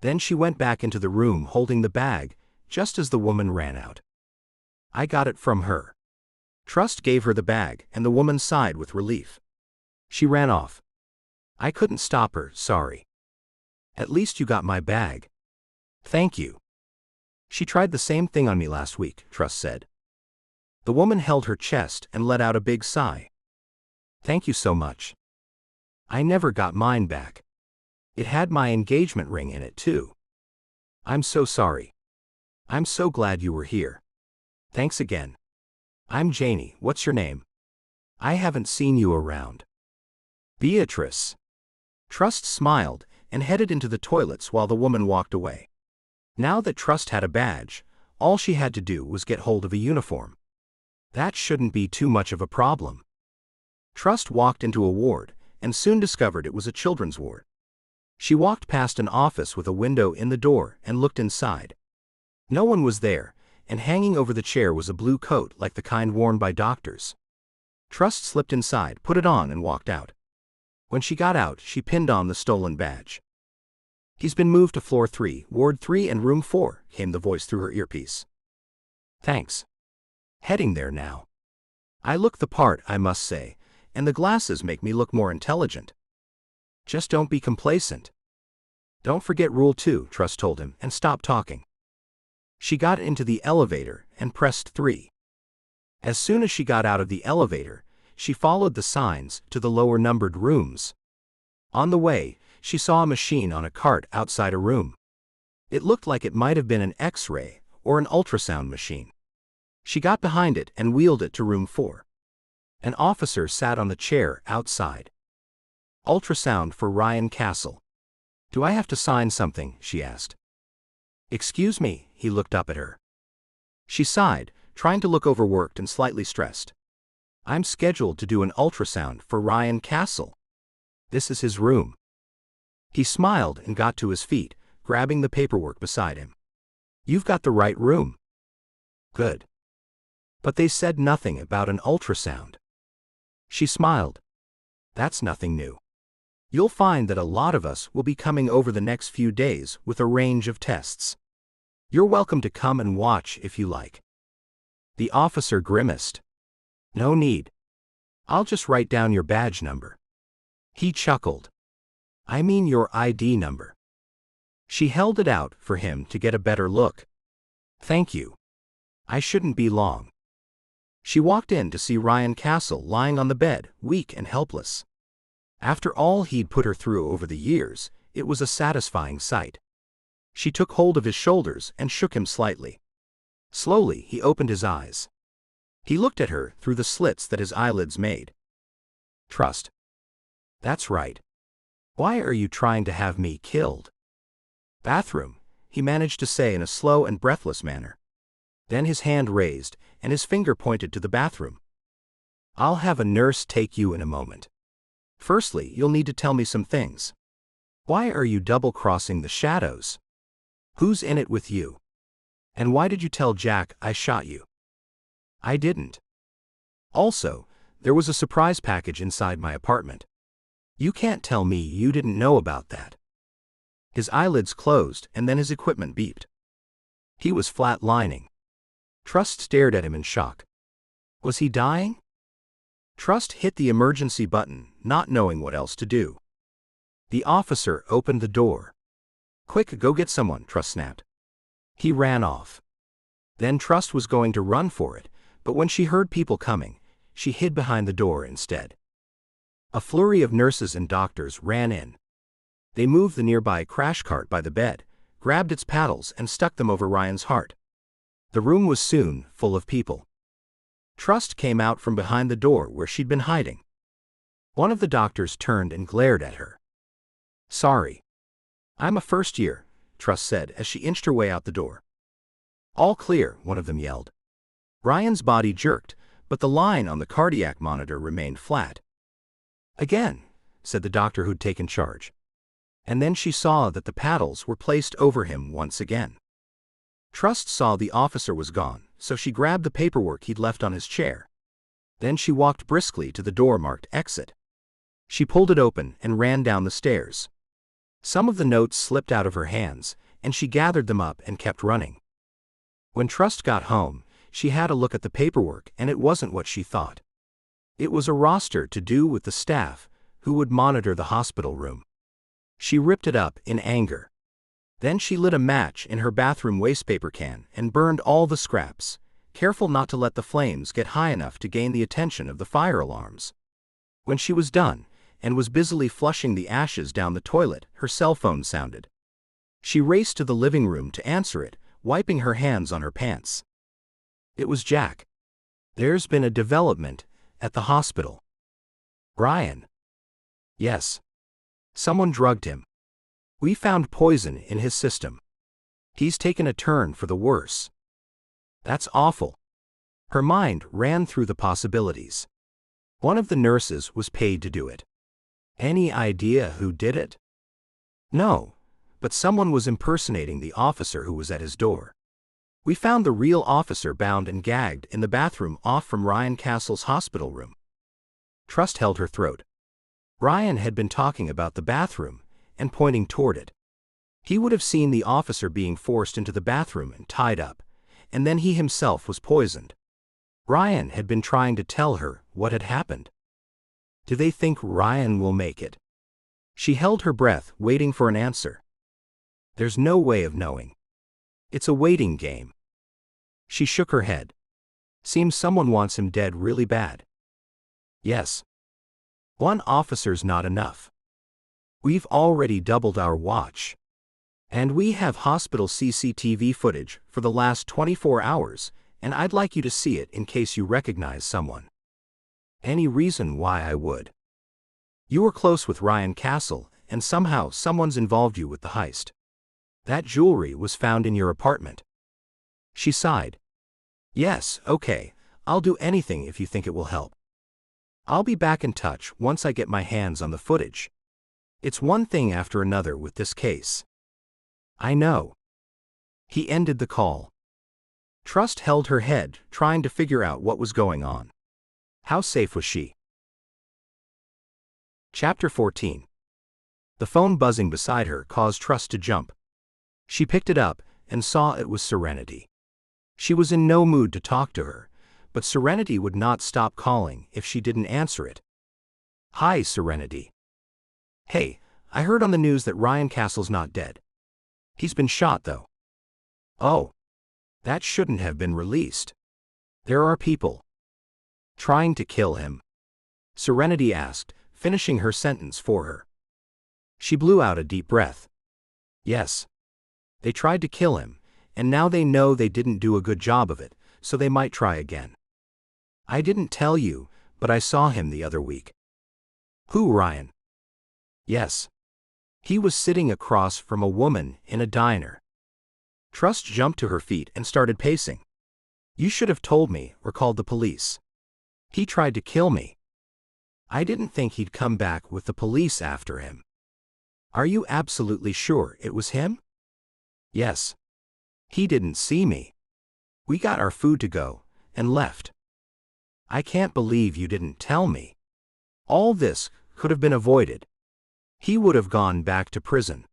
Then she went back into the room holding the bag, just as the woman ran out. I got it from her. Trust gave her the bag, and the woman sighed with relief. She ran off. I couldn't stop her, sorry. At least you got my bag. Thank you. She tried the same thing on me last week, Trust said. The woman held her chest and let out a big sigh. Thank you so much. I never got mine back. It had my engagement ring in it too. I'm so sorry. I'm so glad you were here. Thanks again. I'm Janie, what's your name? I haven't seen you around. Beatrice. Trust smiled and headed into the toilets while the woman walked away. Now that Trust had a badge, all she had to do was get hold of a uniform. That shouldn't be too much of a problem. Trust walked into a ward and soon discovered it was a children's ward. She walked past an office with a window in the door and looked inside. No one was there, and hanging over the chair was a blue coat like the kind worn by doctors. Trust slipped inside, put it on, and walked out. When she got out, she pinned on the stolen badge. He's been moved to floor 3, ward 3 and room 4, came the voice through her earpiece. Thanks. Heading there now. I look the part, I must say, and the glasses make me look more intelligent. Just don't be complacent. Don't forget rule 2, Trust told him, and stopped talking. She got into the elevator and pressed 3. As soon as she got out of the elevator, she followed the signs to the lower numbered rooms. On the way, she saw a machine on a cart outside a room. It looked like it might have been an X-ray or an ultrasound machine. She got behind it and wheeled it to room 4. An officer sat on the chair outside. Ultrasound for Ryan Castle. Do I have to sign something? She asked. Excuse me, he looked up at her. She sighed, trying to look overworked and slightly stressed. I'm scheduled to do an ultrasound for Ryan Castle. This is his room. He smiled and got to his feet, grabbing the paperwork beside him. You've got the right room. Good. But they said nothing about an ultrasound. She smiled. That's nothing new. You'll find that a lot of us will be coming over the next few days with a range of tests. You're welcome to come and watch if you like. The officer grimaced. No need. I'll just write down your badge number. He chuckled. I mean your ID number. She held it out for him to get a better look. Thank you. I shouldn't be long. She walked in to see Ryan Castle lying on the bed, weak and helpless. After all he'd put her through over the years, it was a satisfying sight. She took hold of his shoulders and shook him slightly. Slowly, he opened his eyes. He looked at her through the slits that his eyelids made. Trust. That's right. Why are you trying to have me killed? Bathroom, he managed to say in a slow and breathless manner. Then his hand raised, and his finger pointed to the bathroom. I'll have a nurse take you in a moment. Firstly, you'll need to tell me some things. Why are you double-crossing the shadows? Who's in it with you? And why did you tell Jack I shot you? I didn't. Also, there was a surprise package inside my apartment. You can't tell me you didn't know about that. His eyelids closed and then his equipment beeped. He was flat-lining. Trust stared at him in shock. Was he dying? Trust hit the emergency button, not knowing what else to do. The officer opened the door. Quick, go get someone, Trust snapped. He ran off. Then Trust was going to run for it, but when she heard people coming, she hid behind the door instead. A flurry of nurses and doctors ran in. They moved the nearby crash cart by the bed, grabbed its paddles and stuck them over Ryan's heart. The room was soon full of people. Trust came out from behind the door where she'd been hiding. One of the doctors turned and glared at her. "Sorry. I'm a first year," Trust said as she inched her way out the door. "All clear," one of them yelled. Ryan's body jerked, but the line on the cardiac monitor remained flat. "Again," said the doctor who'd taken charge. And then she saw that the paddles were placed over him once again. Trust saw the officer was gone, so she grabbed the paperwork he'd left on his chair. Then she walked briskly to the door marked Exit. She pulled it open and ran down the stairs. Some of the notes slipped out of her hands, and she gathered them up and kept running. When Trust got home, she had a look at the paperwork, and it wasn't what she thought. It was a roster to do with the staff who would monitor the hospital room. She ripped it up in anger. Then she lit a match in her bathroom wastepaper can and burned all the scraps, careful not to let the flames get high enough to gain the attention of the fire alarms. When she was done, and was busily flushing the ashes down the toilet, her cell phone sounded. She raced to the living room to answer it, wiping her hands on her pants. It was Jack. "There's been a development at the hospital." "Ryan?" "Yes. Someone drugged him. We found poison in his system. He's taken a turn for the worse." "That's awful." Her mind ran through the possibilities. One of the nurses was paid to do it. Any idea who did it? No, but someone was impersonating the officer who was at his door. We found the real officer bound and gagged in the bathroom off from Ryan Castle's hospital room. Trust held her throat. Ryan had been talking about the bathroom and pointing toward it. He would have seen the officer being forced into the bathroom and tied up, and then he himself was poisoned. Ryan had been trying to tell her what had happened. Do they think Ryan will make it? She held her breath, waiting for an answer. There's no way of knowing. It's a waiting game. She shook her head. Seems someone wants him dead really bad. Yes. One officer's not enough. We've already doubled our watch. And we have hospital CCTV footage for the last 24 hours, and I'd like you to see it in case you recognize someone. Any reason why I would? You were close with Ryan Castle, and somehow someone's involved you with the heist. That jewelry was found in your apartment. She sighed. Yes, okay, I'll do anything if you think it will help. I'll be back in touch once I get my hands on the footage. It's one thing after another with this case. I know. He ended the call. Trust held her head, trying to figure out what was going on. How safe was she? Chapter 14. The phone buzzing beside her caused Trust to jump. She picked it up and saw it was Serenity. She was in no mood to talk to her, but Serenity would not stop calling if she didn't answer it. Hi, Serenity. Hey, I heard on the news that Ryan Castle's not dead. He's been shot, though. Oh. That shouldn't have been released. There are people trying to kill him, Serenity asked, finishing her sentence for her. She blew out a deep breath. Yes. They tried to kill him, and now they know they didn't do a good job of it, so they might try again. I didn't tell you, but I saw him the other week. Who, Ryan? Yes. He was sitting across from a woman in a diner. Trust jumped to her feet and started pacing. You should have told me or called the police. He tried to kill me. I didn't think he'd come back with the police after him. Are you absolutely sure it was him? Yes. He didn't see me. We got our food to go and left. I can't believe you didn't tell me. All this could have been avoided. He would have gone back to prison.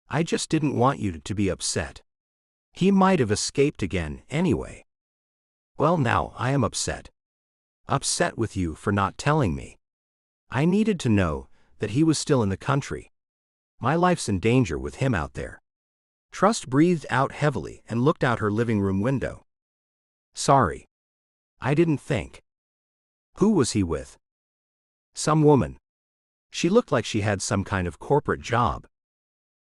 I just didn't want you to be upset. He might have escaped again anyway. Well, now I am upset. Upset with you for not telling me. I needed to know that he was still in the country. My life's in danger with him out there. Trust breathed out heavily and looked out her living room window. Sorry. I didn't think. Who was he with? Some woman. She looked like she had some kind of corporate job.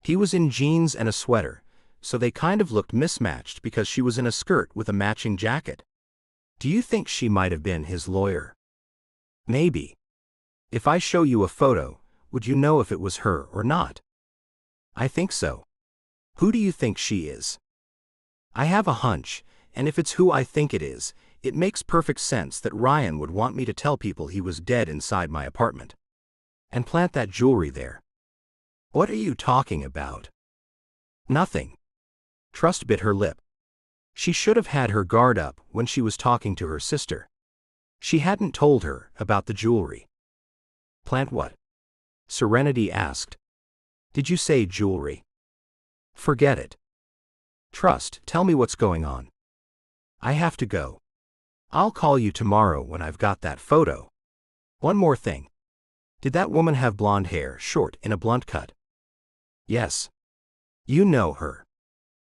He was in jeans and a sweater, so they kind of looked mismatched because she was in a skirt with a matching jacket. Do you think she might have been his lawyer? Maybe. If I show you a photo, would you know if it was her or not? I think so. Who do you think she is? I have a hunch, and if it's who I think it is, it makes perfect sense that Ryan would want me to tell people he was dead inside my apartment. And plant that jewelry there. What are you talking about? Nothing. Trust bit her lip. She should have had her guard up when she was talking to her sister. She hadn't told her about the jewelry. Plant what? Serenity asked. Did you say jewelry? Forget it. Trust, tell me what's going on. I have to go. I'll call you tomorrow when I've got that photo. One more thing. Did that woman have blonde hair, short, in a blunt cut? Yes. You know her?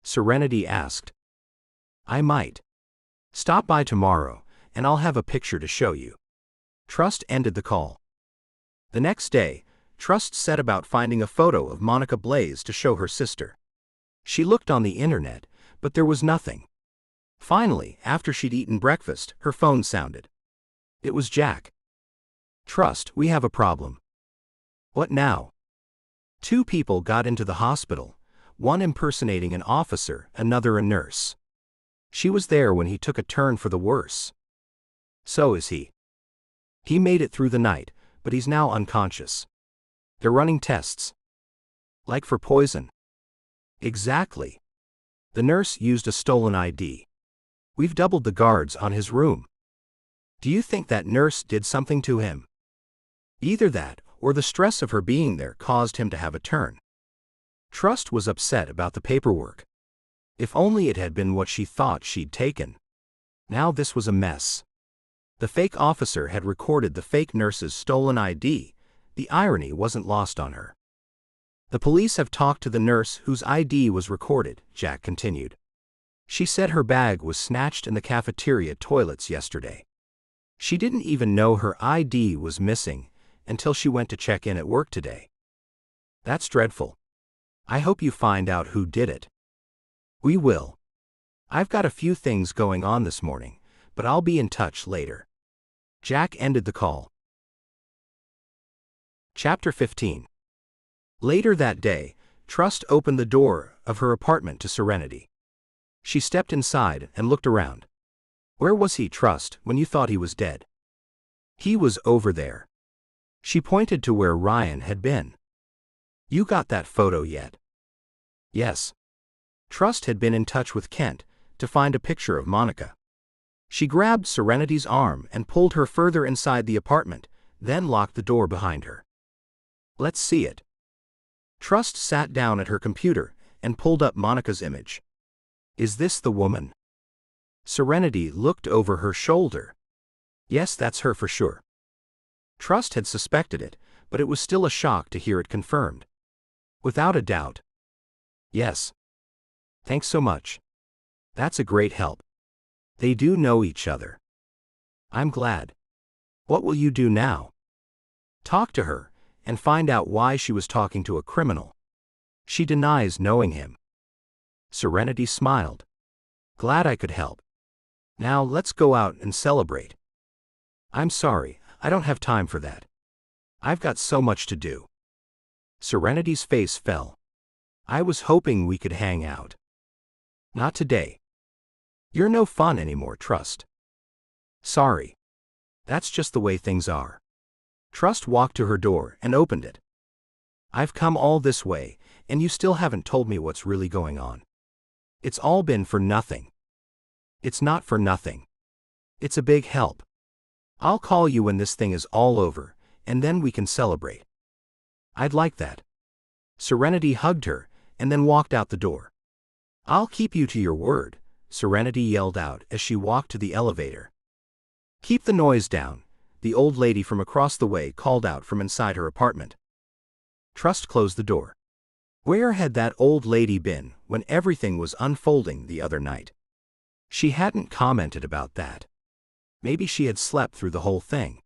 Serenity asked. I might. Stop by tomorrow, and I'll have a picture to show you. Trust ended the call. The next day, Trust set about finding a photo of Monica Blaze to show her sister. She looked on the internet, but there was nothing. Finally, after she'd eaten breakfast, her phone sounded. It was Jack. Trust, we have a problem. What now? Two people got into the hospital, one impersonating an officer, another a nurse. She was there when he took a turn for the worse. So is he. He made it through the night, but he's now unconscious. They're running tests. Like for poison. Exactly. The nurse used a stolen ID. We've doubled the guards on his room. Do you think that nurse did something to him? Either that, or the stress of her being there caused him to have a turn. Trust was upset about the paperwork. If only it had been what she thought she'd taken. Now this was a mess. The fake officer had recorded the fake nurse's stolen ID. The irony wasn't lost on her. The police have talked to the nurse whose ID was recorded, Jack continued. She said her bag was snatched in the cafeteria toilets yesterday. She didn't even know her ID was missing until she went to check in at work today. That's dreadful. I hope you find out who did it. We will. I've got a few things going on this morning, but I'll be in touch later. Jack ended the call. Chapter 15. Later that day, Trust opened the door of her apartment to Serenity. She stepped inside and looked around. Where was he, Trust, when you thought he was dead? He was over there. She pointed to where Ryan had been. You got that photo yet? Yes. Trust had been in touch with Kent to find a picture of Monica. She grabbed Serenity's arm and pulled her further inside the apartment, then locked the door behind her. Let's see it. Trust sat down at her computer and pulled up Monica's image. Is this the woman? Serenity looked over her shoulder. Yes, that's her for sure. Trust had suspected it, but it was still a shock to hear it confirmed. Without a doubt. Yes. Thanks so much. That's a great help. They do know each other. I'm glad. What will you do now? Talk to her and find out why she was talking to a criminal. She denies knowing him. Serenity smiled. Glad I could help. Now let's go out and celebrate. I'm sorry, I don't have time for that. I've got so much to do. Serenity's face fell. I was hoping we could hang out. Not today. You're no fun anymore, Trust. Sorry. That's just the way things are. Trust walked to her door and opened it. I've come all this way, and you still haven't told me what's really going on. It's all been for nothing. It's not for nothing. It's a big help. I'll call you when this thing is all over, and then we can celebrate. I'd like that. Serenity hugged her, and then walked out the door. I'll keep you to your word, Serenity yelled out as she walked to the elevator. Keep the noise down, the old lady from across the way called out from inside her apartment. Trust closed the door. Where had that old lady been when everything was unfolding the other night? She hadn't commented about that. Maybe she had slept through the whole thing.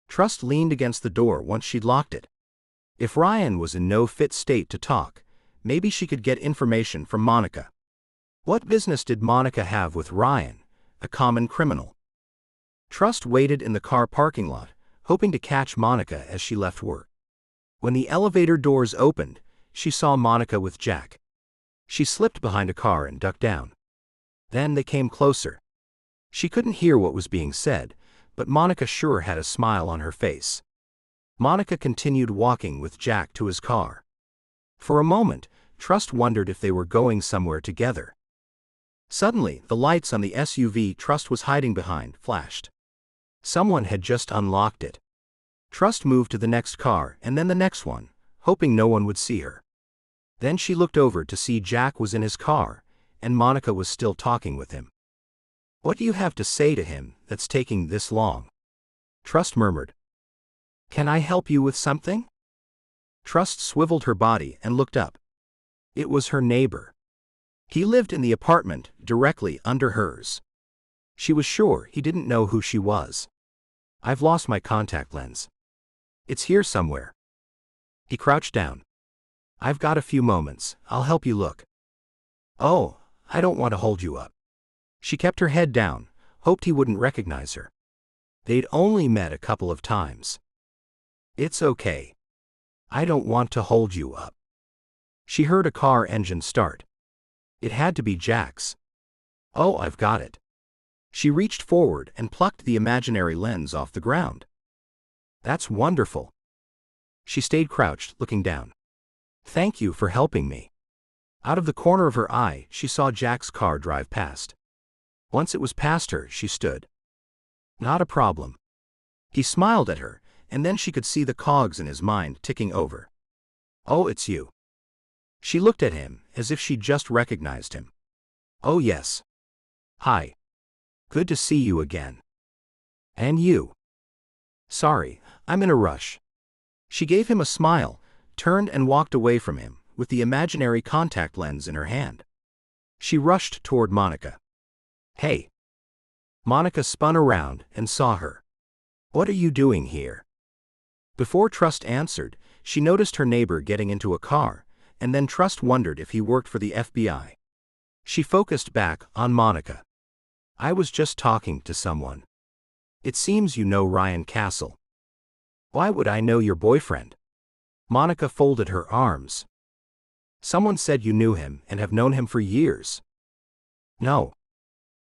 Trust leaned against the door once she'd locked it. If Ryan was in no fit state to talk, maybe she could get information from Monica. What business did Monica have with Ryan, a common criminal? Trust waited in the car parking lot, hoping to catch Monica as she left work. When the elevator doors opened, she saw Monica with Jack. She slipped behind a car and ducked down. Then they came closer. She couldn't hear what was being said, but Monica sure had a smile on her face. Monica continued walking with Jack to his car. For a moment, Trust wondered if they were going somewhere together. Suddenly, the lights on the SUV Trust was hiding behind flashed. Someone had just unlocked it. Trust moved to the next car and then the next one, hoping no one would see her. Then she looked over to see Jack was in his car, and Monica was still talking with him. "What do you have to say to him that's taking this long?" Trust murmured. "Can I help you with something?" Trust swiveled her body and looked up. It was her neighbor. He lived in the apartment directly under hers. She was sure he didn't know who she was. "I've lost my contact lens. It's here somewhere." He crouched down. "I've got a few moments, I'll help you look." "Oh, I don't want to hold you up." She kept her head down, hoped he wouldn't recognize her. They'd only met a couple of times. "It's okay. I don't want to hold you up." She heard a car engine start. It had to be Jack's. "Oh, I've got it." She reached forward and plucked the imaginary lens off the ground. "That's wonderful." She stayed crouched, looking down. "Thank you for helping me." Out of the corner of her eye, she saw Jack's car drive past. Once it was past her, she stood. "Not a problem." He smiled at her, and then she could see the cogs in his mind ticking over. "Oh, it's you." She looked at him, as if she'd just recognized him. "Oh yes. Hi. Good to see you again." "And you?" "Sorry, I'm in a rush." She gave him a smile, turned and walked away from him, with the imaginary contact lens in her hand. She rushed toward Monica. "Hey." Monica spun around and saw her. "What are you doing here?" Before Trust answered, she noticed her neighbor getting into a car, and then Trust wondered if he worked for the FBI. She focused back on Monica. "I was just talking to someone. It seems you know Ryan Castle." "Why would I know your boyfriend?" Monica folded her arms. "Someone said you knew him and have known him for years." "No.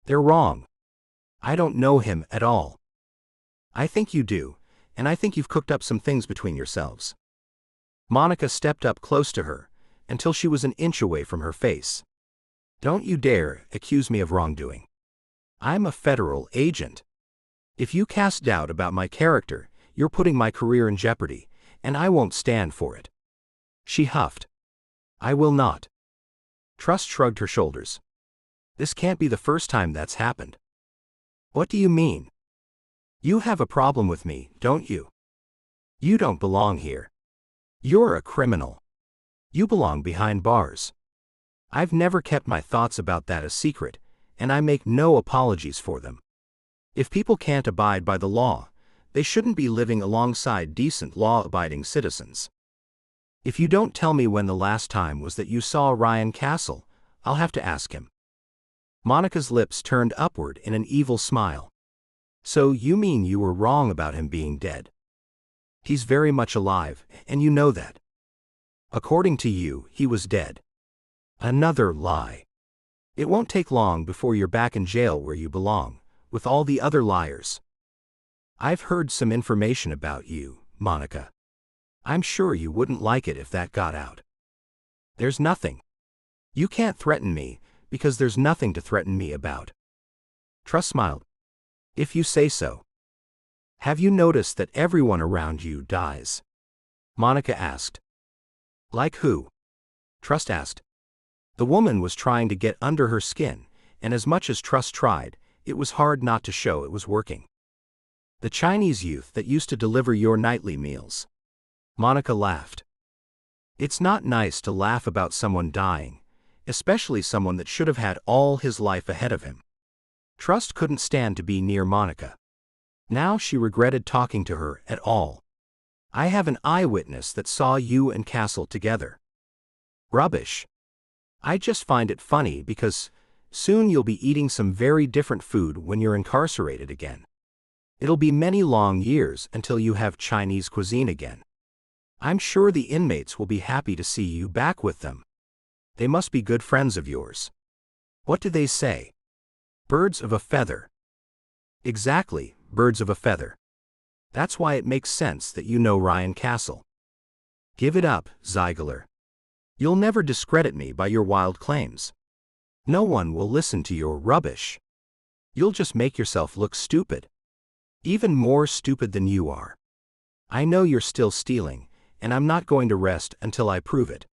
They're wrong. I don't know him at all." "I think you do, and I think you've cooked up some things between yourselves." Monica stepped up close to her, until she was an inch away from her face. "Don't you dare accuse me of wrongdoing. I'm a federal agent. If you cast doubt about my character, you're putting my career in jeopardy, and I won't stand for it." She huffed. "I will not." Trust shrugged her shoulders. "This can't be the first time that's happened." "What do you mean?" "You have a problem with me, don't you? You don't belong here. You're a criminal. You belong behind bars. I've never kept my thoughts about that a secret, and I make no apologies for them. If people can't abide by the law, they shouldn't be living alongside decent law-abiding citizens. If you don't tell me when the last time was that you saw Ryan Castle, I'll have to ask him." Monica's lips turned upward in an evil smile. "So you mean you were wrong about him being dead? He's very much alive, and you know that. According to you, he was dead." "Another lie. It won't take long before you're back in jail where you belong, with all the other liars." "I've heard some information about you, Monica. I'm sure you wouldn't like it if that got out." "There's nothing. You can't threaten me, because there's nothing to threaten me about." Trust smiled. "If you say so." "Have you noticed that everyone around you dies?" Monica asked. "Like who?" Trust asked. The woman was trying to get under her skin, and as much as Trust tried, it was hard not to show it was working. "The Chinese youth that used to deliver your nightly meals." Monica laughed. It's not nice to laugh about someone dying, especially someone that should have had all his life ahead of him. Trust couldn't stand to be near Monica. Now she regretted talking to her at all. I have an eyewitness that saw you and Castle together. Rubbish. I just find it funny because soon you'll be eating some very different food when you're incarcerated again. It'll be many long years until you have Chinese cuisine again. I'm sure the inmates will be happy to see you back with them. They must be good friends of yours. What do they say? Birds of a feather. Exactly, birds of a feather. That's why it makes sense that you know Ryan Castle. Give it up, Zeigler. You'll never discredit me by your wild claims. No one will listen to your rubbish. You'll just make yourself look stupid. Even more stupid than you are. I know you're still stealing, and I'm not going to rest until I prove it.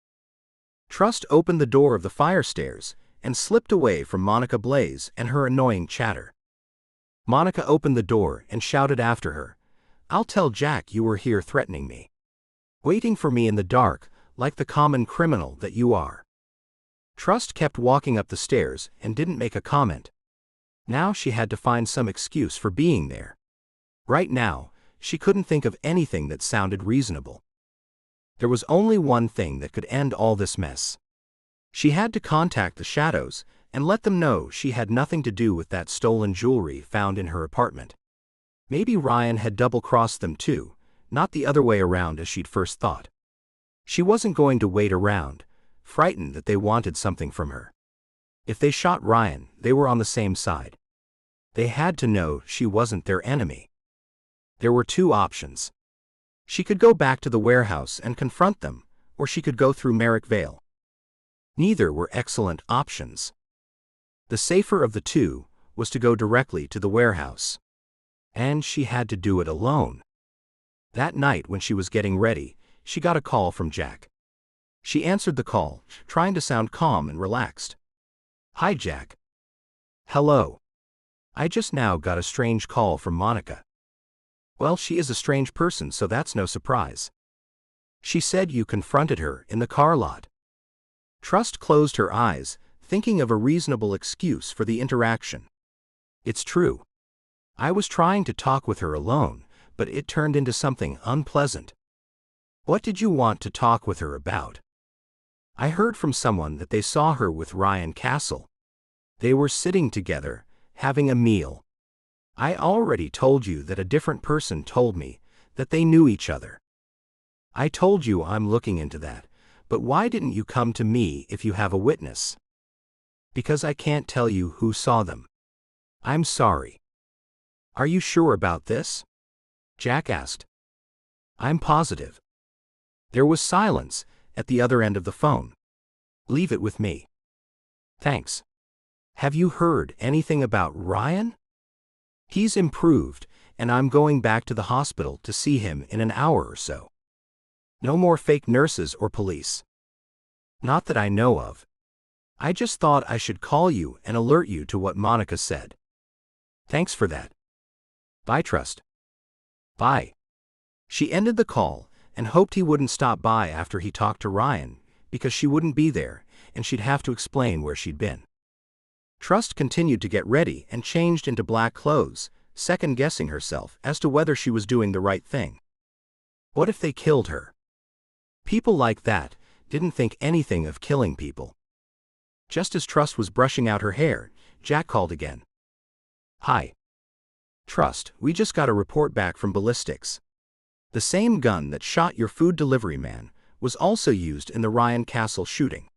Trust opened the door of the fire stairs and slipped away from Monica Blaze and her annoying chatter. Monica opened the door and shouted after her, "I'll tell Jack you were here threatening me. Waiting for me in the dark, like the common criminal that you are." Trust kept walking up the stairs and didn't make a comment. Now she had to find some excuse for being there. Right now, she couldn't think of anything that sounded reasonable. There was only one thing that could end all this mess. She had to contact the Shadows and let them know she had nothing to do with that stolen jewelry found in her apartment. Maybe Ryan had double-crossed them too, not the other way around as she'd first thought. She wasn't going to wait around, frightened that they wanted something from her. If they shot Ryan, they were on the same side. They had to know she wasn't their enemy. There were two options. She could go back to the warehouse and confront them, or she could go through Merrick Vale. Neither were excellent options. The safer of the two was to go directly to the warehouse. And she had to do it alone. That night when she was getting ready, she got a call from Jack. She answered the call, trying to sound calm and relaxed. "Hi, Jack." "Hello. I just now got a strange call from Monica." "Well, she is a strange person, so that's no surprise. She said you confronted her in the car lot." Trust closed her eyes, thinking of a reasonable excuse for the interaction. "It's true. I was trying to talk with her alone, but it turned into something unpleasant." "What did you want to talk with her about?" "I heard from someone that they saw her with Ryan Castle. They were sitting together, having a meal. I already told you that a different person told me that they knew each other. I told you I'm looking into that, but why didn't you come to me if you have a witness?" "Because I can't tell you who saw them." "I'm sorry." "Are you sure about this?" Jack asked. "I'm positive." There was silence at the other end of the phone. "Leave it with me." "Thanks. Have you heard anything about Ryan?" "He's improved, and I'm going back to the hospital to see him in an hour or so. No more fake nurses or police. Not that I know of. I just thought I should call you and alert you to what Monica said." "Thanks for that. Bye, Trust." "Bye." She ended the call and hoped he wouldn't stop by after he talked to Ryan, because she wouldn't be there and she'd have to explain where she'd been. Trust continued to get ready and changed into black clothes, second-guessing herself as to whether she was doing the right thing. What if they killed her? People like that didn't think anything of killing people. Just as Trust was brushing out her hair, Jack called again. "Hi. Trust, we just got a report back from ballistics. The same gun that shot your food delivery man was also used in the Ryan Castle shooting."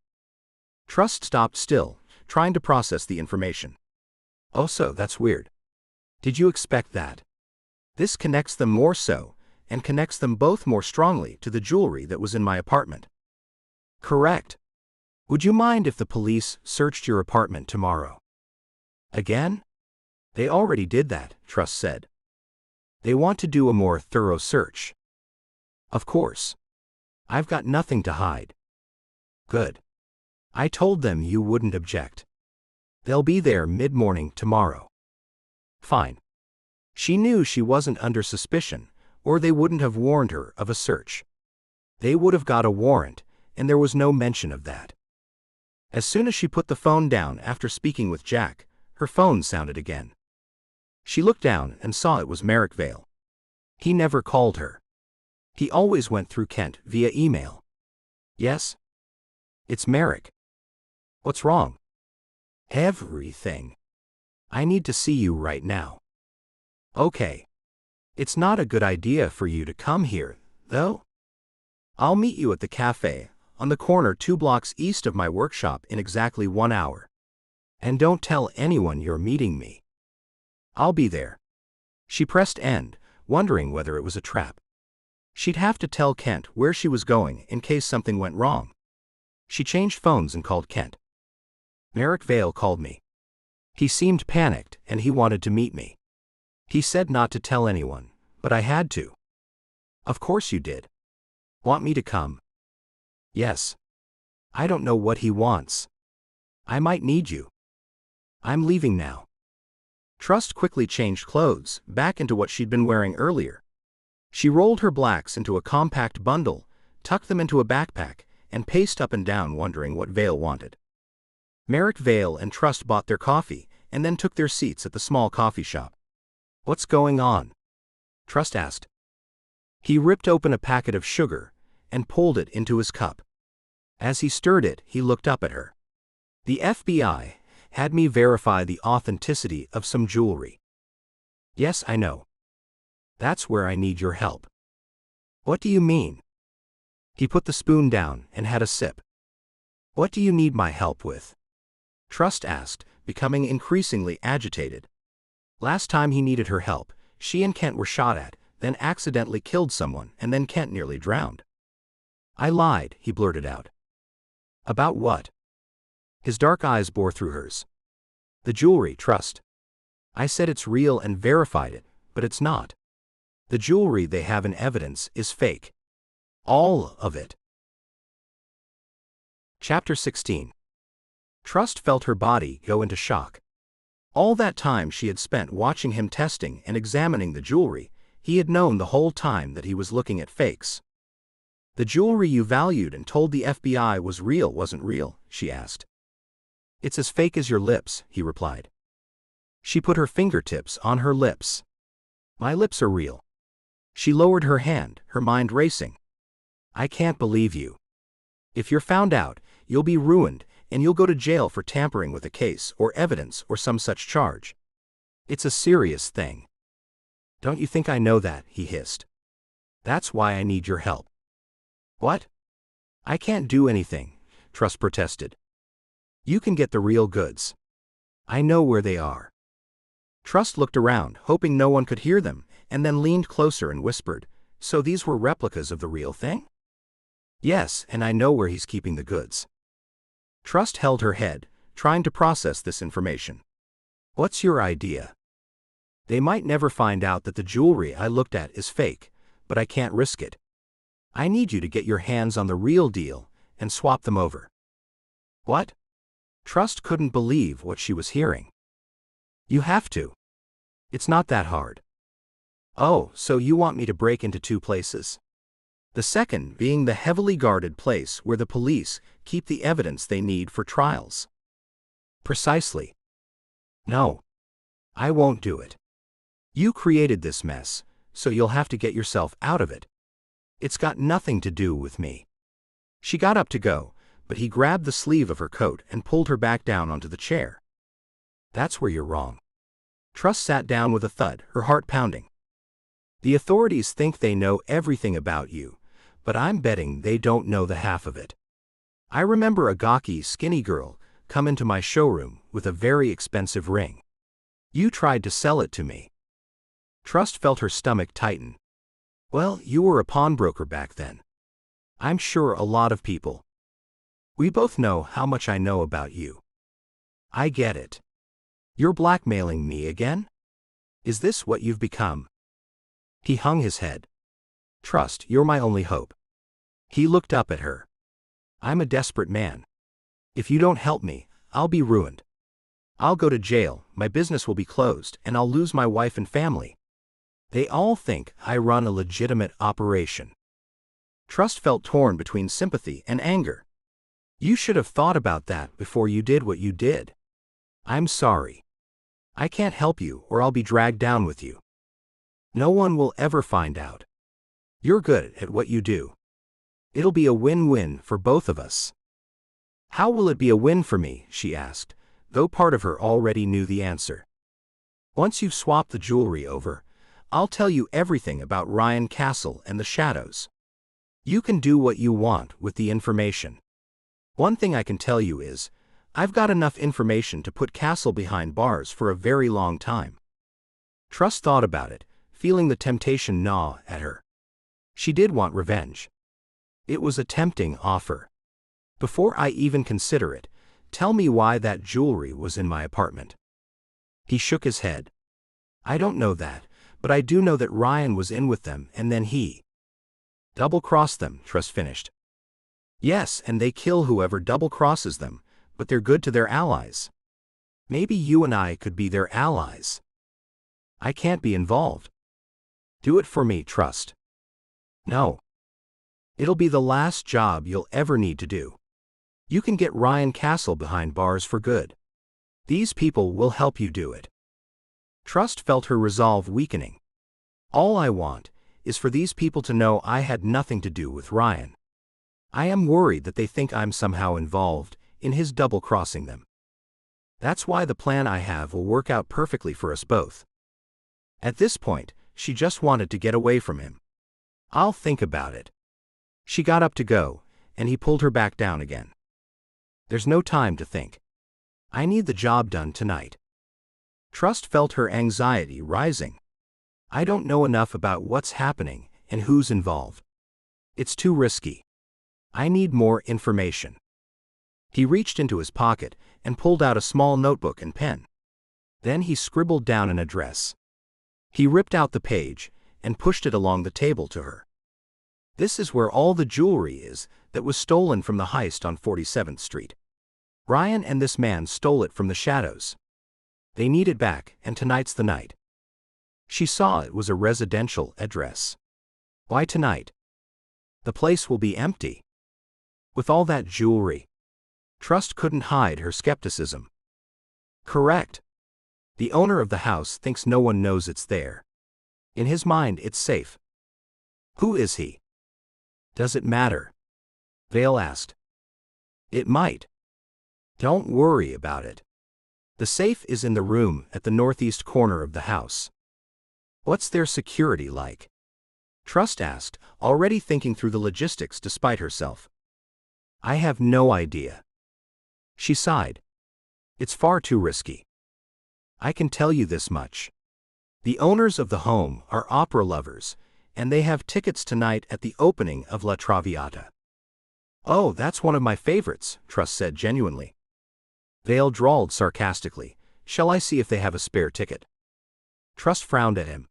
Trust stopped still, trying to process the information. "Oh, so that's weird. Did you expect that? This connects them more so, and connects them both more strongly to the jewelry that was in my apartment." "Correct. Would you mind if the police searched your apartment tomorrow?" "Again?" "They already did that," Trust said. "They want to do a more thorough search." "Of course. I've got nothing to hide." "Good. I told them you wouldn't object. They'll be there mid-morning tomorrow." "Fine." She knew she wasn't under suspicion, or they wouldn't have warned her of a search. They would have got a warrant, and there was no mention of that. As soon as she put the phone down after speaking with Jack, her phone sounded again. She looked down and saw it was Merrick Vale. He never called her. He always went through Kent via email. Yes? It's Merrick. What's wrong? Everything. I need to see you right now. Okay. It's not a good idea for you to come here, though. I'll meet you at the cafe, on the corner 2 blocks east of my workshop in exactly 1 hour. And don't tell anyone you're meeting me. I'll be there. She pressed end, wondering whether it was a trap. She'd have to tell Kent where she was going in case something went wrong. She changed phones and called Kent. Merrick Vale called me. He seemed panicked and he wanted to meet me. He said not to tell anyone, but I had to. Of course you did. Want me to come? Yes. I don't know what he wants. I might need you. I'm leaving now. Trust quickly changed clothes, back into what she'd been wearing earlier. She rolled her blacks into a compact bundle, tucked them into a backpack, and paced up and down wondering what Vale wanted. Merrick Vale and Trust bought their coffee, and then took their seats at the small coffee shop. What's going on? Trust asked. He ripped open a packet of sugar, and pulled it into his cup. As he stirred it, he looked up at her. The FBI had me verify the authenticity of some jewelry. Yes, I know. That's where I need your help. What do you mean? He put the spoon down and had a sip. What do you need my help with? Trust asked, becoming increasingly agitated. Last time he needed her help, she and Kent were shot at, then accidentally killed someone, and then Kent nearly drowned. I lied, he blurted out. About what? His dark eyes bore through hers. The jewelry, Trust. I said it's real and verified it, but it's not. The jewelry they have in evidence is fake. All of it. Chapter 16. Trust felt her body go into shock. All that time she had spent watching him testing and examining the jewelry, he had known the whole time that he was looking at fakes. The jewelry you valued and told the FBI was real wasn't real, she asked. It's as fake as your lips, he replied. She put her fingertips on her lips. My lips are real. She lowered her hand, her mind racing. I can't believe you. If you're found out, you'll be ruined, and you'll go to jail for tampering with a case or evidence or some such charge. It's a serious thing. Don't you think I know that, he hissed. That's why I need your help. What? I can't do anything, Trust protested. You can get the real goods. I know where they are. Trust looked around, hoping no one could hear them, and then leaned closer and whispered, so these were replicas of the real thing? Yes, and I know where he's keeping the goods. Trust held her head, trying to process this information. What's your idea? They might never find out that the jewelry I looked at is fake, but I can't risk it. I need you to get your hands on the real deal and swap them over. What? Trust couldn't believe what she was hearing. You have to. It's not that hard. Oh, so you want me to break into 2 places? The second being the heavily guarded place where the police keep the evidence they need for trials. Precisely. No. I won't do it. You created this mess, so you'll have to get yourself out of it. It's got nothing to do with me. She got up to go, but he grabbed the sleeve of her coat and pulled her back down onto the chair. That's where you're wrong. Trust sat down with a thud, her heart pounding. The authorities think they know everything about you, but I'm betting they don't know the half of it. I remember a gawky, skinny girl come into my showroom with a very expensive ring. You tried to sell it to me. Trust felt her stomach tighten. Well, you were a pawnbroker back then. I'm sure a lot of people. We both know how much I know about you. I get it. You're blackmailing me again? Is this what you've become? He hung his head. Trust, you're my only hope. He looked up at her. I'm a desperate man. If you don't help me, I'll be ruined. I'll go to jail, my business will be closed, and I'll lose my wife and family. They all think I run a legitimate operation. Trust felt torn between sympathy and anger. You should have thought about that before you did what you did. I'm sorry. I can't help you or I'll be dragged down with you. No one will ever find out. You're good at what you do. It'll be a win-win for both of us." "How will it be a win for me?" she asked, though part of her already knew the answer. "Once you've swapped the jewelry over, I'll tell you everything about Ryan Castle and the shadows. You can do what you want with the information. One thing I can tell you is, I've got enough information to put Castle behind bars for a very long time." Trust thought about it, feeling the temptation gnaw at her. She did want revenge. It was a tempting offer. "Before I even consider it, tell me why that jewelry was in my apartment." He shook his head. "I don't know that, but I do know that Ryan was in with them and then he double-crossed them," Trust finished. "Yes, and they kill whoever double-crosses them, but they're good to their allies. Maybe you and I could be their allies." "I can't be involved." "Do it for me, Trust." "No. It'll be the last job you'll ever need to do. You can get Ryan Castle behind bars for good. These people will help you do it." Trust felt her resolve weakening. "All I want is for these people to know I had nothing to do with Ryan. I am worried that they think I'm somehow involved in his double-crossing them. That's why the plan I have will work out perfectly for us both." At this point, she just wanted to get away from him. "I'll think about it." She got up to go, and he pulled her back down again. "There's no time to think. I need the job done tonight." Trust felt her anxiety rising. "I don't know enough about what's happening and who's involved. It's too risky. I need more information." He reached into his pocket and pulled out a small notebook and pen. Then he scribbled down an address. He ripped out the page and pushed it along the table to her. "This is where all the jewelry is that was stolen from the heist on 47th Street. Ryan and this man stole it from the shadows. They need it back, and tonight's the night." She saw it was a residential address. "Why tonight? The place will be empty." "With all that jewelry?" Trust couldn't hide her skepticism. "Correct. The owner of the house thinks no one knows it's there. In his mind, it's safe." "Who is he?" "Does it matter?" Vale asked. "It might. Don't worry about it. The safe is in the room at the northeast corner of the house." "What's their security like?" Trust asked, already thinking through the logistics despite herself. "I have no idea." She sighed. "It's far too risky. I can tell you this much. The owners of the home are opera lovers, and they have tickets tonight at the opening of La Traviata." "Oh, that's one of my favorites," Trust said genuinely. Vale drawled sarcastically, "Shall I see if they have a spare ticket?" Trust frowned at him.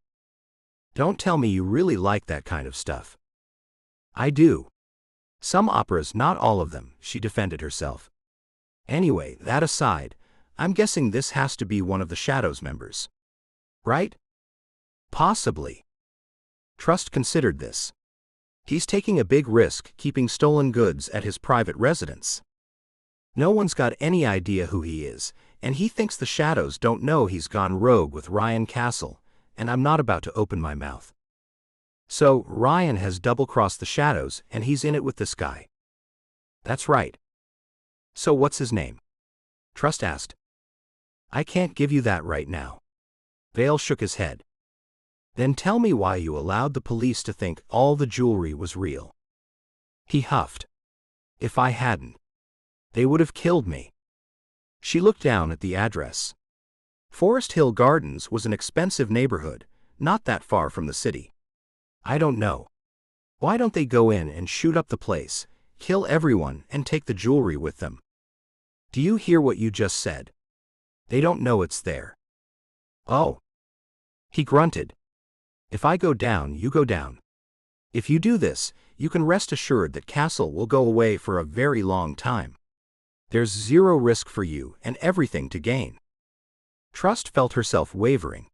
"Don't tell me you really like that kind of stuff." "I do. Some operas, not all of them," she defended herself. "Anyway, that aside, I'm guessing this has to be one of the Shadows members. Right?" "Possibly." Trust considered this. He's taking a big risk keeping stolen goods at his private residence. No one's got any idea who he is, and he thinks the Shadows don't know he's gone rogue with Ryan Castle, and I'm not about to open my mouth. So, Ryan has double-crossed the Shadows, and he's in it with this guy." "That's right." "So what's his name?" Trust asked. "I can't give you that right now." Vale shook his head. "Then tell me why you allowed the police to think all the jewelry was real." He huffed. "If I hadn't, they would have killed me." She looked down at the address. Forest Hill Gardens was an expensive neighborhood, not that far from the city. "I don't know. Why don't they go in and shoot up the place, kill everyone, and take the jewelry with them?" "Do you hear what you just said? They don't know it's there." "Oh." He grunted. "If I go down, you go down. If you do this, you can rest assured that Castle will go away for a very long time. There's zero risk for you and everything to gain." Trust felt herself wavering.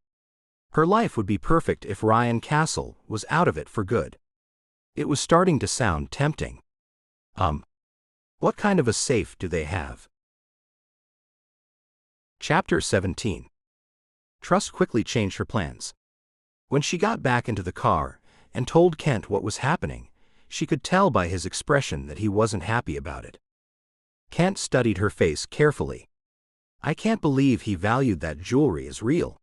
Her life would be perfect if Ryan Castle was out of it for good. It was starting to sound tempting. What kind of a safe do they have?" Chapter 17. Trust quickly changed her plans. When she got back into the car and told Kent what was happening, she could tell by his expression that he wasn't happy about it. Kent studied her face carefully. "I can't believe he valued that jewelry as real."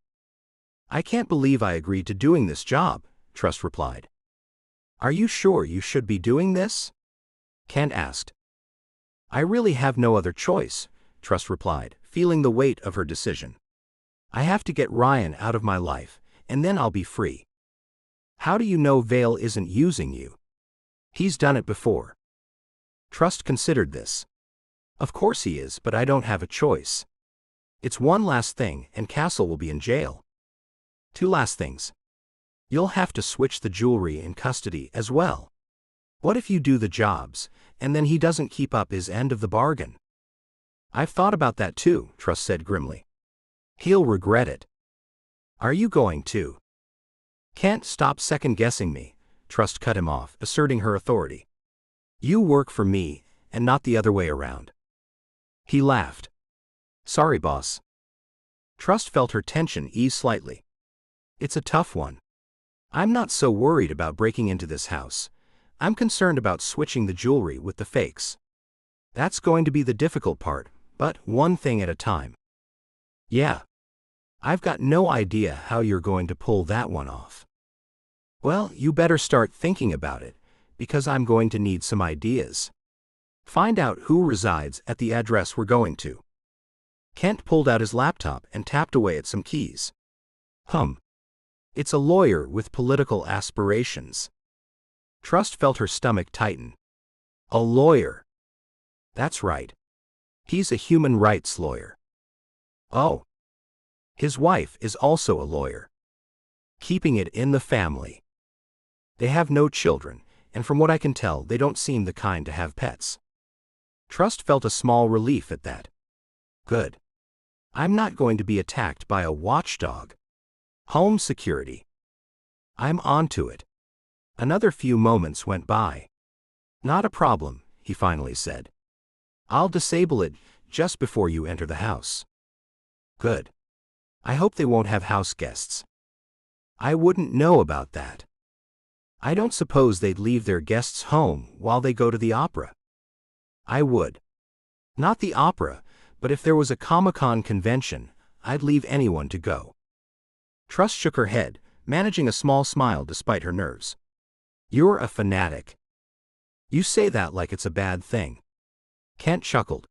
"I can't believe I agreed to doing this job," Trust replied. "Are you sure you should be doing this?" Kent asked. "I really have no other choice," Trust replied, feeling the weight of her decision. "I have to get Ryan out of my life, and then I'll be free." "How do you know Vale isn't using you?" "He's done it before." Trust considered this. "Of course he is, but I don't have a choice. It's one last thing, and Castle will be in jail." "Two last things. You'll have to switch the jewelry in custody as well. What if you do the jobs, and then he doesn't keep up his end of the bargain?" "I've thought about that too," Trust said grimly. "He'll regret it." "Are you going to?" "Can't stop second-guessing me," Trust cut him off, asserting her authority. "You work for me, and not the other way around." He laughed. "Sorry, boss." Trust felt her tension ease slightly. "It's a tough one. I'm not so worried about breaking into this house. I'm concerned about switching the jewelry with the fakes. That's going to be the difficult part, but one thing at a time." "Yeah. I've got no idea how you're going to pull that one off." "Well, you better start thinking about it, because I'm going to need some ideas. Find out who resides at the address we're going to." Kent pulled out his laptop and tapped away at some keys. It's a lawyer with political aspirations." Trust felt her stomach tighten. "A lawyer?" "That's right. He's a human rights lawyer." "Oh." "His wife is also a lawyer. Keeping it in the family. They have no children, and from what I can tell, they don't seem the kind to have pets." Trust felt a small relief at that. "Good. I'm not going to be attacked by a watchdog. Home security. I'm onto it." Another few moments went by. "Not a problem," he finally said. "I'll disable it just before you enter the house." "Good. I hope they won't have house guests." "I wouldn't know about that. I don't suppose they'd leave their guests home while they go to the opera." "I would. Not the opera, but if there was a Comic-Con convention, I'd leave anyone to go." Trust shook her head, managing a small smile despite her nerves. "You're a fanatic." "You say that like it's a bad thing." Kent chuckled.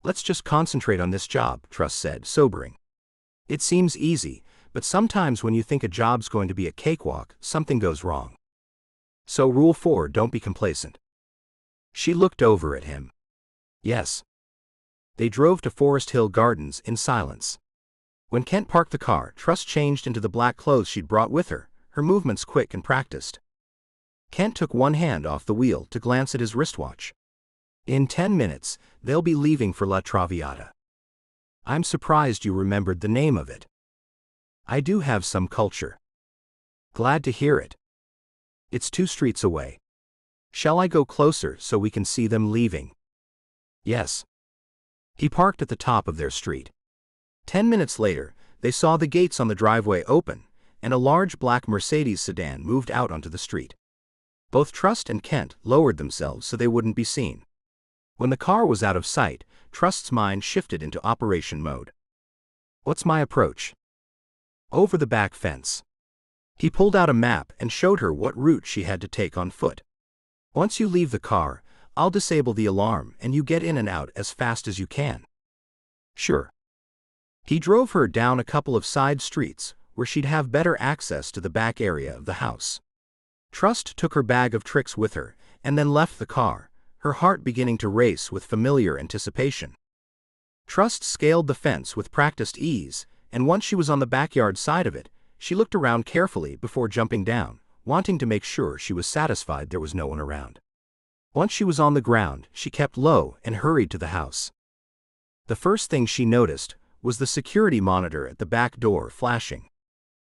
"Let's just concentrate on this job," Trust said, sobering. "It seems easy, but sometimes when you think a job's going to be a cakewalk, something goes wrong. So Rule 4, don't be complacent." She looked over at him. "Yes." They drove to Forest Hill Gardens in silence. When Kent parked the car, Trust changed into the black clothes she'd brought with her, her movements quick and practiced. Kent took one hand off the wheel to glance at his wristwatch. "In 10 minutes, they'll be leaving for La Traviata. I'm surprised you remembered the name of it." "I do have some culture." "Glad to hear it. It's 2 streets away. Shall I go closer so we can see them leaving?" "Yes." He parked at the top of their street. 10 minutes later, they saw the gates on the driveway open, and a large black Mercedes sedan moved out onto the street. Both Trust and Kent lowered themselves so they wouldn't be seen. When the car was out of sight, Trust's mind shifted into operation mode. "What's my approach?" "Over the back fence." He pulled out a map and showed her what route she had to take on foot. "Once you leave the car, I'll disable the alarm and you get in and out as fast as you can." "Sure." He drove her down a couple of side streets where she'd have better access to the back area of the house. Trust took her bag of tricks with her and then left the car, her heart beginning to race with familiar anticipation. Trust scaled the fence with practiced ease, and once she was on the backyard side of it, she looked around carefully before jumping down, wanting to make sure she was satisfied there was no one around. Once she was on the ground, she kept low and hurried to the house. The first thing she noticed was the security monitor at the back door flashing.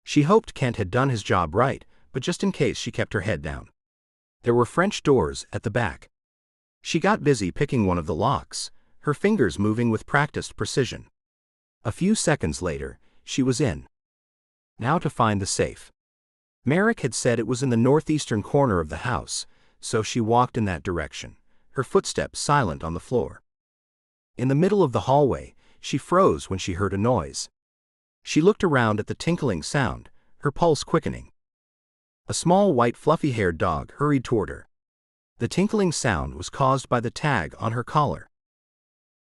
She hoped Kent had done his job right, but just in case she kept her head down. There were French doors at the back. She got busy picking one of the locks, her fingers moving with practiced precision. A few seconds later, she was in. Now to find the safe. Merrick had said it was in the northeastern corner of the house, so she walked in that direction, her footsteps silent on the floor. In the middle of the hallway, she froze when she heard a noise. She looked around at the tinkling sound, her pulse quickening. A small white fluffy-haired dog hurried toward her. The tinkling sound was caused by the tag on her collar.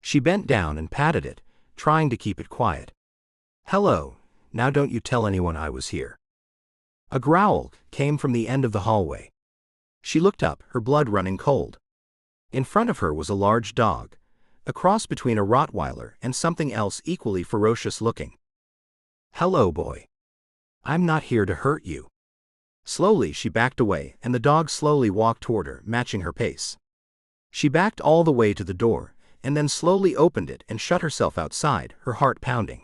She bent down and patted it, trying to keep it quiet. "Hello, now don't you tell anyone I was here." A growl came from the end of the hallway. She looked up, her blood running cold. In front of her was a large dog, a cross between a Rottweiler and something else equally ferocious looking. "Hello, boy. I'm not here to hurt you." Slowly she backed away, and the dog slowly walked toward her, matching her pace. She backed all the way to the door, and then slowly opened it and shut herself outside, her heart pounding.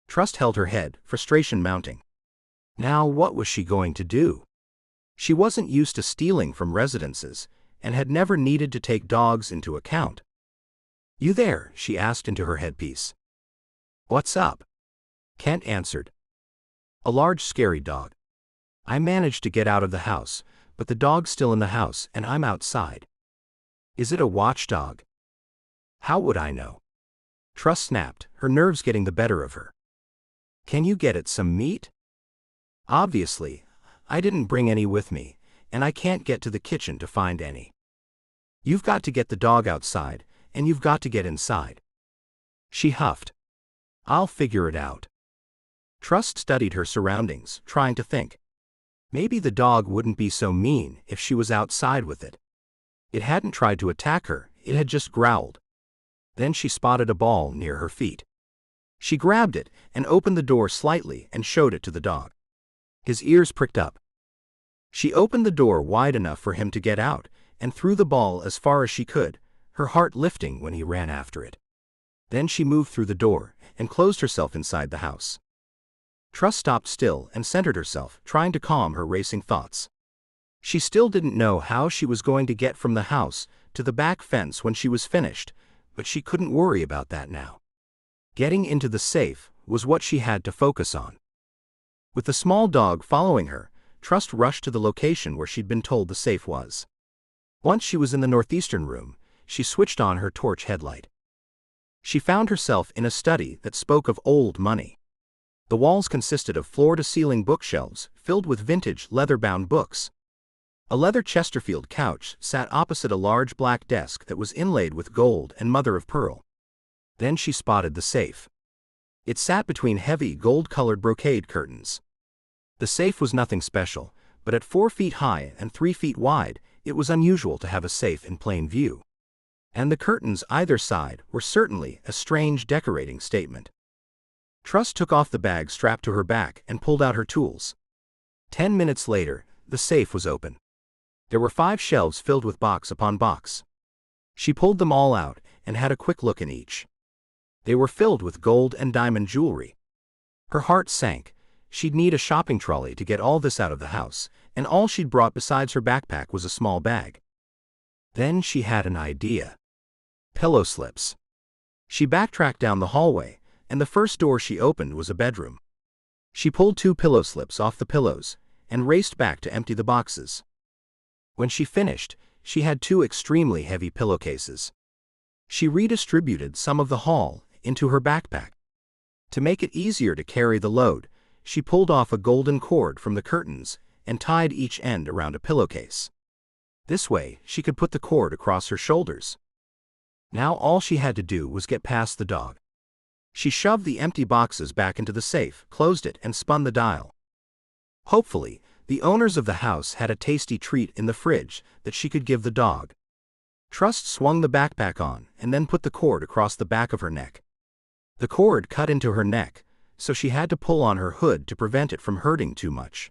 Trust held her head, frustration mounting. Now what was she going to do? She wasn't used to stealing from residences, and had never needed to take dogs into account. "You there?" she asked into her headpiece. "What's up?" Kent answered. "A large scary dog. I managed to get out of the house, but the dog's still in the house and I'm outside." "Is it a watchdog?" "How would I know?" Trust snapped, her nerves getting the better of her. "Can you get it some meat?" "Obviously, I didn't bring any with me, and I can't get to the kitchen to find any." "You've got to get the dog outside, and you've got to get inside." She huffed. "I'll figure it out." Trust studied her surroundings, trying to think. Maybe the dog wouldn't be so mean if she was outside with it. It hadn't tried to attack her, it had just growled. Then she spotted a ball near her feet. She grabbed it and opened the door slightly and showed it to the dog. His ears pricked up. She opened the door wide enough for him to get out and threw the ball as far as she could, her heart lifting when he ran after it. Then she moved through the door and closed herself inside the house. Trust stopped still and centered herself, trying to calm her racing thoughts. She still didn't know how she was going to get from the house to the back fence when she was finished, but she couldn't worry about that now. Getting into the safe was what she had to focus on. With the small dog following her, Trust rushed to the location where she'd been told the safe was. Once she was in the northeastern room, she switched on her torch headlight. She found herself in a study that spoke of old money. The walls consisted of floor-to-ceiling bookshelves filled with vintage, leather-bound books. A leather Chesterfield couch sat opposite a large black desk that was inlaid with gold and mother-of-pearl. Then she spotted the safe. It sat between heavy, gold-colored brocade curtains. The safe was nothing special, but at 4 feet high and 3 feet wide, it was unusual to have a safe in plain view. And the curtains either side were certainly a strange decorating statement. Trust took off the bag strapped to her back and pulled out her tools. 10 minutes later, the safe was open. There were 5 shelves filled with box upon box. She pulled them all out and had a quick look in each. They were filled with gold and diamond jewelry. Her heart sank. She'd need a shopping trolley to get all this out of the house, and all she'd brought besides her backpack was a small bag. Then she had an idea. Pillow slips. She backtracked down the hallway, and the first door she opened was a bedroom. She pulled 2 pillow slips off the pillows and raced back to empty the boxes. When she finished, she had 2 extremely heavy pillowcases. She redistributed some of the haul into her backpack. To make it easier to carry the load, she pulled off a golden cord from the curtains and tied each end around a pillowcase. This way, she could put the cord across her shoulders. Now all she had to do was get past the dog. She shoved the empty boxes back into the safe, closed it, and spun the dial. Hopefully, the owners of the house had a tasty treat in the fridge that she could give the dog. Trust swung the backpack on and then put the cord across the back of her neck. The cord cut into her neck, so she had to pull on her hood to prevent it from hurting too much.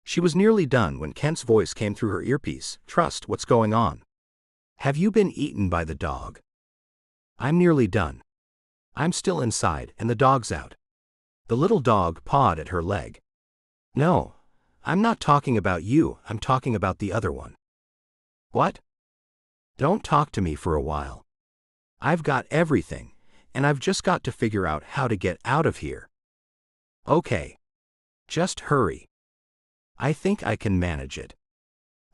She was nearly done when Kent's voice came through her earpiece. "Trust, what's going on? Have you been eaten by the dog?" "I'm nearly done. I'm still inside and the dog's out." The little dog pawed at her leg. "No, I'm not talking about you, I'm talking about the other one." "What?" "Don't talk to me for a while. I've got everything, and I've just got to figure out how to get out of here." Okay. Just hurry. I think I can manage it.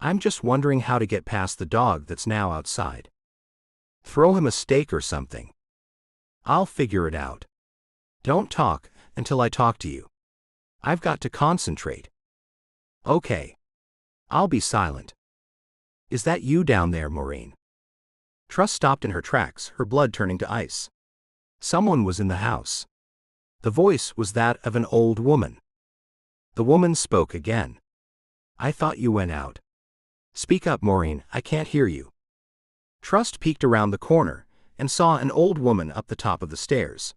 I'm just wondering how to get past the dog that's now outside. Throw him a steak or something. I'll figure it out. Don't talk until I talk to you. I've got to concentrate. Okay. I'll be silent. Is that you down there, Maureen? Trust stopped in her tracks, her blood turning to ice. Someone was in the house. The voice was that of an old woman. The woman spoke again. I thought you went out. Speak up, Maureen, I can't hear you. Trust peeked around the corner and saw an old woman up the top of the stairs.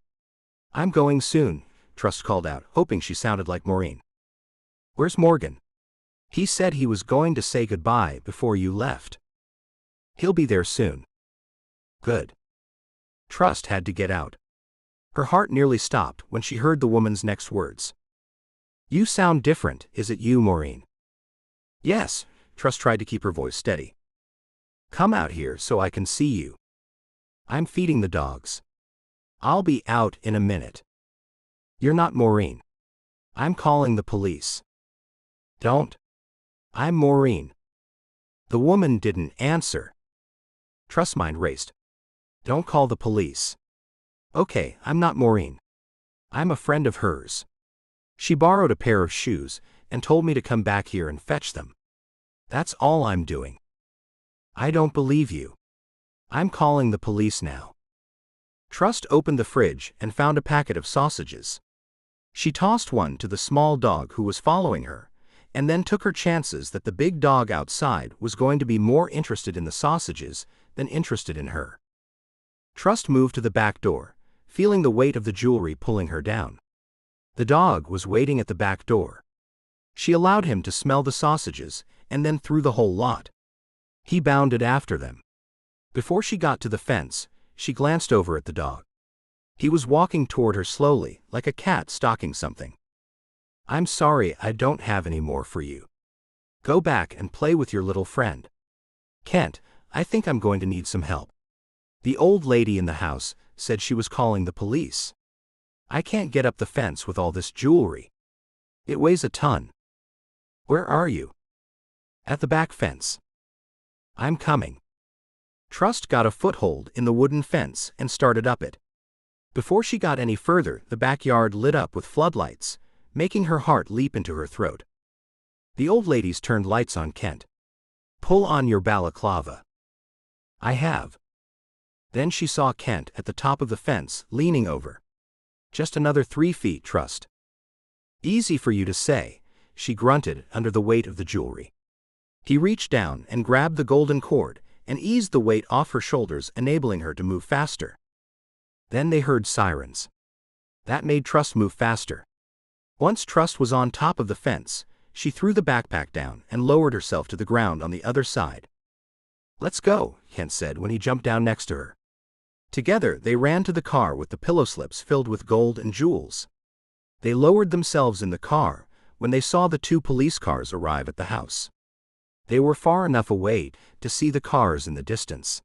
I'm going soon, Trust called out, hoping she sounded like Maureen. Where's Morgan? He said he was going to say goodbye before you left. He'll be there soon. Good. Trust had to get out. Her heart nearly stopped when she heard the woman's next words. You sound different, is it you, Maureen? Yes, Trust tried to keep her voice steady. Come out here so I can see you. I'm feeding the dogs. I'll be out in a minute. You're not Maureen. I'm calling the police. Don't. I'm Maureen. The woman didn't answer. Trust's mind raced. Don't call the police. Okay, I'm not Maureen. I'm a friend of hers. She borrowed a pair of shoes and told me to come back here and fetch them. That's all I'm doing. I don't believe you. I'm calling the police now. Trust opened the fridge and found a packet of sausages. She tossed one to the small dog who was following her, and then took her chances that the big dog outside was going to be more interested in the sausages than interested in her. Trust moved to the back door, feeling the weight of the jewelry pulling her down. The dog was waiting at the back door. She allowed him to smell the sausages and then threw the whole lot. He bounded after them. Before she got to the fence, she glanced over at the dog. He was walking toward her slowly, like a cat stalking something. I'm sorry, I don't have any more for you. Go back and play with your little friend. Kent, I think I'm going to need some help. The old lady in the house said she was calling the police. I can't get up the fence with all this jewelry. It weighs a ton. Where are you? At the back fence. I'm coming. Trust got a foothold in the wooden fence and started up it. Before she got any further, the backyard lit up with floodlights, making her heart leap into her throat. The old ladies turned lights on Kent. Pull on your balaclava. I have. Then she saw Kent at the top of the fence, leaning over. Just another 3 feet, Trust. Easy for you to say, she grunted under the weight of the jewelry. He reached down and grabbed the golden cord and eased the weight off her shoulders, enabling her to move faster. Then they heard sirens. That made Trust move faster. Once Trust was on top of the fence, she threw the backpack down and lowered herself to the ground on the other side. Let's go, Kent said when he jumped down next to her. Together they ran to the car with the pillow slips filled with gold and jewels. They lowered themselves in the car when they saw the 2 police cars arrive at the house. They were far enough away to see the cars in the distance.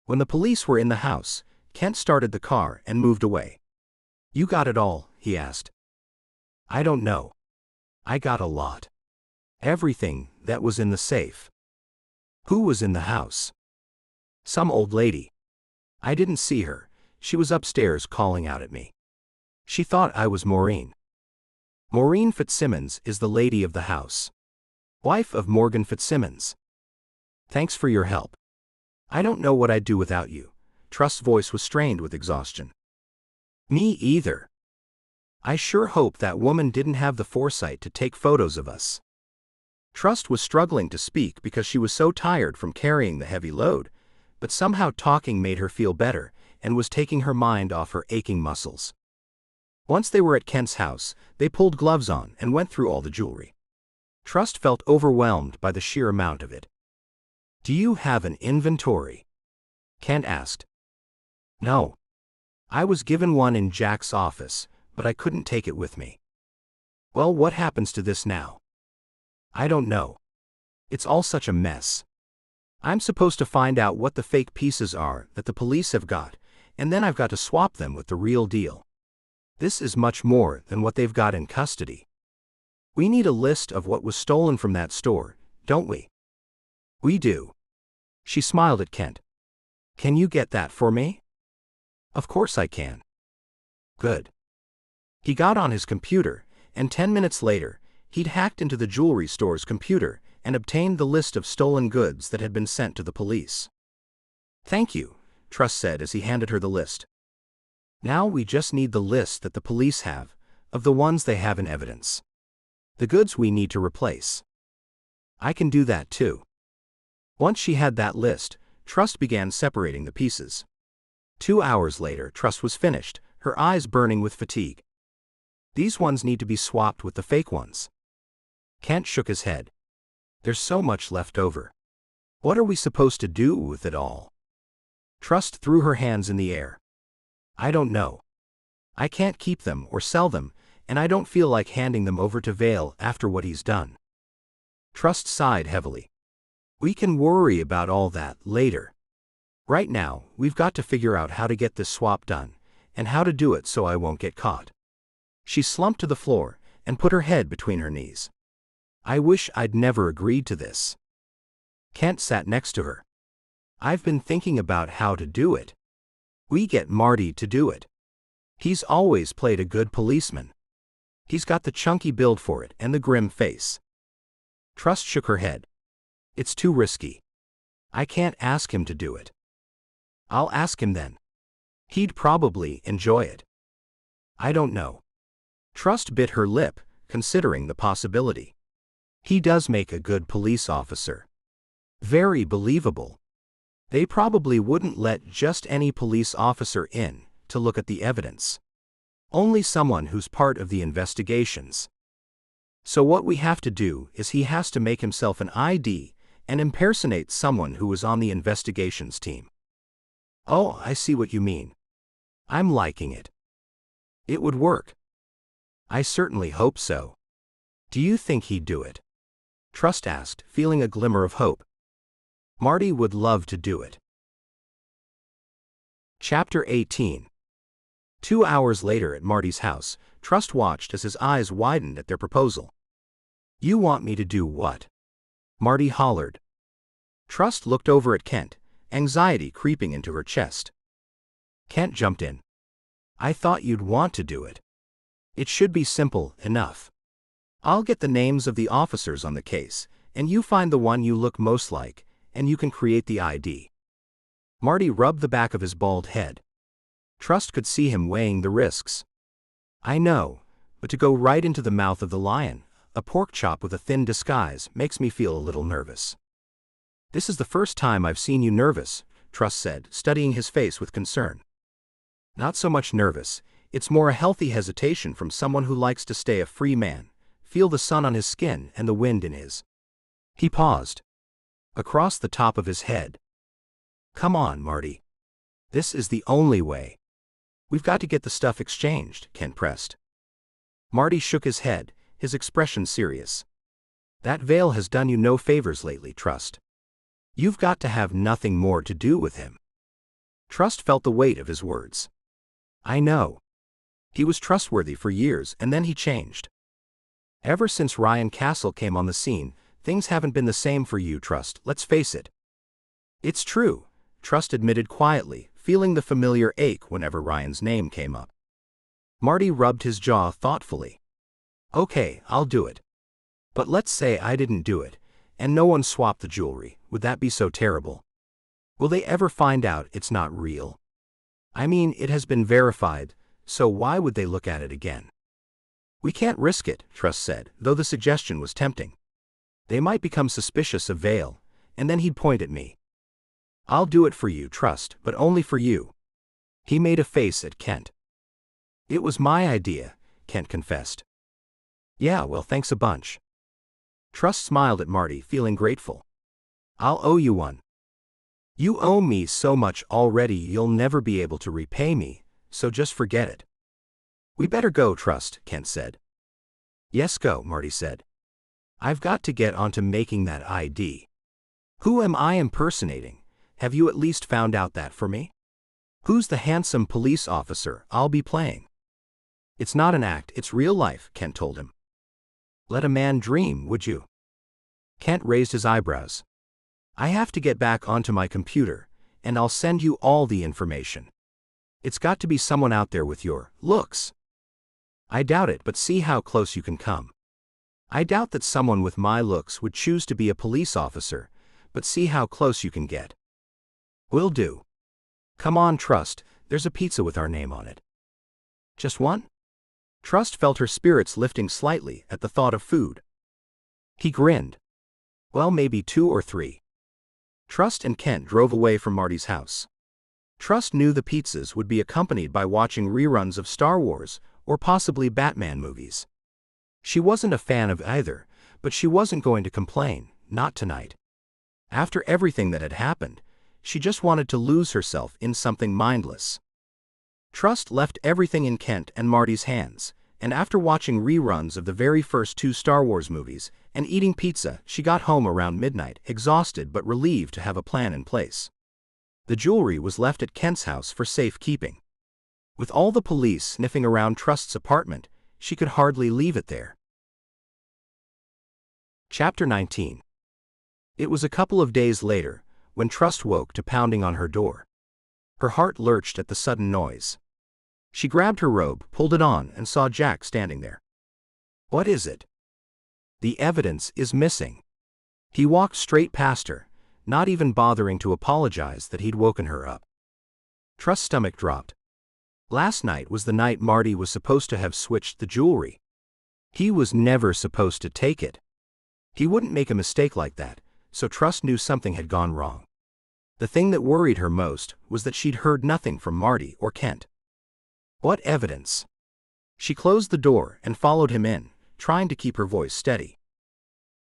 When the police were in the house, Kent started the car and moved away. You got it all? He asked. I don't know. I got a lot. Everything that was in the safe. Who was in the house? Some old lady. I didn't see her. She was upstairs calling out at me. She thought I was Maureen. Maureen Fitzsimmons is the lady of the house. Wife of Morgan Fitzsimmons. Thanks for your help. I don't know what I'd do without you. Trust's voice was strained with exhaustion. Me either. I sure hope that woman didn't have the foresight to take photos of us. Trust was struggling to speak because she was so tired from carrying the heavy load, but somehow talking made her feel better and was taking her mind off her aching muscles. Once they were at Kent's house, they pulled gloves on and went through all the jewelry. Trust felt overwhelmed by the sheer amount of it. Do you have an inventory? Kent asked. No. I was given one in Jack's office, but I couldn't take it with me. Well, what happens to this now? I don't know. It's all such a mess. I'm supposed to find out what the fake pieces are that the police have got, and then I've got to swap them with the real deal. This is much more than what they've got in custody. We need a list of what was stolen from that store, don't we? We do. She smiled at Kent. Can you get that for me? Of course I can. Good. He got on his computer, and 10 minutes later, he'd hacked into the jewelry store's computer and obtained the list of stolen goods that had been sent to the police. Thank you, Trust said as he handed her the list. Now we just need the list that the police have, of the ones they have in evidence. The goods we need to replace. I can do that too. Once she had that list, Trust began separating the pieces. 2 hours later, Trust was finished, her eyes burning with fatigue. These ones need to be swapped with the fake ones. Kent shook his head. There's so much left over. What are we supposed to do with it all? Trust threw her hands in the air. I don't know. I can't keep them or sell them, and I don't feel like handing them over to Vale after what he's done. Trust sighed heavily. We can worry about all that later. Right now, we've got to figure out how to get this swap done, and how to do it so I won't get caught. She slumped to the floor and put her head between her knees. I wish I'd never agreed to this. Kent sat next to her. I've been thinking about how to do it. We get Marty to do it. He's always played a good policeman. He's got the chunky build for it and the grim face. Trust shook her head. It's too risky. I can't ask him to do it. I'll ask him then. He'd probably enjoy it. I don't know. Trust bit her lip, considering the possibility. He does make a good police officer. Very believable. They probably wouldn't let just any police officer in to look at the evidence. Only someone who's part of the investigations. So what we have to do is he has to make himself an ID and impersonate someone who was on the investigations team. Oh, I see what you mean. I'm liking it. It would work. I certainly hope so. Do you think he'd do it? Trust asked, feeling a glimmer of hope. Marty would love to do it. Chapter 18. 2 hours later at Marty's house, Trust watched as his eyes widened at their proposal. You want me to do what? Marty hollered. Trust looked over at Kent, anxiety creeping into her chest. Kent jumped in. I thought you'd want to do it. It should be simple enough. I'll get the names of the officers on the case, and you find the one you look most like, and you can create the ID. Marty rubbed the back of his bald head. Trust could see him weighing the risks. I know, but to go right into the mouth of the lion, a pork chop with a thin disguise, makes me feel a little nervous. This is the first time I've seen you nervous, Trust said, studying his face with concern. Not so much nervous, it's more a healthy hesitation from someone who likes to stay a free man, feel the sun on his skin and the wind in his. He paused. Across the top of his head. Come on, Marty. This is the only way. We've got to get the stuff exchanged, Kent pressed. Marty shook his head, his expression serious. That Vale has done you no favors lately, Trust. You've got to have nothing more to do with him. Trust felt the weight of his words. I know. He was trustworthy for years and then he changed. Ever since Ryan Castle came on the scene, things haven't been the same for you, Trust, let's face it. It's true, Trust admitted quietly, feeling the familiar ache whenever Ryan's name came up. Marty rubbed his jaw thoughtfully. Okay, I'll do it. But let's say I didn't do it, and no one swapped the jewelry, would that be so terrible? Will they ever find out it's not real? I mean, it has been verified, so why would they look at it again? We can't risk it, Trust said, though the suggestion was tempting. They might become suspicious of Vale, and then he'd point at me. I'll do it for you, Trust, but only for you. He made a face at Kent. It was my idea, Kent confessed. Yeah, well, thanks a bunch. Trust smiled at Marty, feeling grateful. I'll owe you one. You owe me so much already you'll never be able to repay me, so just forget it. We better go, Trust, Kent said. Yes, go, Marty said. I've got to get on to making that ID. Who am I impersonating? Have you at least found out that for me? Who's the handsome police officer I'll be playing? It's not an act, it's real life, Kent told him. Let a man dream, would you? Kent raised his eyebrows. I have to get back onto my computer, and I'll send you all the information. It's got to be someone out there with your looks. I doubt it, but see how close you can come. I doubt that someone with my looks would choose to be a police officer, but see how close you can get. Will do. Come on, Trust, there's a pizza with our name on it. Just one? Trust felt her spirits lifting slightly at the thought of food. He grinned. Well, maybe 2 or 3. Trust and Kent drove away from Marty's house. Trust knew the pizzas would be accompanied by watching reruns of Star Wars or possibly Batman movies. She wasn't a fan of either, but she wasn't going to complain, not tonight. After everything that had happened, she just wanted to lose herself in something mindless. Trust left everything in Kent and Marty's hands, and after watching reruns of the very first 2 Star Wars movies and eating pizza, she got home around midnight, exhausted but relieved to have a plan in place. The jewelry was left at Kent's house for safekeeping. With all the police sniffing around Trust's apartment, she could hardly leave it there. Chapter 19. It was a couple of days later, when Trust woke to pounding on her door. Her heart lurched at the sudden noise. She grabbed her robe, pulled it on, and saw Jack standing there. What is it? The evidence is missing. He walked straight past her, not even bothering to apologize that he'd woken her up. Trust's stomach dropped. Last night was the night Marty was supposed to have switched the jewelry. He was never supposed to take it. He wouldn't make a mistake like that, so Trust knew something had gone wrong. The thing that worried her most was that she'd heard nothing from Marty or Kent. What evidence? She closed the door and followed him in, trying to keep her voice steady.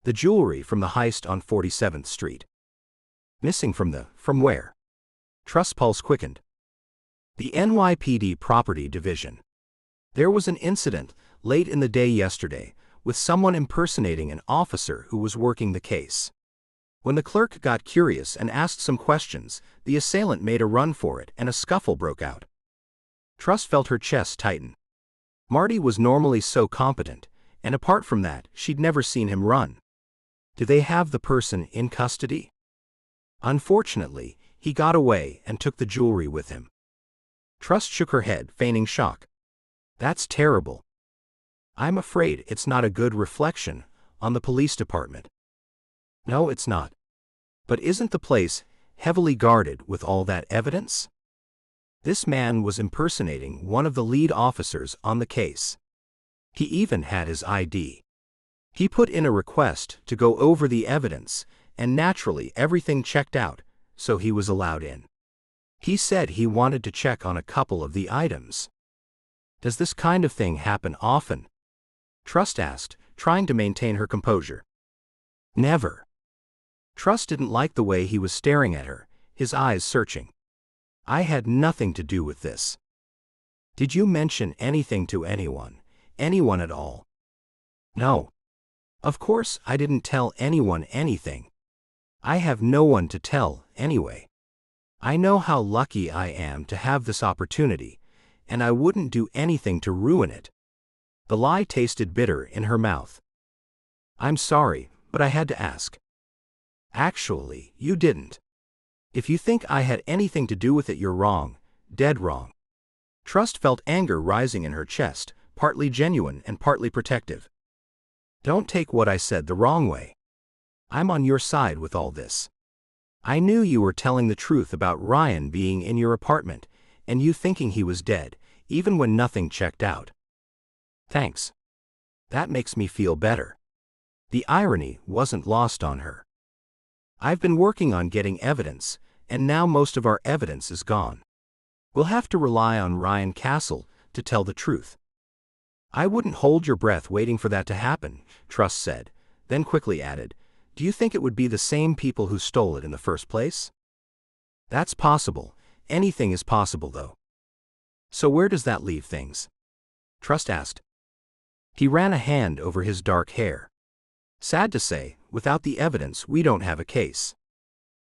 The jewelry from the heist on 47th Street. Missing from where? Trust's pulse quickened. The NYPD Property Division. There was an incident late in the day yesterday with someone impersonating an officer who was working the case. When the clerk got curious and asked some questions, the assailant made a run for it and a scuffle broke out. Trust felt her chest tighten. Marty was normally so competent, and apart from that, she'd never seen him run. Do they have the person in custody? Unfortunately, he got away and took the jewelry with him. Trust shook her head, feigning shock. That's terrible. I'm afraid it's not a good reflection on the police department. No, it's not. But isn't the place heavily guarded with all that evidence? This man was impersonating one of the lead officers on the case. He even had his ID. He put in a request to go over the evidence, and naturally everything checked out, so he was allowed in. He said he wanted to check on a couple of the items. Does this kind of thing happen often? Trust asked, trying to maintain her composure. Never. Trust didn't like the way he was staring at her, his eyes searching. I had nothing to do with this. Did you mention anything to anyone at all? No. Of course I didn't tell anyone anything. I have no one to tell, anyway. I know how lucky I am to have this opportunity, and I wouldn't do anything to ruin it. The lie tasted bitter in her mouth. I'm sorry, but I had to ask. Actually, you didn't. If you think I had anything to do with it, you're wrong, dead wrong. Trust felt anger rising in her chest, partly genuine and partly protective. Don't take what I said the wrong way. I'm on your side with all this. I knew you were telling the truth about Ryan being in your apartment, and you thinking he was dead, even when nothing checked out. Thanks. That makes me feel better. The irony wasn't lost on her. I've been working on getting evidence, and now most of our evidence is gone. We'll have to rely on Ryan Castle to tell the truth. I wouldn't hold your breath waiting for that to happen, Trust said, then quickly added, do you think it would be the same people who stole it in the first place? That's possible. Anything is possible, though. So where does that leave things? Trust asked. He ran a hand over his dark hair. Sad to say, without the evidence, we don't have a case.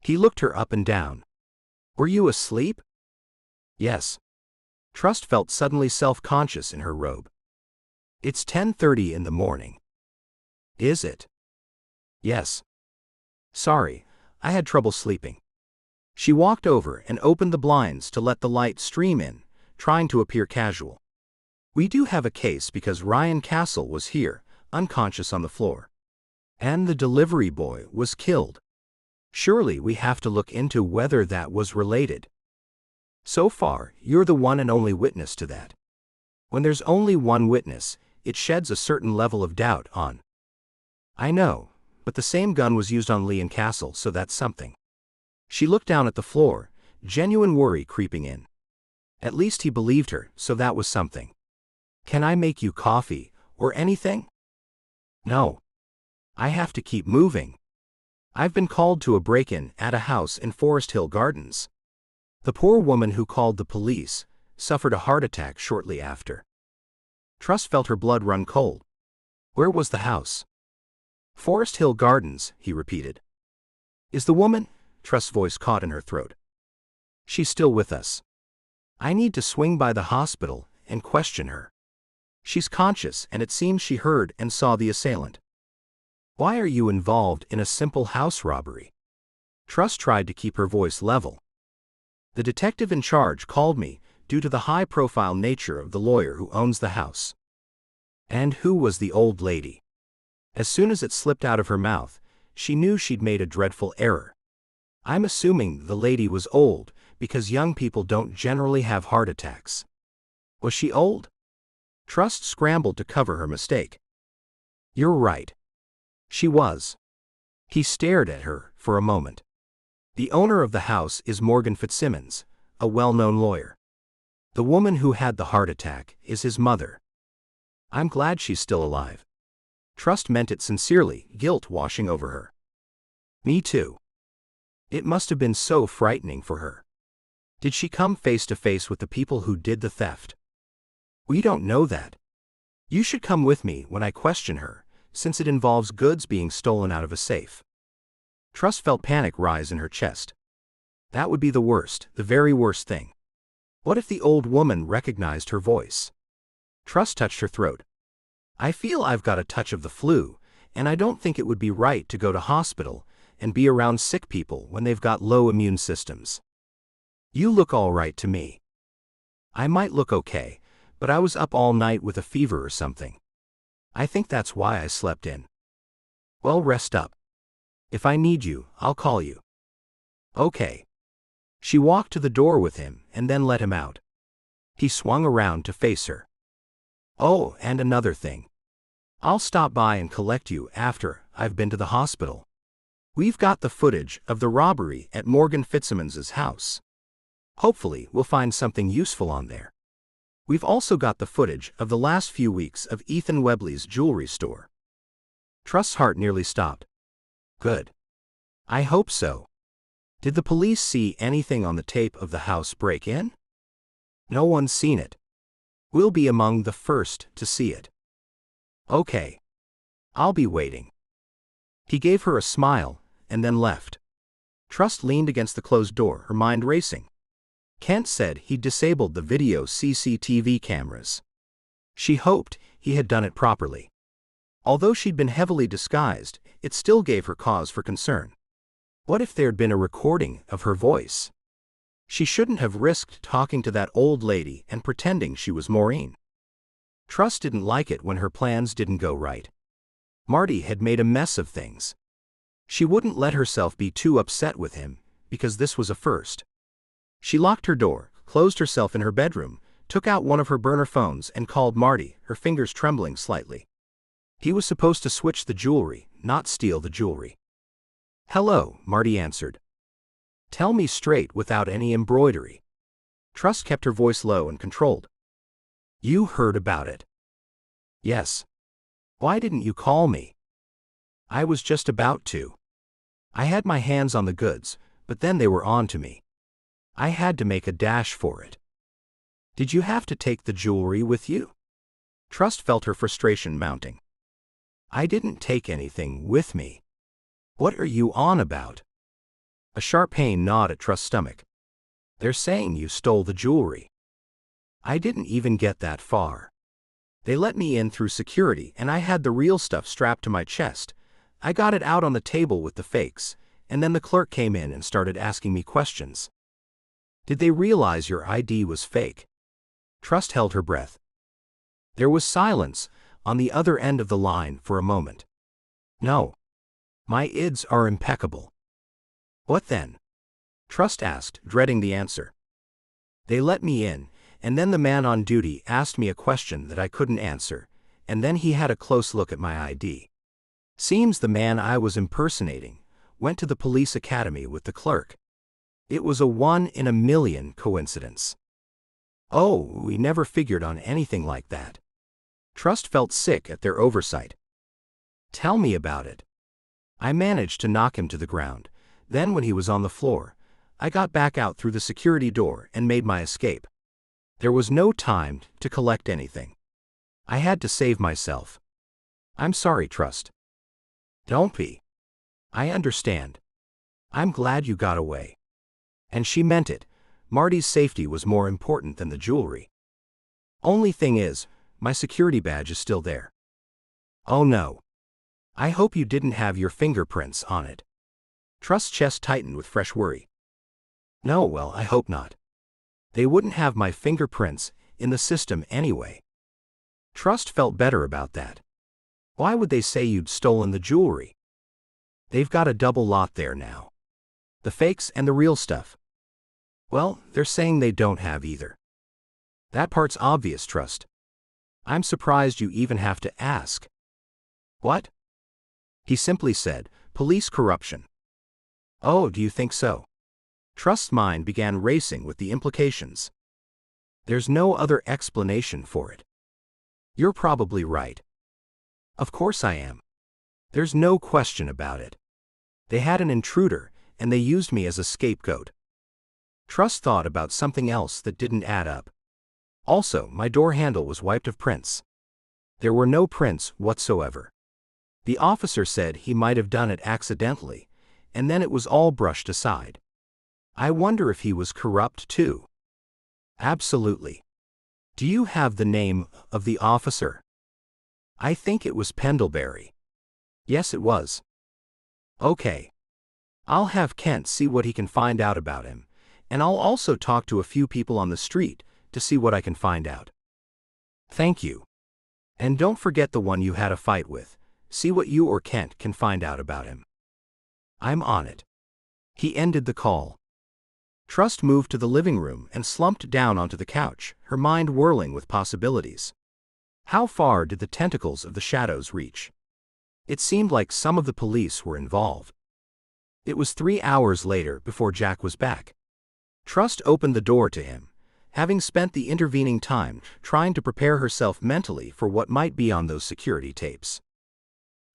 He looked her up and down. Were you asleep? Yes. Trust felt suddenly self-conscious in her robe. It's 10:30 in the morning. Is it? Yes. Sorry, I had trouble sleeping. She walked over and opened the blinds to let the light stream in, trying to appear casual. We do have a case because Ryan Castle was here, unconscious on the floor. And the delivery boy was killed. Surely we have to look into whether that was related. So far, you're the one and only witness to that. When there's only one witness, it sheds a certain level of doubt on. I know, but the same gun was used on Lee and Castle, so that's something. She looked down at the floor, genuine worry creeping in. At least he believed her, so that was something. Can I make you coffee, or anything? No. I have to keep moving. I've been called to a break-in at a house in Forest Hill Gardens. The poor woman who called the police suffered a heart attack shortly after. Trust felt her blood run cold. Where was the house? Forest Hill Gardens, he repeated. Is the woman? Trust's voice caught in her throat. She's still with us. I need to swing by the hospital and question her. She's conscious, and it seems she heard and saw the assailant. Why are you involved in a simple house robbery? Trust tried to keep her voice level. The detective in charge called me due to the high-profile nature of the lawyer who owns the house. And who was the old lady? As soon as it slipped out of her mouth, she knew she'd made a dreadful error. I'm assuming the lady was old, because young people don't generally have heart attacks. Was she old? Trust scrambled to cover her mistake. You're right. She was. He stared at her for a moment. The owner of the house is Morgan Fitzsimmons, a well-known lawyer. The woman who had the heart attack is his mother. I'm glad she's still alive. Trust meant it sincerely, guilt washing over her. Me too. It must have been so frightening for her. Did she come face to face with the people who did the theft? We don't know that. You should come with me when I question her, since it involves goods being stolen out of a safe. Trust felt panic rise in her chest. That would be the worst, the very worst thing. What if the old woman recognized her voice? Trust touched her throat. I feel I've got a touch of the flu, and I don't think it would be right to go to hospital and be around sick people when they've got low immune systems. You look all right to me. I might look okay, but I was up all night with a fever or something. I think that's why I slept in. Well, rest up. If I need you, I'll call you. Okay. She walked to the door with him and then let him out. He swung around to face her. Oh, and another thing. I'll stop by and collect you after I've been to the hospital. We've got the footage of the robbery at Morgan Fitzsimmons' house. Hopefully, we'll find something useful on there. We've also got the footage of the last few weeks of Ethan Webley's jewelry store. Trust's heart nearly stopped. Good. I hope so. Did the police see anything on the tape of the house break-in? No one's seen it. We'll be among the first to see it. Okay. I'll be waiting. He gave her a smile and then left. Trust leaned against the closed door, her mind racing. Kent said he'd disabled the video CCTV cameras. She hoped he had done it properly. Although she'd been heavily disguised, it still gave her cause for concern. What if there'd been a recording of her voice? She shouldn't have risked talking to that old lady and pretending she was Maureen. Trust didn't like it when her plans didn't go right. Marty had made a mess of things. She wouldn't let herself be too upset with him, because this was a first. She locked her door, closed herself in her bedroom, took out one of her burner phones and called Marty, her fingers trembling slightly. He was supposed to switch the jewelry, not steal the jewelry. Hello, Marty answered. Tell me straight without any embroidery. Trust kept her voice low and controlled. You heard about it. Yes. Why didn't you call me? I was just about to. I had my hands on the goods, but then they were on to me. I had to make a dash for it. Did you have to take the jewelry with you? Trust felt her frustration mounting. I didn't take anything with me. What are you on about? A sharp pain gnawed at Trust's stomach. They're saying you stole the jewelry. I didn't even get that far. They let me in through security and I had the real stuff strapped to my chest. I got it out on the table with the fakes, and then the clerk came in and started asking me questions. Did they realize your ID was fake? Trust held her breath. There was silence on the other end of the line for a moment. No. My IDs are impeccable. What then? Trust asked, dreading the answer. They let me in, and then the man on duty asked me a question that I couldn't answer, and then he had a close look at my ID. Seems the man I was impersonating went to the police academy with the clerk. It was a 1 in a million coincidence. Oh, we never figured on anything like that. Trust felt sick at their oversight. Tell me about it. I managed to knock him to the ground. Then when he was on the floor, I got back out through the security door and made my escape. There was no time to collect anything. I had to save myself. I'm sorry, Trust. Don't be. I understand. I'm glad you got away. And she meant it. Marty's safety was more important than the jewelry. Only thing is, my security badge is still there. Oh no. I hope you didn't have your fingerprints on it. Trust's chest tightened with fresh worry. No, well, I hope not. They wouldn't have my fingerprints in the system anyway. Trust felt better about that. Why would they say you'd stolen the jewelry? They've got a double lot there now. The fakes and the real stuff. Well, they're saying they don't have either. That part's obvious, Trust. I'm surprised you even have to ask. What? He simply said, police corruption. Oh, do you think so? Trust's mind began racing with the implications. There's no other explanation for it. You're probably right. Of course I am. There's no question about it. They had an intruder, and they used me as a scapegoat. Trust thought about something else that didn't add up. Also, my door handle was wiped of prints. There were no prints whatsoever. The officer said he might have done it accidentally, and then it was all brushed aside. I wonder if he was corrupt too. Absolutely. Do you have the name of the officer? I think it was Pendlebury. Yes, it was. Okay. I'll have Kent see what he can find out about him, and I'll also talk to a few people on the street to see what I can find out. Thank you. And don't forget the one you had a fight with. See what you or Kent can find out about him. I'm on it. He ended the call. Trust moved to the living room and slumped down onto the couch, her mind whirling with possibilities. How far did the tentacles of the shadows reach? It seemed like some of the police were involved. It was 3 hours later before Jack was back. Trust opened the door to him, having spent the intervening time trying to prepare herself mentally for what might be on those security tapes.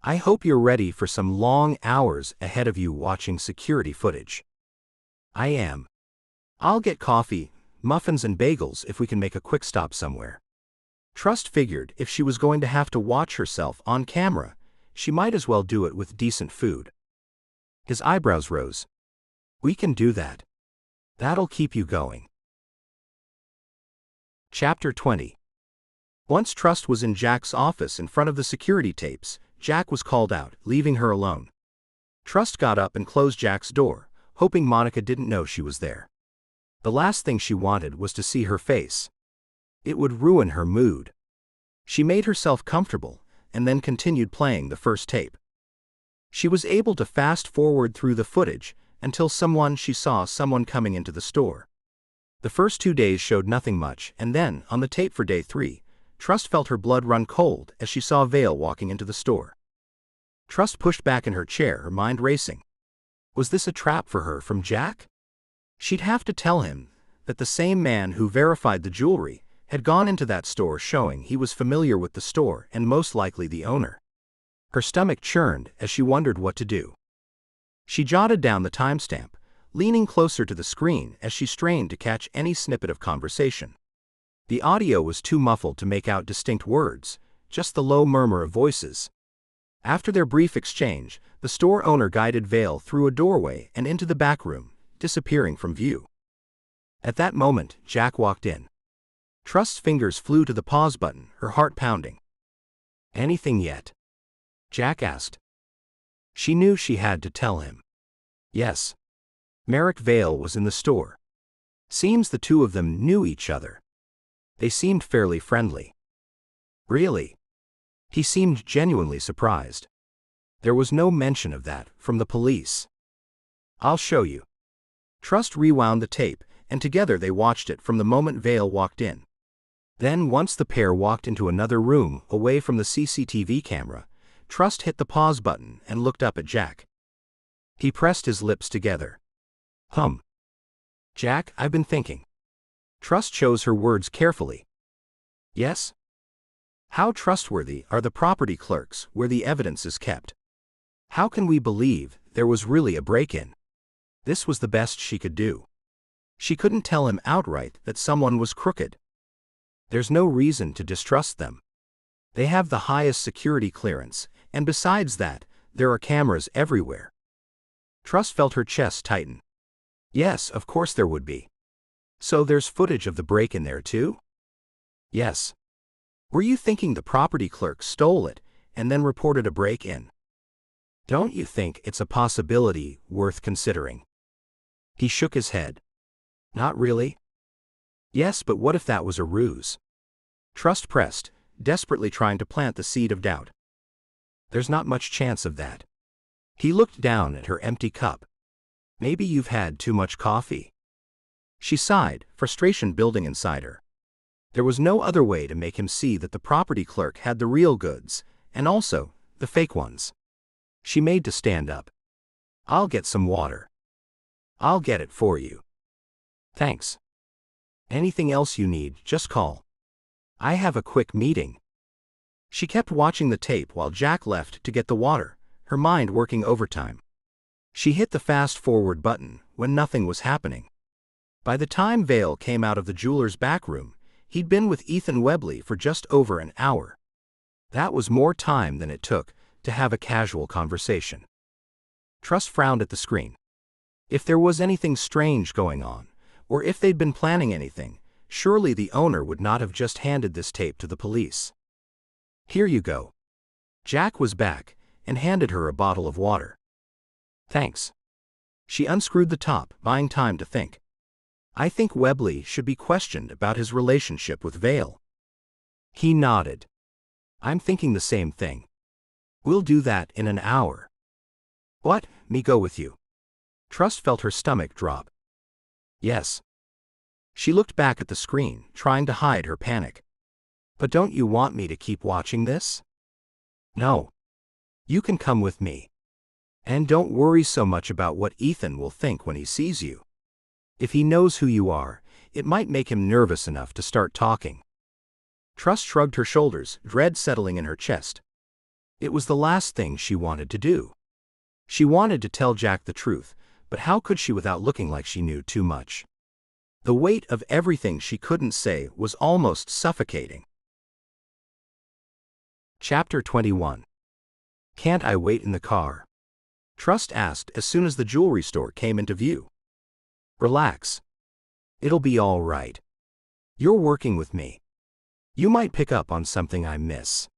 I hope you're ready for some long hours ahead of you watching security footage. I am. I'll get coffee, muffins and bagels if we can make a quick stop somewhere. Trust figured if she was going to have to watch herself on camera, she might as well do it with decent food. His eyebrows rose. We can do that. That'll keep you going. Chapter 20. Once Trust was in Jack's office in front of the security tapes, Jack was called out, leaving her alone. Trust got up and closed Jack's door, hoping Monica didn't know she was there. The last thing she wanted was to see her face. It would ruin her mood. She made herself comfortable, and then continued playing the first tape. She was able to fast forward through the footage until she saw someone coming into the store. The first 2 days showed nothing much, and then, on the tape for day 3, Trust felt her blood run cold as she saw Vale walking into the store. Trust pushed back in her chair, her mind racing. Was this a trap for her from Jack? She'd have to tell him that the same man who verified the jewelry had gone into that store, showing he was familiar with the store and most likely the owner. Her stomach churned as she wondered what to do. She jotted down the timestamp, leaning closer to the screen as she strained to catch any snippet of conversation. The audio was too muffled to make out distinct words, just the low murmur of voices. After their brief exchange, the store owner guided Vale through a doorway and into the back room, disappearing from view. At that moment, Jack walked in. Trust's fingers flew to the pause button, her heart pounding. Anything yet? Jack asked. She knew she had to tell him. Yes. Merrick Vale was in the store. Seems the two of them knew each other. They seemed fairly friendly. Really? He seemed genuinely surprised. There was no mention of that from the police. I'll show you. Trust rewound the tape, and together they watched it from the moment Vale walked in. Then once the pair walked into another room away from the CCTV camera, Trust hit the pause button and looked up at Jack. He pressed his lips together. Jack, I've been thinking. Trust chose her words carefully. Yes? How trustworthy are the property clerks where the evidence is kept? How can we believe there was really a break-in? This was the best she could do. She couldn't tell him outright that someone was crooked. There's no reason to distrust them. They have the highest security clearance, and besides that, there are cameras everywhere. Trust felt her chest tighten. Yes, of course there would be. So there's footage of the break-in there too? Yes. Were you thinking the property clerk stole it and then reported a break-in? Don't you think it's a possibility worth considering? He shook his head. Not really. Yes, but what if that was a ruse? Trust pressed, desperately trying to plant the seed of doubt. There's not much chance of that. He looked down at her empty cup. Maybe you've had too much coffee. She sighed, frustration building inside her. There was no other way to make him see that the property clerk had the real goods, and also the fake ones. She made to stand up. I'll get some water. I'll get it for you. Thanks. Anything else you need, just call. I have a quick meeting. She kept watching the tape while Jack left to get the water, her mind working overtime. She hit the fast-forward button when nothing was happening. By the time Vale came out of the jeweler's back room, he'd been with Ethan Webley for just over an hour. That was more time than it took to have a casual conversation. Trust frowned at the screen. If there was anything strange going on, or if they'd been planning anything, surely the owner would not have just handed this tape to the police. Here you go. Jack was back and handed her a bottle of water. Thanks. She unscrewed the top, buying time to think. I think Webley should be questioned about his relationship with Vale. He nodded. I'm thinking the same thing. We'll do that in an hour. What, me go with you? Trust felt her stomach drop. Yes. She looked back at the screen, trying to hide her panic. But don't you want me to keep watching this? No. You can come with me. And don't worry so much about what Ethan will think when he sees you. If he knows who you are, it might make him nervous enough to start talking. Trust shrugged her shoulders, dread settling in her chest. It was the last thing she wanted to do. She wanted to tell Jack the truth, but how could she without looking like she knew too much? The weight of everything she couldn't say was almost suffocating. Chapter 21. Can't I wait in the car? Trust asked as soon as the jewelry store came into view. Relax. It'll be all right. You're working with me. You might pick up on something I miss.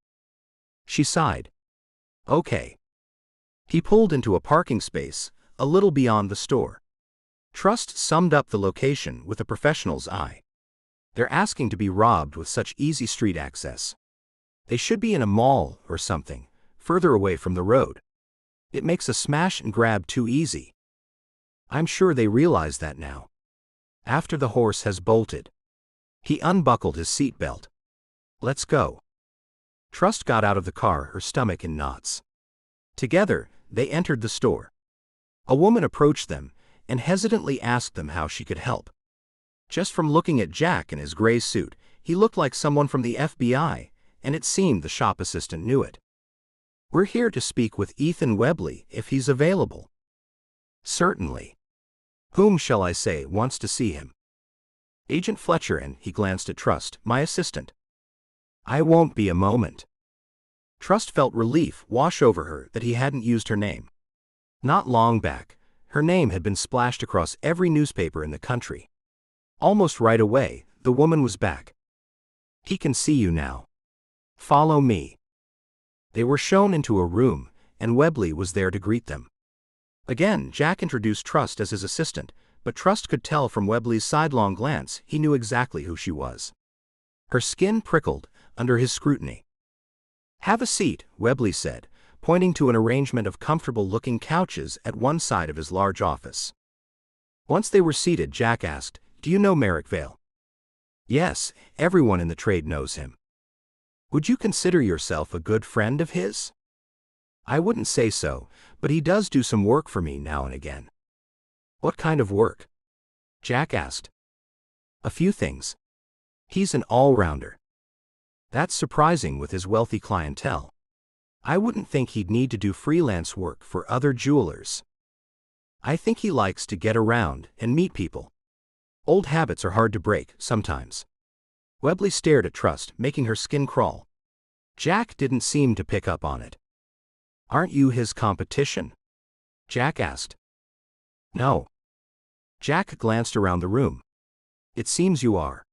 She sighed. Okay. He pulled into a parking space, a little beyond the store. Trust summed up the location with a professional's eye. They're asking to be robbed with such easy street access. They should be in a mall or something, further away from the road. It makes a smash and grab too easy. I'm sure they realize that now. After the horse has bolted. He unbuckled his seatbelt. Let's go. Trust got out of the car, her stomach in knots. Together, they entered the store. A woman approached them and hesitantly asked them how she could help. Just from looking at Jack in his gray suit, he looked like someone from the FBI, and it seemed the shop assistant knew it. We're here to speak with Ethan Webley if he's available. Certainly. Whom shall I say wants to see him? Agent Fletcher, and he glanced at Trust, my assistant. I won't be a moment. Trust felt relief wash over her that he hadn't used her name. Not long back, her name had been splashed across every newspaper in the country. Almost right away, the woman was back. He can see you now. Follow me. They were shown into a room, and Webley was there to greet them. Again, Jack introduced Trust as his assistant, but Trust could tell from Webley's sidelong glance he knew exactly who she was. Her skin prickled under his scrutiny. "Have a seat," Webley said, pointing to an arrangement of comfortable-looking couches at one side of his large office. Once they were seated, Jack asked, "Do you know Merrick Vale?" "Yes, everyone in the trade knows him." "Would you consider yourself a good friend of his?" "I wouldn't say so, but he does do some work for me now and again." "What kind of work?" Jack asked. "A few things. He's an all-rounder." "That's surprising with his wealthy clientele. I wouldn't think he'd need to do freelance work for other jewelers." "I think he likes to get around and meet people. Old habits are hard to break, sometimes." Webley stared at Trust, making her skin crawl. Jack didn't seem to pick up on it. "Aren't you his competition?" Jack asked. "No." Jack glanced around the room. "It seems you are.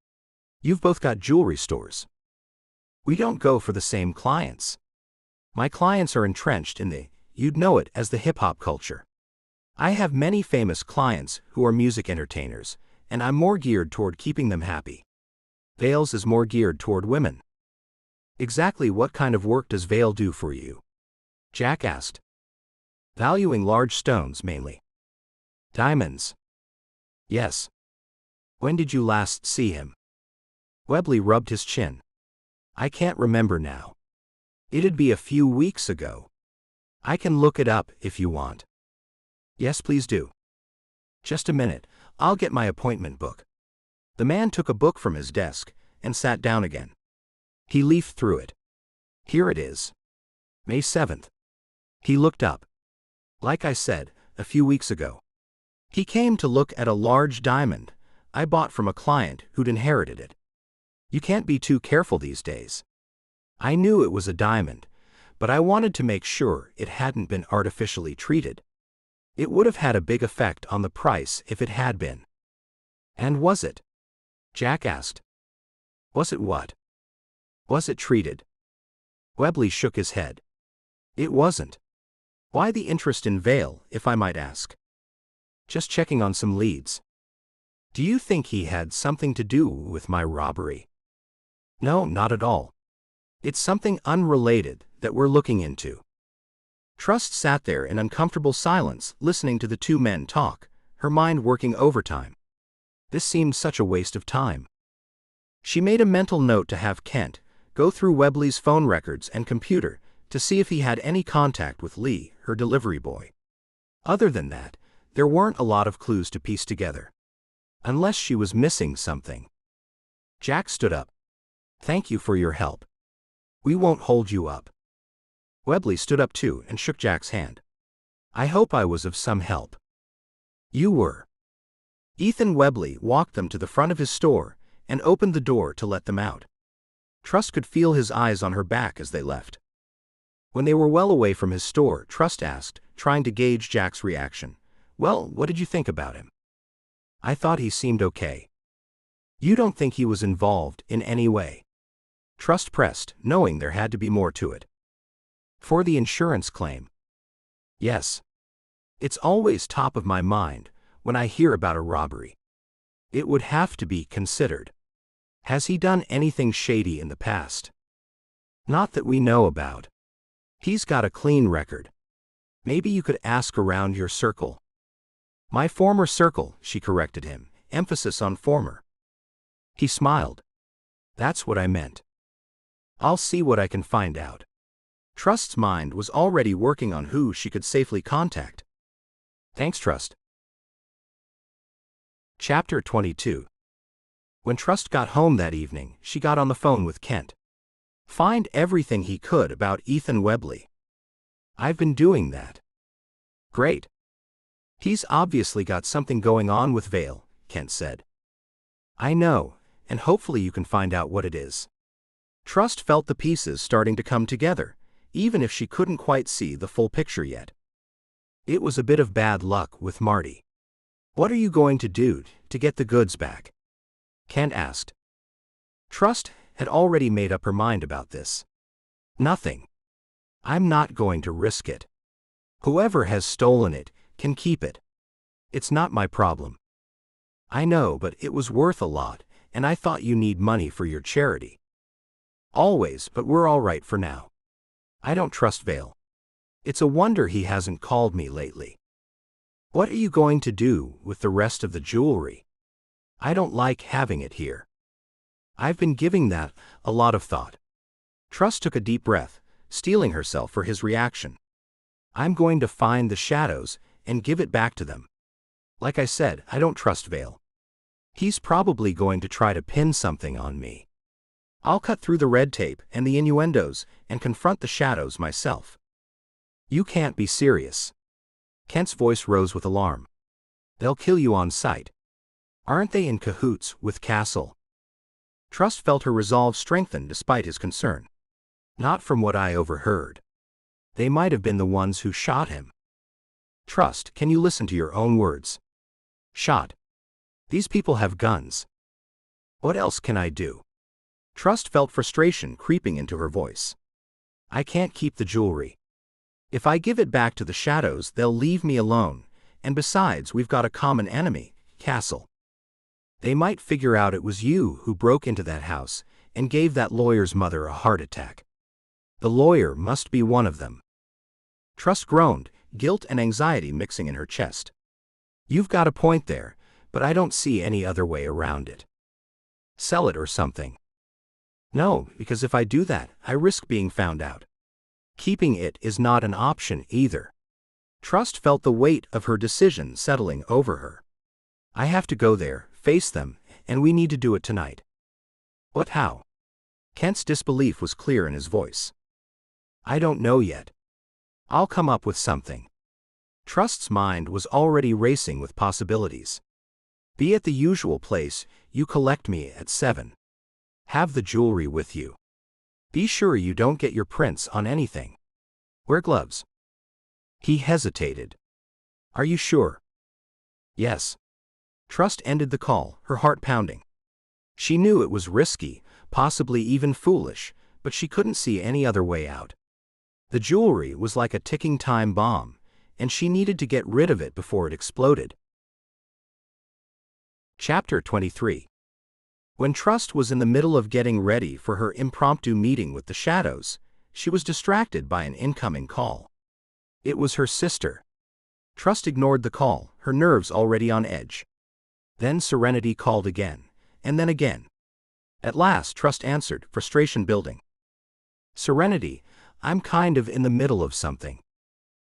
You've both got jewelry stores." "We don't go for the same clients. My clients are entrenched in you'd know it as the hip-hop culture. I have many famous clients who are music entertainers, and I'm more geared toward keeping them happy. Vale's is more geared toward women." "Exactly what kind of work does Vale do for you?" Jack asked. "Valuing large stones, mainly." "Diamonds?" "Yes." "When did you last see him?" Webley rubbed his chin. "I can't remember now. It'd be a few weeks ago. I can look it up if you want." "Yes, please do." "Just a minute, I'll get my appointment book." The man took a book from his desk and sat down again. He leafed through it. "Here it is. May 7th. He looked up. Like I said, a few weeks ago. He came to look at a large diamond I bought from a client who'd inherited it. You can't be too careful these days. I knew it was a diamond, but I wanted to make sure it hadn't been artificially treated. It would have had a big effect on the price if it had been." "And was it?" Jack asked. "Was it what?" "Was it treated?" Webley shook his head. "It wasn't." "Why the interest in Vale, if I might ask?" "Just checking on some leads." "Do you think he had something to do with my robbery?" "No, not at all. It's something unrelated that we're looking into." Trust sat there in uncomfortable silence, listening to the two men talk, her mind working overtime. This seemed such a waste of time. She made a mental note to have Kent go through Webley's phone records and computer to see if he had any contact with Lee, her delivery boy. Other than that, there weren't a lot of clues to piece together. Unless she was missing something. Jack stood up. "Thank you for your help. We won't hold you up." Webley stood up too and shook Jack's hand. "I hope I was of some help." "You were." Ethan Webley walked them to the front of his store and opened the door to let them out. Trust could feel his eyes on her back as they left. When they were well away from his store, Trust asked, trying to gauge Jack's reaction, "Well, what did you think about him?" "I thought he seemed okay." "You don't think he was involved in any way?" Trust pressed, knowing there had to be more to it. "For the insurance claim?" "Yes. It's always top of my mind when I hear about a robbery. It would have to be considered. Has he done anything shady in the past?" "Not that we know about. He's got a clean record. Maybe you could ask around your circle." "My former circle," she corrected him, emphasis on former. He smiled. "That's what I meant. I'll see what I can find out." Trust's mind was already working on who she could safely contact. "Thanks, Trust." Chapter 22. When Trust got home that evening, she got on the phone with Kent. "Find everything he could about Ethan Webley." "I've been doing that." "Great. He's obviously got something going on with Vale," Kent said. "I know, and hopefully you can find out what it is." Trust felt the pieces starting to come together, even if she couldn't quite see the full picture yet. It was a bit of bad luck with Marty. "What are you going to do to get the goods back?" Kent asked. Trust had already made up her mind about this. Nothing. I'm not going to risk it. Whoever has stolen it can keep it. It's not my problem. I know, but it was worth a lot, and I thought you need money for your charity. Always, but we're all right for now. I don't trust Vale. It's a wonder he hasn't called me lately. What are you going to do with the rest of the jewelry? I don't like having it here. I've been giving that a lot of thought. Trust took a deep breath, steeling herself for his reaction. I'm going to find the shadows and give it back to them. Like I said, I don't trust Vale. He's probably going to try to pin something on me. I'll cut through the red tape and the innuendos and confront the shadows myself. You can't be serious. Kent's voice rose with alarm. They'll kill you on sight. Aren't they in cahoots with Castle? Trust felt her resolve strengthen despite his concern. Not from what I overheard. They might have been the ones who shot him. Trust, can you listen to your own words? Shot. These people have guns. What else can I do? Trust felt frustration creeping into her voice. I can't keep the jewelry. If I give it back to the shadows, they'll leave me alone, and besides, we've got a common enemy, Castle. They might figure out it was you who broke into that house and gave that lawyer's mother a heart attack. The lawyer must be one of them. Trust groaned, guilt and anxiety mixing in her chest. You've got a point there, but I don't see any other way around it. Sell it or something. No, because if I do that, I risk being found out. Keeping it is not an option either. Trust felt the weight of her decision settling over her. I have to go there, face them, and we need to do it tonight. What, how? Kent's disbelief was clear in his voice. I don't know yet. I'll come up with something. Trust's mind was already racing with possibilities. Be at the usual place, you collect me at 7. Have the jewelry with you. Be sure you don't get your prints on anything. Wear gloves. He hesitated. Are you sure? Yes. Trust ended the call, her heart pounding. She knew it was risky, possibly even foolish, but she couldn't see any other way out. The jewelry was like a ticking time bomb, and she needed to get rid of it before it exploded. Chapter 23. When Trust was in the middle of getting ready for her impromptu meeting with the shadows, she was distracted by an incoming call. It was her sister. Trust ignored the call, her nerves already on edge. Then Serenity called again, and then again. At last Trust answered, frustration building. Serenity, I'm kind of in the middle of something.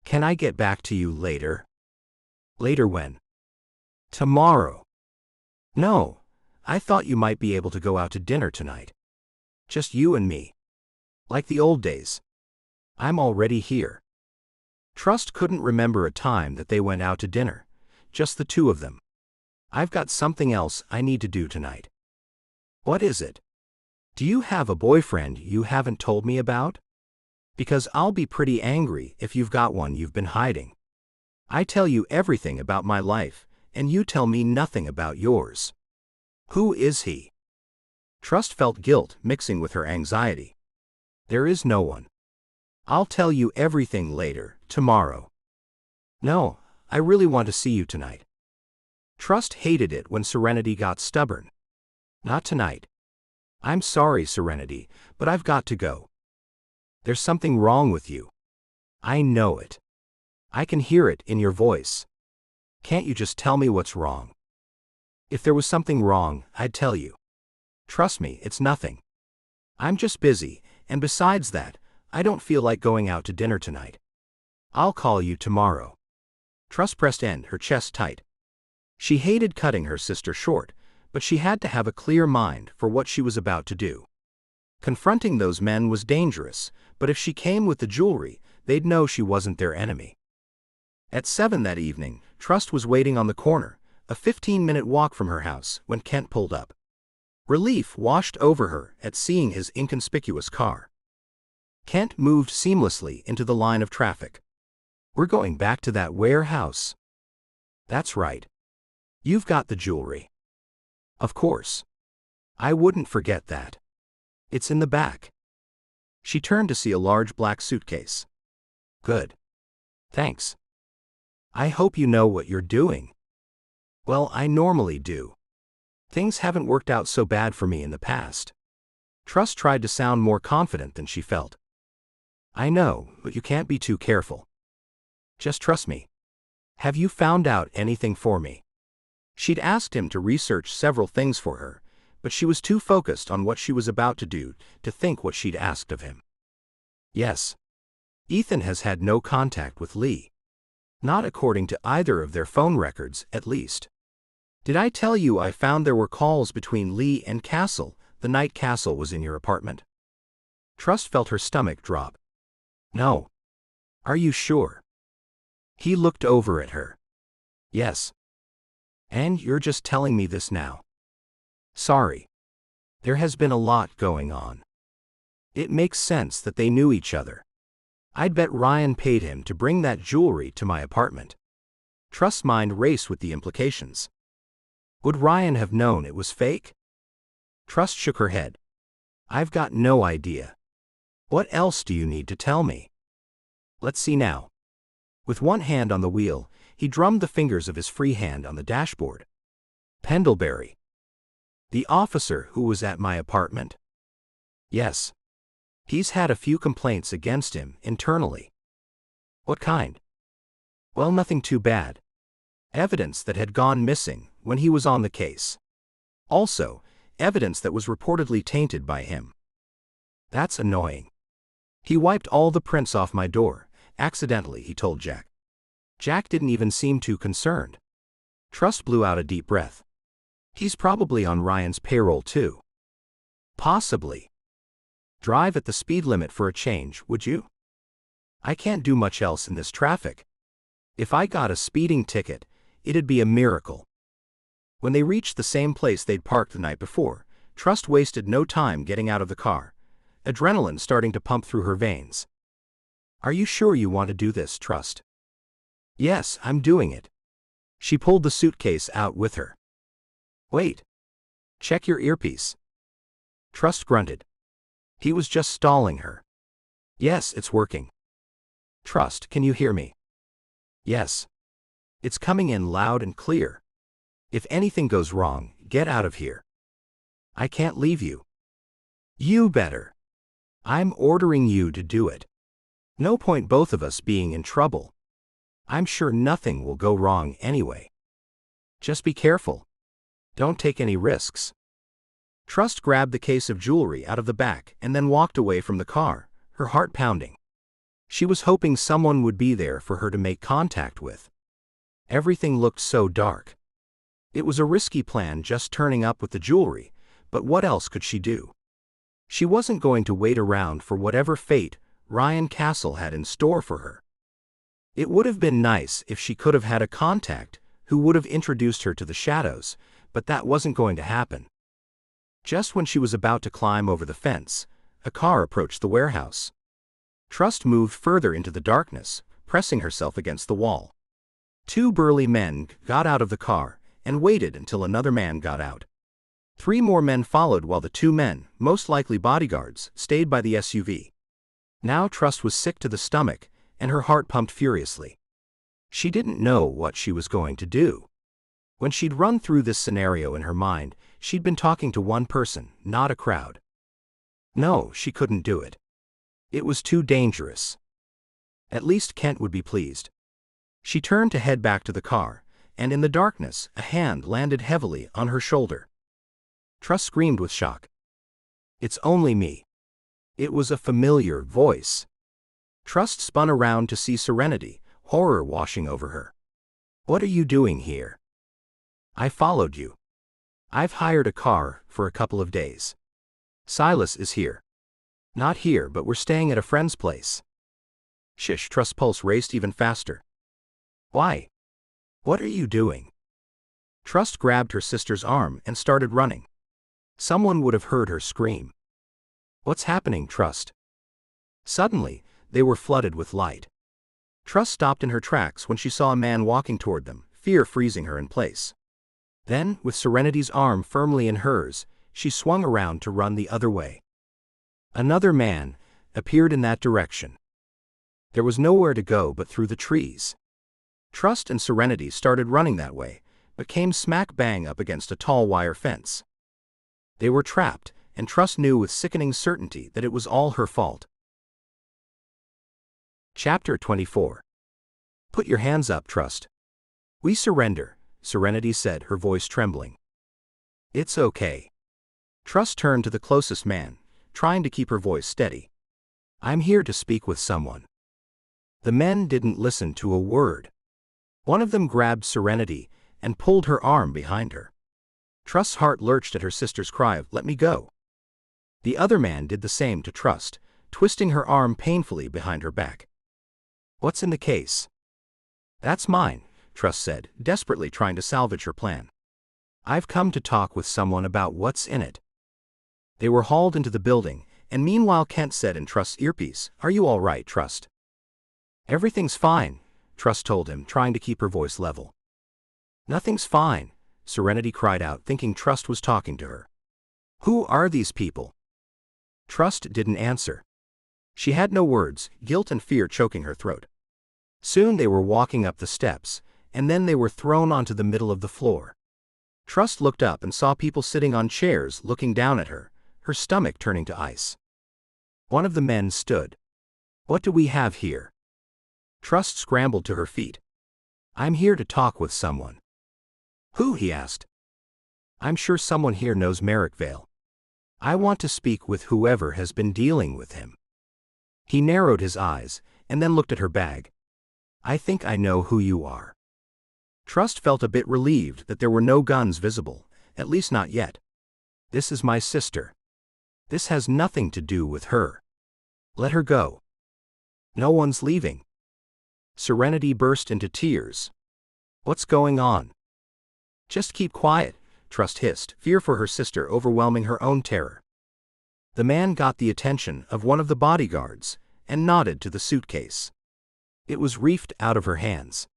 Can I get back to you later? Later when? Tomorrow. No, I thought you might be able to go out to dinner tonight. Just you and me. Like the old days. I'm already here. Trust couldn't remember a time that they went out to dinner, just the two of them. I've got something else I need to do tonight. What is it? Do you have a boyfriend you haven't told me about? Because I'll be pretty angry if you've got one you've been hiding. I tell you everything about my life, and you tell me nothing about yours. Who is he? Trust felt guilt mixing with her anxiety. There is no one. I'll tell you everything later, tomorrow. No, I really want to see you tonight. Trust hated it when Serenity got stubborn. Not tonight. I'm sorry, Serenity, but I've got to go. There's something wrong with you. I know it. I can hear it in your voice. Can't you just tell me what's wrong? If there was something wrong, I'd tell you. Trust me, it's nothing. I'm just busy, and besides that, I don't feel like going out to dinner tonight. I'll call you tomorrow. Trust pressed in, her chest tight. She hated cutting her sister short, but she had to have a clear mind for what she was about to do. Confronting those men was dangerous, but if she came with the jewelry, they'd know she wasn't their enemy. At 7 that evening, Trust was waiting on the corner, a 15-minute walk from her house, when Kent pulled up. Relief washed over her at seeing his inconspicuous car. Kent moved seamlessly into the line of traffic. We're going back to that warehouse. That's right. You've got the jewelry. Of course. I wouldn't forget that. It's in the back. She turned to see a large black suitcase. Good. Thanks. I hope you know what you're doing. Well, I normally do. Things haven't worked out so bad for me in the past. Trust tried to sound more confident than she felt. I know, but you can't be too careful. Just trust me. Have you found out anything for me? She'd asked him to research several things for her, but she was too focused on what she was about to do to think what she'd asked of him. Yes. Ethan has had no contact with Lee. Not according to either of their phone records, at least. Did I tell you I found there were calls between Lee and Castle the night Castle was in your apartment? Trust felt her stomach drop. No. Are you sure? He looked over at her. Yes. And you're just telling me this now? Sorry. There has been a lot going on. It makes sense that they knew each other. I'd bet Ryan paid him to bring that jewelry to my apartment. Trust's mind raced with the implications. Would Ryan have known it was fake? Trust shook her head. I've got no idea. What else do you need to tell me? Let's see now. With one hand on the wheel, he drummed the fingers of his free hand on the dashboard. Pendlebury. The officer who was at my apartment? Yes. He's had a few complaints against him internally. What kind? Well, nothing too bad. Evidence that had gone missing when he was on the case. Also, evidence that was reportedly tainted by him. That's annoying. He wiped all the prints off my door, accidentally, he told Jack. Jack didn't even seem too concerned. Trust blew out a deep breath. He's probably on Ryan's payroll too. Possibly. Drive at the speed limit for a change, would you? I can't do much else in this traffic. If I got a speeding ticket, it'd be a miracle. When they reached the same place they'd parked the night before, Trust wasted no time getting out of the car, adrenaline starting to pump through her veins. Are you sure you want to do this, Trust? Yes, I'm doing it. She pulled the suitcase out with her. Wait. Check your earpiece. Trust grunted. He was just stalling her. Yes, it's working. Trust, can you hear me? Yes. It's coming in loud and clear. If anything goes wrong, get out of here. I can't leave you. You better. I'm ordering you to do it. No point both of us being in trouble. I'm sure nothing will go wrong anyway. Just be careful. Don't take any risks. Trust grabbed the case of jewelry out of the back and then walked away from the car, her heart pounding. She was hoping someone would be there for her to make contact with. Everything looked so dark. It was a risky plan just turning up with the jewelry, but what else could she do? She wasn't going to wait around for whatever fate Ryan Castle had in store for her. It would have been nice if she could have had a contact who would have introduced her to the shadows, but that wasn't going to happen. Just when she was about to climb over the fence, a car approached the warehouse. Trust moved further into the darkness, pressing herself against the wall. Two burly men got out of the car and waited until another man got out. 3 more men followed while the 2 men, most likely bodyguards, stayed by the SUV. Now Trust was sick to the stomach, and her heart pumped furiously. She didn't know what she was going to do. When she'd run through this scenario in her mind, she'd been talking to one person, not a crowd. No, she couldn't do it. It was too dangerous. At least Kent would be pleased. She turned to head back to the car, and in the darkness, a hand landed heavily on her shoulder. Trust screamed with shock. It's only me. It was a familiar voice. Trust spun around to see Serenity, horror washing over her. What are you doing here? I followed you. I've hired a car for a couple of days. Silas is here. Not here, but we're staying at a friend's place. Shish, Trust's pulse raced even faster. Why? What are you doing? Trust grabbed her sister's arm and started running. Someone would have heard her scream. What's happening, Trust? Suddenly, they were flooded with light. Trust stopped in her tracks when she saw a man walking toward them, fear freezing her in place. Then, with Serenity's arm firmly in hers, she swung around to run the other way. Another man appeared in that direction. There was nowhere to go but through the trees. Trust and Serenity started running that way, but came smack bang up against a tall wire fence. They were trapped, and Trust knew with sickening certainty that it was all her fault. Chapter 24. Put your hands up, Trust. We surrender, Serenity said, her voice trembling. It's okay. Trust turned to the closest man, trying to keep her voice steady. I'm here to speak with someone. The men didn't listen to a word. One of them grabbed Serenity and pulled her arm behind her. Trust's heart lurched at her sister's cry of, "Let me go." The other man did the same to Trust, twisting her arm painfully behind her back. What's in the case? That's mine, Trust said, desperately trying to salvage her plan. I've come to talk with someone about what's in it. They were hauled into the building, and meanwhile Kent said in Trust's earpiece, "Are you all right, Trust?" "Everything's fine," Trust told him, trying to keep her voice level. "Nothing's fine," Serenity cried out, thinking Trust was talking to her. "Who are these people?" Trust didn't answer. She had no words, guilt and fear choking her throat. Soon they were walking up the steps, and then they were thrown onto the middle of the floor. Trust looked up and saw people sitting on chairs looking down at her, her stomach turning to ice. One of the men stood. "What do we have here?" Trust scrambled to her feet. "I'm here to talk with someone." "Who?" he asked. "I'm sure someone here knows Merrick Vale. I want to speak with whoever has been dealing with him." He narrowed his eyes, and then looked at her bag. "I think I know who you are." Trust felt a bit relieved that there were no guns visible, at least not yet. "This is my sister. This has nothing to do with her. Let her go." "No one's leaving." Serenity burst into tears. "What's going on?" "Just keep quiet," Trust hissed, fear for her sister overwhelming her own terror. The man got the attention of one of the bodyguards and nodded to the suitcase. It was reefed out of her hands.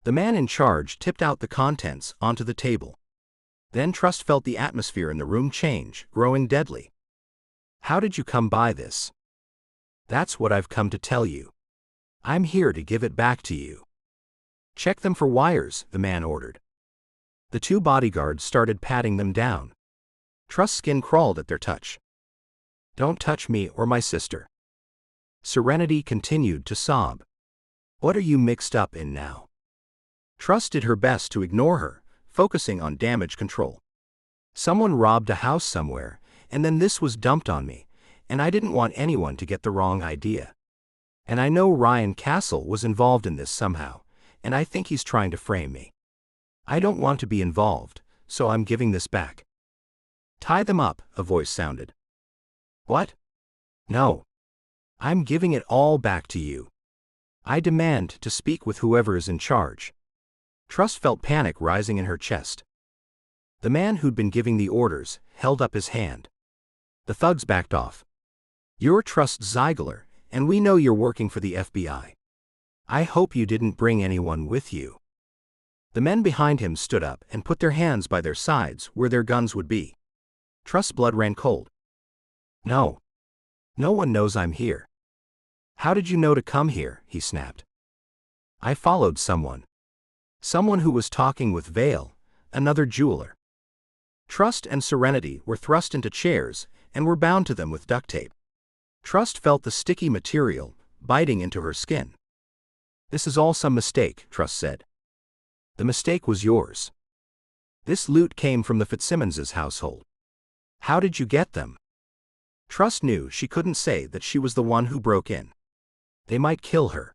The man in charge tipped out the contents onto the table. Then Trust felt the atmosphere in the room change, growing deadly. "How did you come by this?" "That's what I've come to tell you. I'm here to give it back to you." "Check them for wires," the man ordered. The two bodyguards started patting them down. Trust's skin crawled at their touch. "Don't touch me or my sister." Serenity continued to sob. "What are you mixed up in now?" Trust did her best to ignore her, focusing on damage control. "Someone robbed a house somewhere, and then this was dumped on me, and I didn't want anyone to get the wrong idea. And I know Ryan Castle was involved in this somehow, and I think he's trying to frame me. I don't want to be involved, so I'm giving this back." "Tie them up," a voice sounded. "What?" "No. I'm giving it all back to you. I demand to speak with whoever is in charge." Trust felt panic rising in her chest. The man who'd been giving the orders held up his hand. The thugs backed off. "You're Trust Zeigler, and we know you're working for the FBI. I hope you didn't bring anyone with you." The men behind him stood up and put their hands by their sides where their guns would be. Trust's blood ran cold. "No. No one knows I'm here." "How did you know to come here?" he snapped. "I followed someone. Someone who was talking with Vale, another jeweler." Trust and Serenity were thrust into chairs and were bound to them with duct tape. Trust felt the sticky material biting into her skin. "This is all some mistake," Trust said. "The mistake was yours. This loot came from the Fitzsimmons' household. How did you get them?" Trust knew she couldn't say that she was the one who broke in. They might kill her.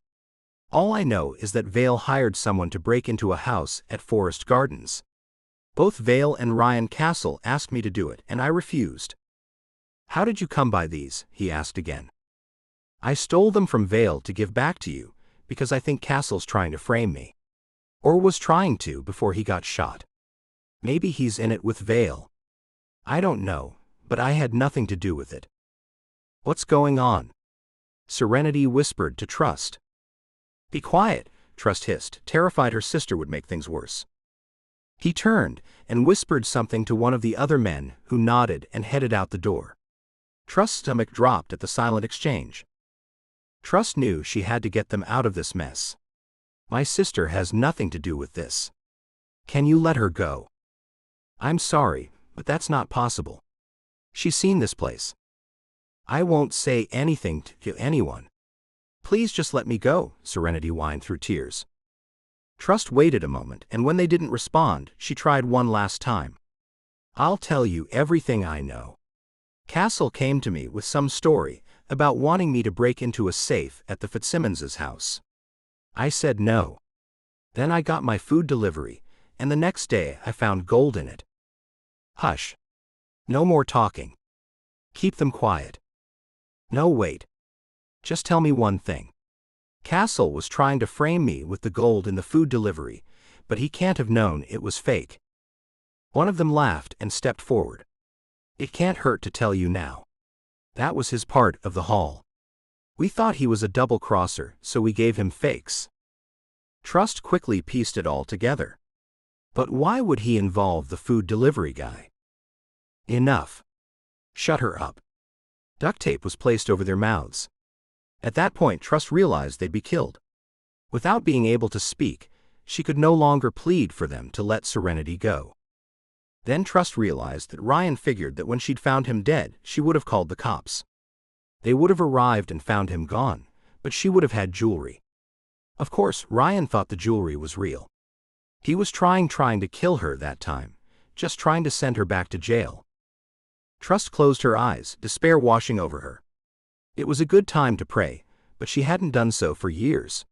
"All I know is that Vale hired someone to break into a house at Forest Gardens. Both Vale and Ryan Castle asked me to do it, and I refused." "How did you come by these?" he asked again. "I stole them from Vale to give back to you, because I think Castle's trying to frame me. Or was trying to before he got shot. Maybe he's in it with Vale. I don't know, but I had nothing to do with it." "What's going on?" Serenity whispered to Trust. "Be quiet," Trust hissed, terrified her sister would make things worse. He turned and whispered something to one of the other men who nodded and headed out the door. Trust's stomach dropped at the silent exchange. Trust knew she had to get them out of this mess. My sister has nothing to do with this. Can you let her go? I'm sorry, but that's not possible. She's seen this place. I won't say anything to anyone. Please just let me go, Serenity whined through tears. Trust waited a moment, and when they didn't respond, she tried one last time. I'll tell you everything I know. Castle came to me with some story about wanting me to break into a safe at the Fitzsimmons' house. I said no. Then I got my food delivery, and the next day I found gold in it. Hush. No more talking. Keep them quiet. No, wait. Just tell me one thing. Castle was trying to frame me with the gold in the food delivery, but he can't have known it was fake. One of them laughed and stepped forward. It can't hurt to tell you now. That was his part of the haul. We thought he was a double-crosser, so we gave him fakes. Trust quickly pieced it all together. But why would he involve the food delivery guy? Enough. Shut her up. Duct tape was placed over their mouths. At that point, Trust realized they'd be killed. Without being able to speak, she could no longer plead for them to let Serenity go. Then Trust realized that Ryan figured that when she'd found him dead, she would have called the cops. They would have arrived and found him gone, but she would have had jewelry. Of course, Ryan thought the jewelry was real. He was trying to kill her that time, just trying to send her back to jail. Trust closed her eyes, despair washing over her. It was a good time to pray, but she hadn't done so for years.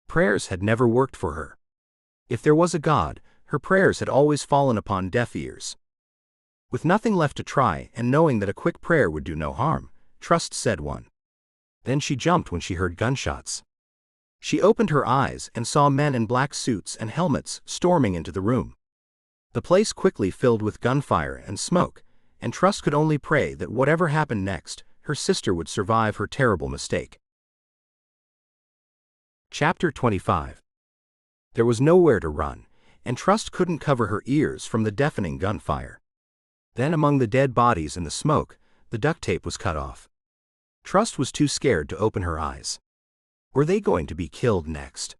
Prayers had never worked for her. If there was a God, her prayers had always fallen upon deaf ears. With nothing left to try and knowing that a quick prayer would do no harm, Trust said one. Then she jumped when she heard gunshots. She opened her eyes and saw men in black suits and helmets storming into the room. The place quickly filled with gunfire and smoke, and Trust could only pray that whatever happened next, her sister would survive her terrible mistake. Chapter 25. There was nowhere to run, and Trust couldn't cover her ears from the deafening gunfire. Then among the dead bodies and the smoke, the duct tape was cut off. Trust was too scared to open her eyes. Were they going to be killed next?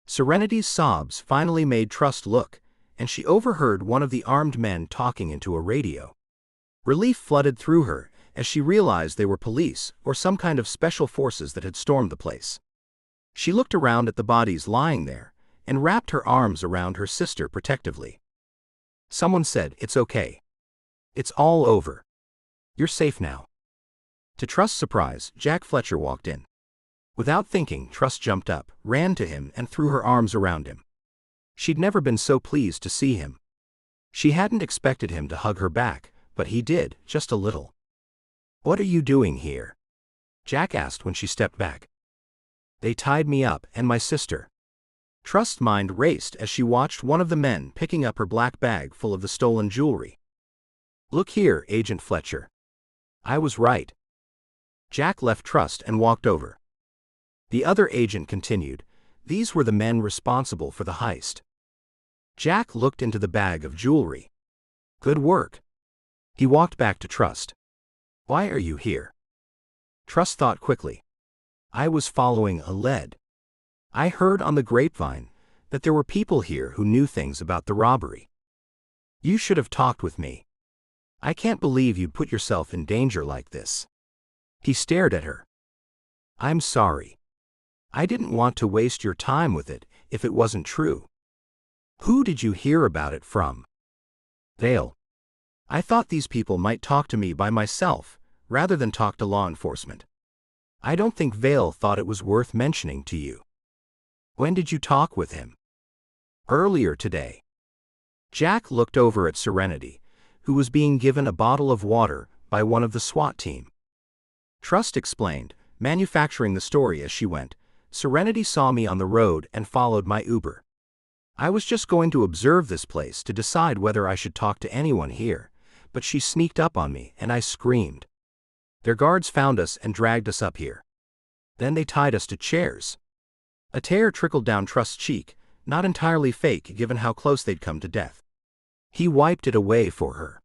Serenity's sobs finally made Trust look, and she overheard one of the armed men talking into a radio. Relief flooded through her as she realized they were police or some kind of special forces that had stormed the place. She looked around at the bodies lying there and wrapped her arms around her sister protectively. Someone said, "It's okay. It's all over. You're safe now." To Trust's surprise, Jack Fletcher walked in. Without thinking, Trust jumped up, ran to him, and threw her arms around him. She'd never been so pleased to see him. She hadn't expected him to hug her back, but he did, just a little. "What are you doing here?" Jack asked when she stepped back. "They tied me up, and my sister." Trust's mind raced as she watched one of the men picking up her black bag full of the stolen jewelry. "Look here, Agent Fletcher. I was right." Jack left Trust and walked over. The other agent continued, "These were the men responsible for the heist." Jack looked into the bag of jewelry. "Good work." He walked back to Trust. "Why are you here?" Trust thought quickly. "I was following a lead. I heard on the grapevine that there were people here who knew things about the robbery. You should have talked with me. I can't believe you put yourself in danger like this." He stared at her. "I'm sorry. I didn't want to waste your time with it if it wasn't true." "Who did you hear about it from?" "Vale. I thought these people might talk to me by myself, rather than talk to law enforcement. I don't think Vale thought it was worth mentioning to you." "When did you talk with him?" "Earlier today." Jack looked over at Serenity, who was being given a bottle of water by one of the SWAT team. Trust explained, manufacturing the story as she went. "Serenity saw me on the road and followed my Uber. I was just going to observe this place to decide whether I should talk to anyone here, but she sneaked up on me and I screamed. Their guards found us and dragged us up here. Then they tied us to chairs." A tear trickled down Trust's cheek, not entirely fake given how close they'd come to death. He wiped it away for her.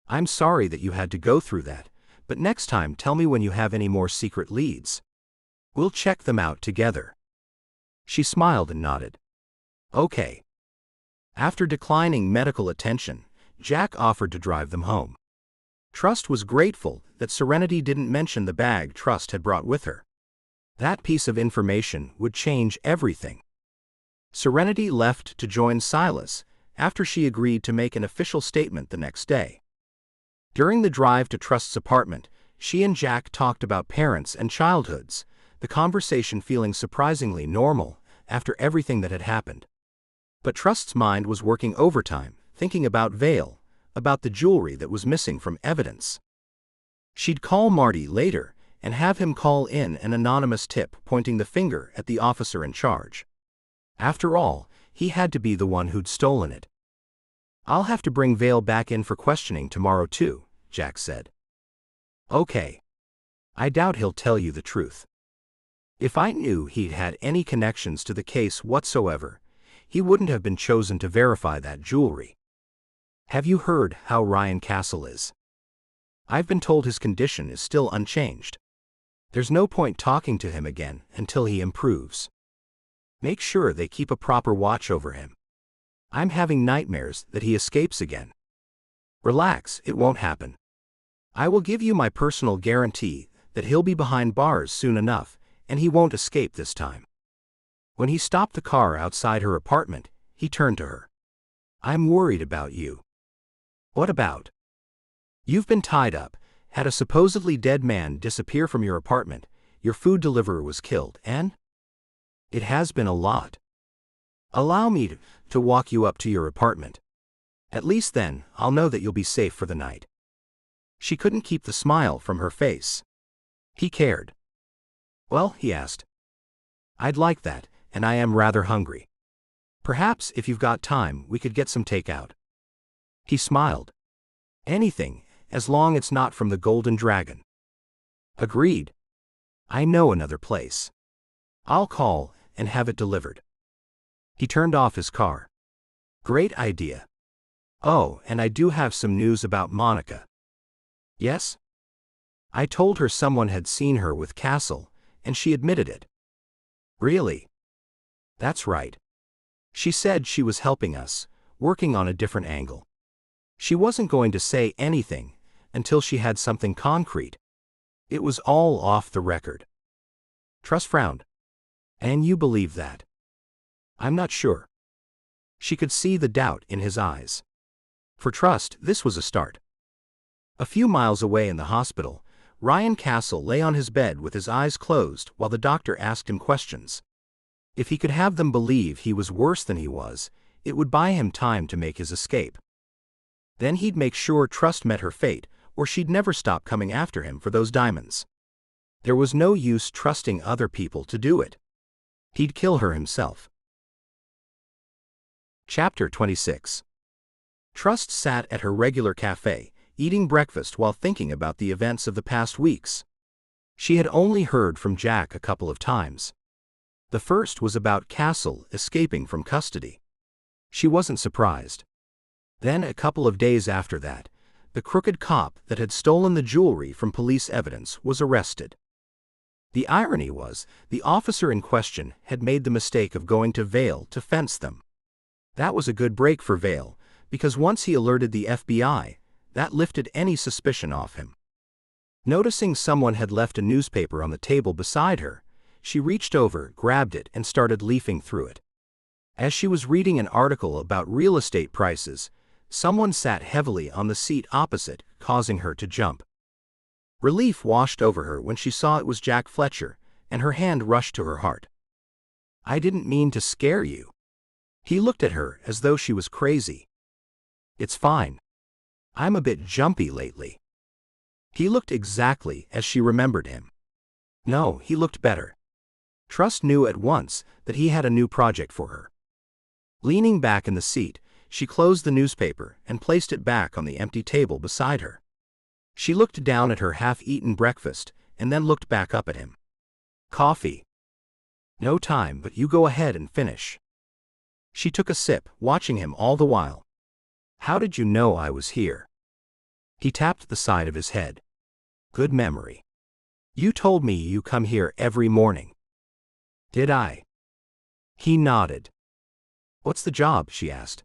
"I'm sorry that you had to go through that, But next time tell me when you have any more secret leads. We'll check them out together. She smiled and nodded. Okay. After declining medical attention, Jack offered to drive them home. Trust was grateful that Serenity didn't mention the bag Trust had brought with her. That piece of information would change everything. Serenity left to join Silas after she agreed to make an official statement the next day. During the drive to Trust's apartment, she and Jack talked about parents and childhoods, the conversation feeling surprisingly normal after everything that had happened. But Trust's mind was working overtime, thinking about Vale, about the jewelry that was missing from evidence. She'd call Marty later and have him call in an anonymous tip pointing the finger at the officer in charge. After all, he had to be the one who'd stolen it. I'll have to bring Vale back in for questioning tomorrow too, Jack said. Okay. I doubt he'll tell you the truth. If I knew he'd had any connections to the case whatsoever, he wouldn't have been chosen to verify that jewelry. Have you heard how Ryan Castle is? I've been told his condition is still unchanged. There's no point talking to him again until he improves. Make sure they keep a proper watch over him. I'm having nightmares that he escapes again. Relax, it won't happen. I will give you my personal guarantee that he'll be behind bars soon enough, and he won't escape this time. When he stopped the car outside her apartment, he turned to her. I'm worried about you. What about? You've been tied up, had a supposedly dead man disappear from your apartment, your food deliverer was killed, and? It has been a lot. Allow me to walk you up to your apartment. At least then, I'll know that you'll be safe for the night. She couldn't keep the smile from her face. He cared. Well, he asked. I'd like that, and I am rather hungry. Perhaps, if you've got time, we could get some takeout. He smiled. Anything, as long it's not from the Golden Dragon. Agreed. I know another place. I'll call and have it delivered. He turned off his car. Great idea. Oh, and I do have some news about Monica. Yes? I told her someone had seen her with Castle, and she admitted it. Really? That's right. She said she was helping us, working on a different angle. She wasn't going to say anything until she had something concrete. It was all off the record. Trust frowned. And you believe that? I'm not sure. She could see the doubt in his eyes. For Trust, this was a start. A few miles away in the hospital, Ryan Castle lay on his bed with his eyes closed while the doctor asked him questions. If he could have them believe he was worse than he was, it would buy him time to make his escape. Then he'd make sure Trust met her fate, or she'd never stop coming after him for those diamonds. There was no use trusting other people to do it. He'd kill her himself. Chapter 26. Trust sat at her regular cafe, eating breakfast while thinking about the events of the past weeks. She had only heard from Jack a couple of times. The first was about Castle escaping from custody. She wasn't surprised. Then, a couple of days after that, the crooked cop that had stolen the jewelry from police evidence was arrested. The irony was, the officer in question had made the mistake of going to Vale to fence them. That was a good break for Vale, because once he alerted the FBI, that lifted any suspicion off him. Noticing someone had left a newspaper on the table beside her, she reached over, grabbed it, and started leafing through it. As she was reading an article about real estate prices, someone sat heavily on the seat opposite, causing her to jump. Relief washed over her when she saw it was Jack Fletcher, and her hand rushed to her heart. I didn't mean to scare you. He looked at her as though she was crazy. It's fine. I'm a bit jumpy lately. He looked exactly as she remembered him. No, he looked better. Trust knew at once that he had a new project for her. Leaning back in the seat, she closed the newspaper and placed it back on the empty table beside her. She looked down at her half-eaten breakfast and then looked back up at him. Coffee. No time, but you go ahead and finish. She took a sip, watching him all the while. How did you know I was here? He tapped the side of his head. Good memory. You told me you come here every morning. Did I? He nodded. What's the job? She asked.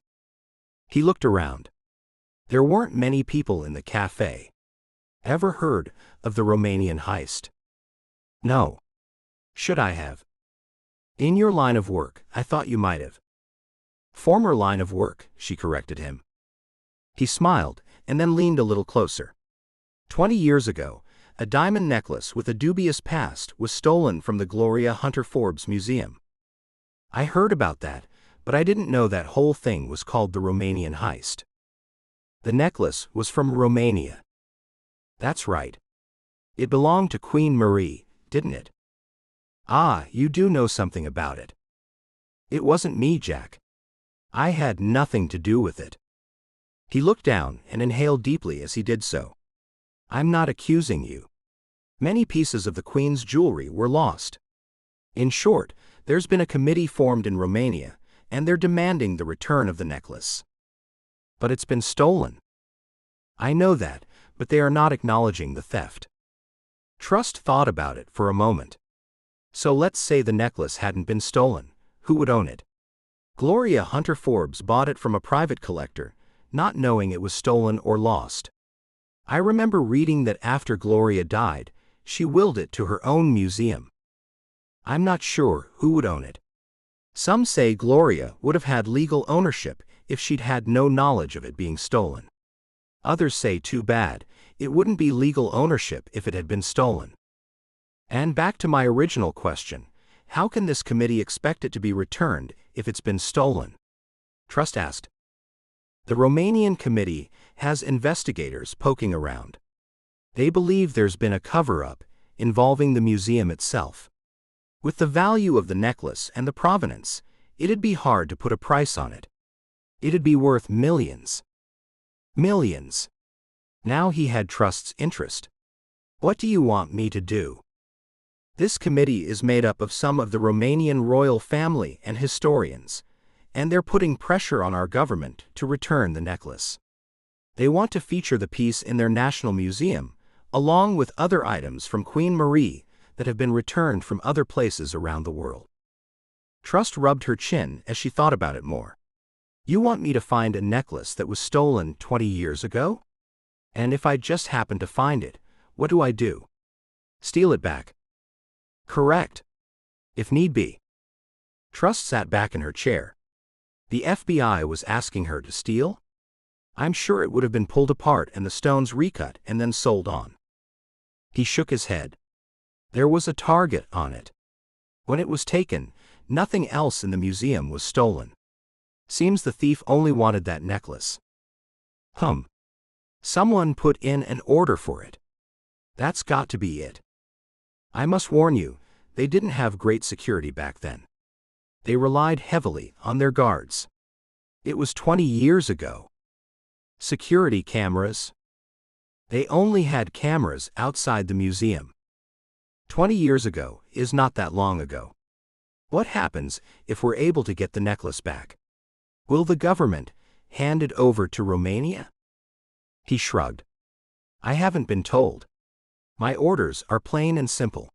He looked around. There weren't many people in the cafe. Ever heard of the Romanian heist? No. Should I have? In your line of work, I thought you might have. Former line of work, she corrected him. He smiled and then leaned a little closer. 20 years ago, a diamond necklace with a dubious past was stolen from the Gloria Hunter Forbes Museum. I heard about that, but I didn't know that whole thing was called the Romanian heist. The necklace was from Romania. That's right. It belonged to Queen Marie, didn't it? Ah, you do know something about it. It wasn't me, Jack. I had nothing to do with it. He looked down and inhaled deeply as he did so. I'm not accusing you. Many pieces of the Queen's jewelry were lost. In short, there's been a committee formed in Romania, and they're demanding the return of the necklace. But it's been stolen. I know that, but they are not acknowledging the theft. Trust thought about it for a moment. So let's say the necklace hadn't been stolen. Who would own it? Gloria Hunter Forbes bought it from a private collector, not knowing it was stolen or lost. I remember reading that after Gloria died, she willed it to her own museum. I'm not sure who would own it. Some say Gloria would have had legal ownership if she'd had no knowledge of it being stolen. Others say too bad, it wouldn't be legal ownership if it had been stolen. And back to my original question, how can this committee expect it to be returned if it's been stolen? Trust asked. The Romanian committee has investigators poking around. They believe there's been a cover-up involving the museum itself. With the value of the necklace and the provenance, it'd be hard to put a price on it. It'd be worth millions. Millions. Now he had Trust's interest. What do you want me to do? This committee is made up of some of the Romanian royal family and historians, and they're putting pressure on our government to return the necklace. They want to feature the piece in their national museum, along with other items from Queen Marie that have been returned from other places around the world. Trust rubbed her chin as she thought about it more. You want me to find a necklace that was stolen 20 years ago? And if I just happen to find it, what do I do? Steal it back. Correct. If need be. Trust sat back in her chair. The FBI was asking her to steal? I'm sure it would have been pulled apart and the stones recut and then sold on. He shook his head. There was a target on it. When it was taken, nothing else in the museum was stolen. Seems the thief only wanted that necklace. Someone put in an order for it. That's got to be it. I must warn you, they didn't have great security back then. They relied heavily on their guards. It was 20 years ago. Security cameras? They only had cameras outside the museum. 20 years ago is not that long ago. What happens if we're able to get the necklace back? Will the government hand it over to Romania? He shrugged. I haven't been told. My orders are plain and simple.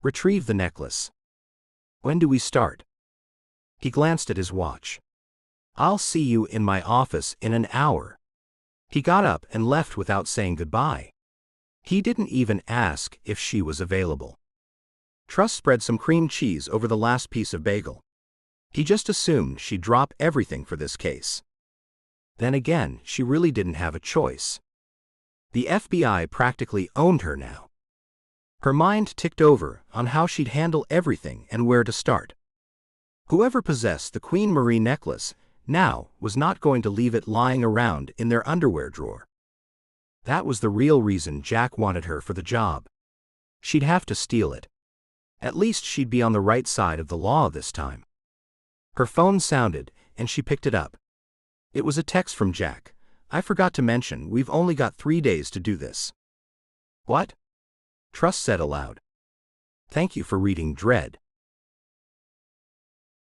Retrieve the necklace. When do we start? He glanced at his watch. I'll see you in my office in an hour. He got up and left without saying goodbye. He didn't even ask if she was available. Trust spread some cream cheese over the last piece of bagel. He just assumed she'd drop everything for this case. Then again, she really didn't have a choice. The FBI practically owned her now. Her mind ticked over on how she'd handle everything and where to start. Whoever possessed the Queen Marie necklace now was not going to leave it lying around in their underwear drawer. That was the real reason Jack wanted her for the job. She'd have to steal it. At least she'd be on the right side of the law this time. Her phone sounded, and she picked it up. It was a text from Jack. I forgot to mention, we've only got 3 days to do this. What? Trust said aloud. Thank you for reading Dread.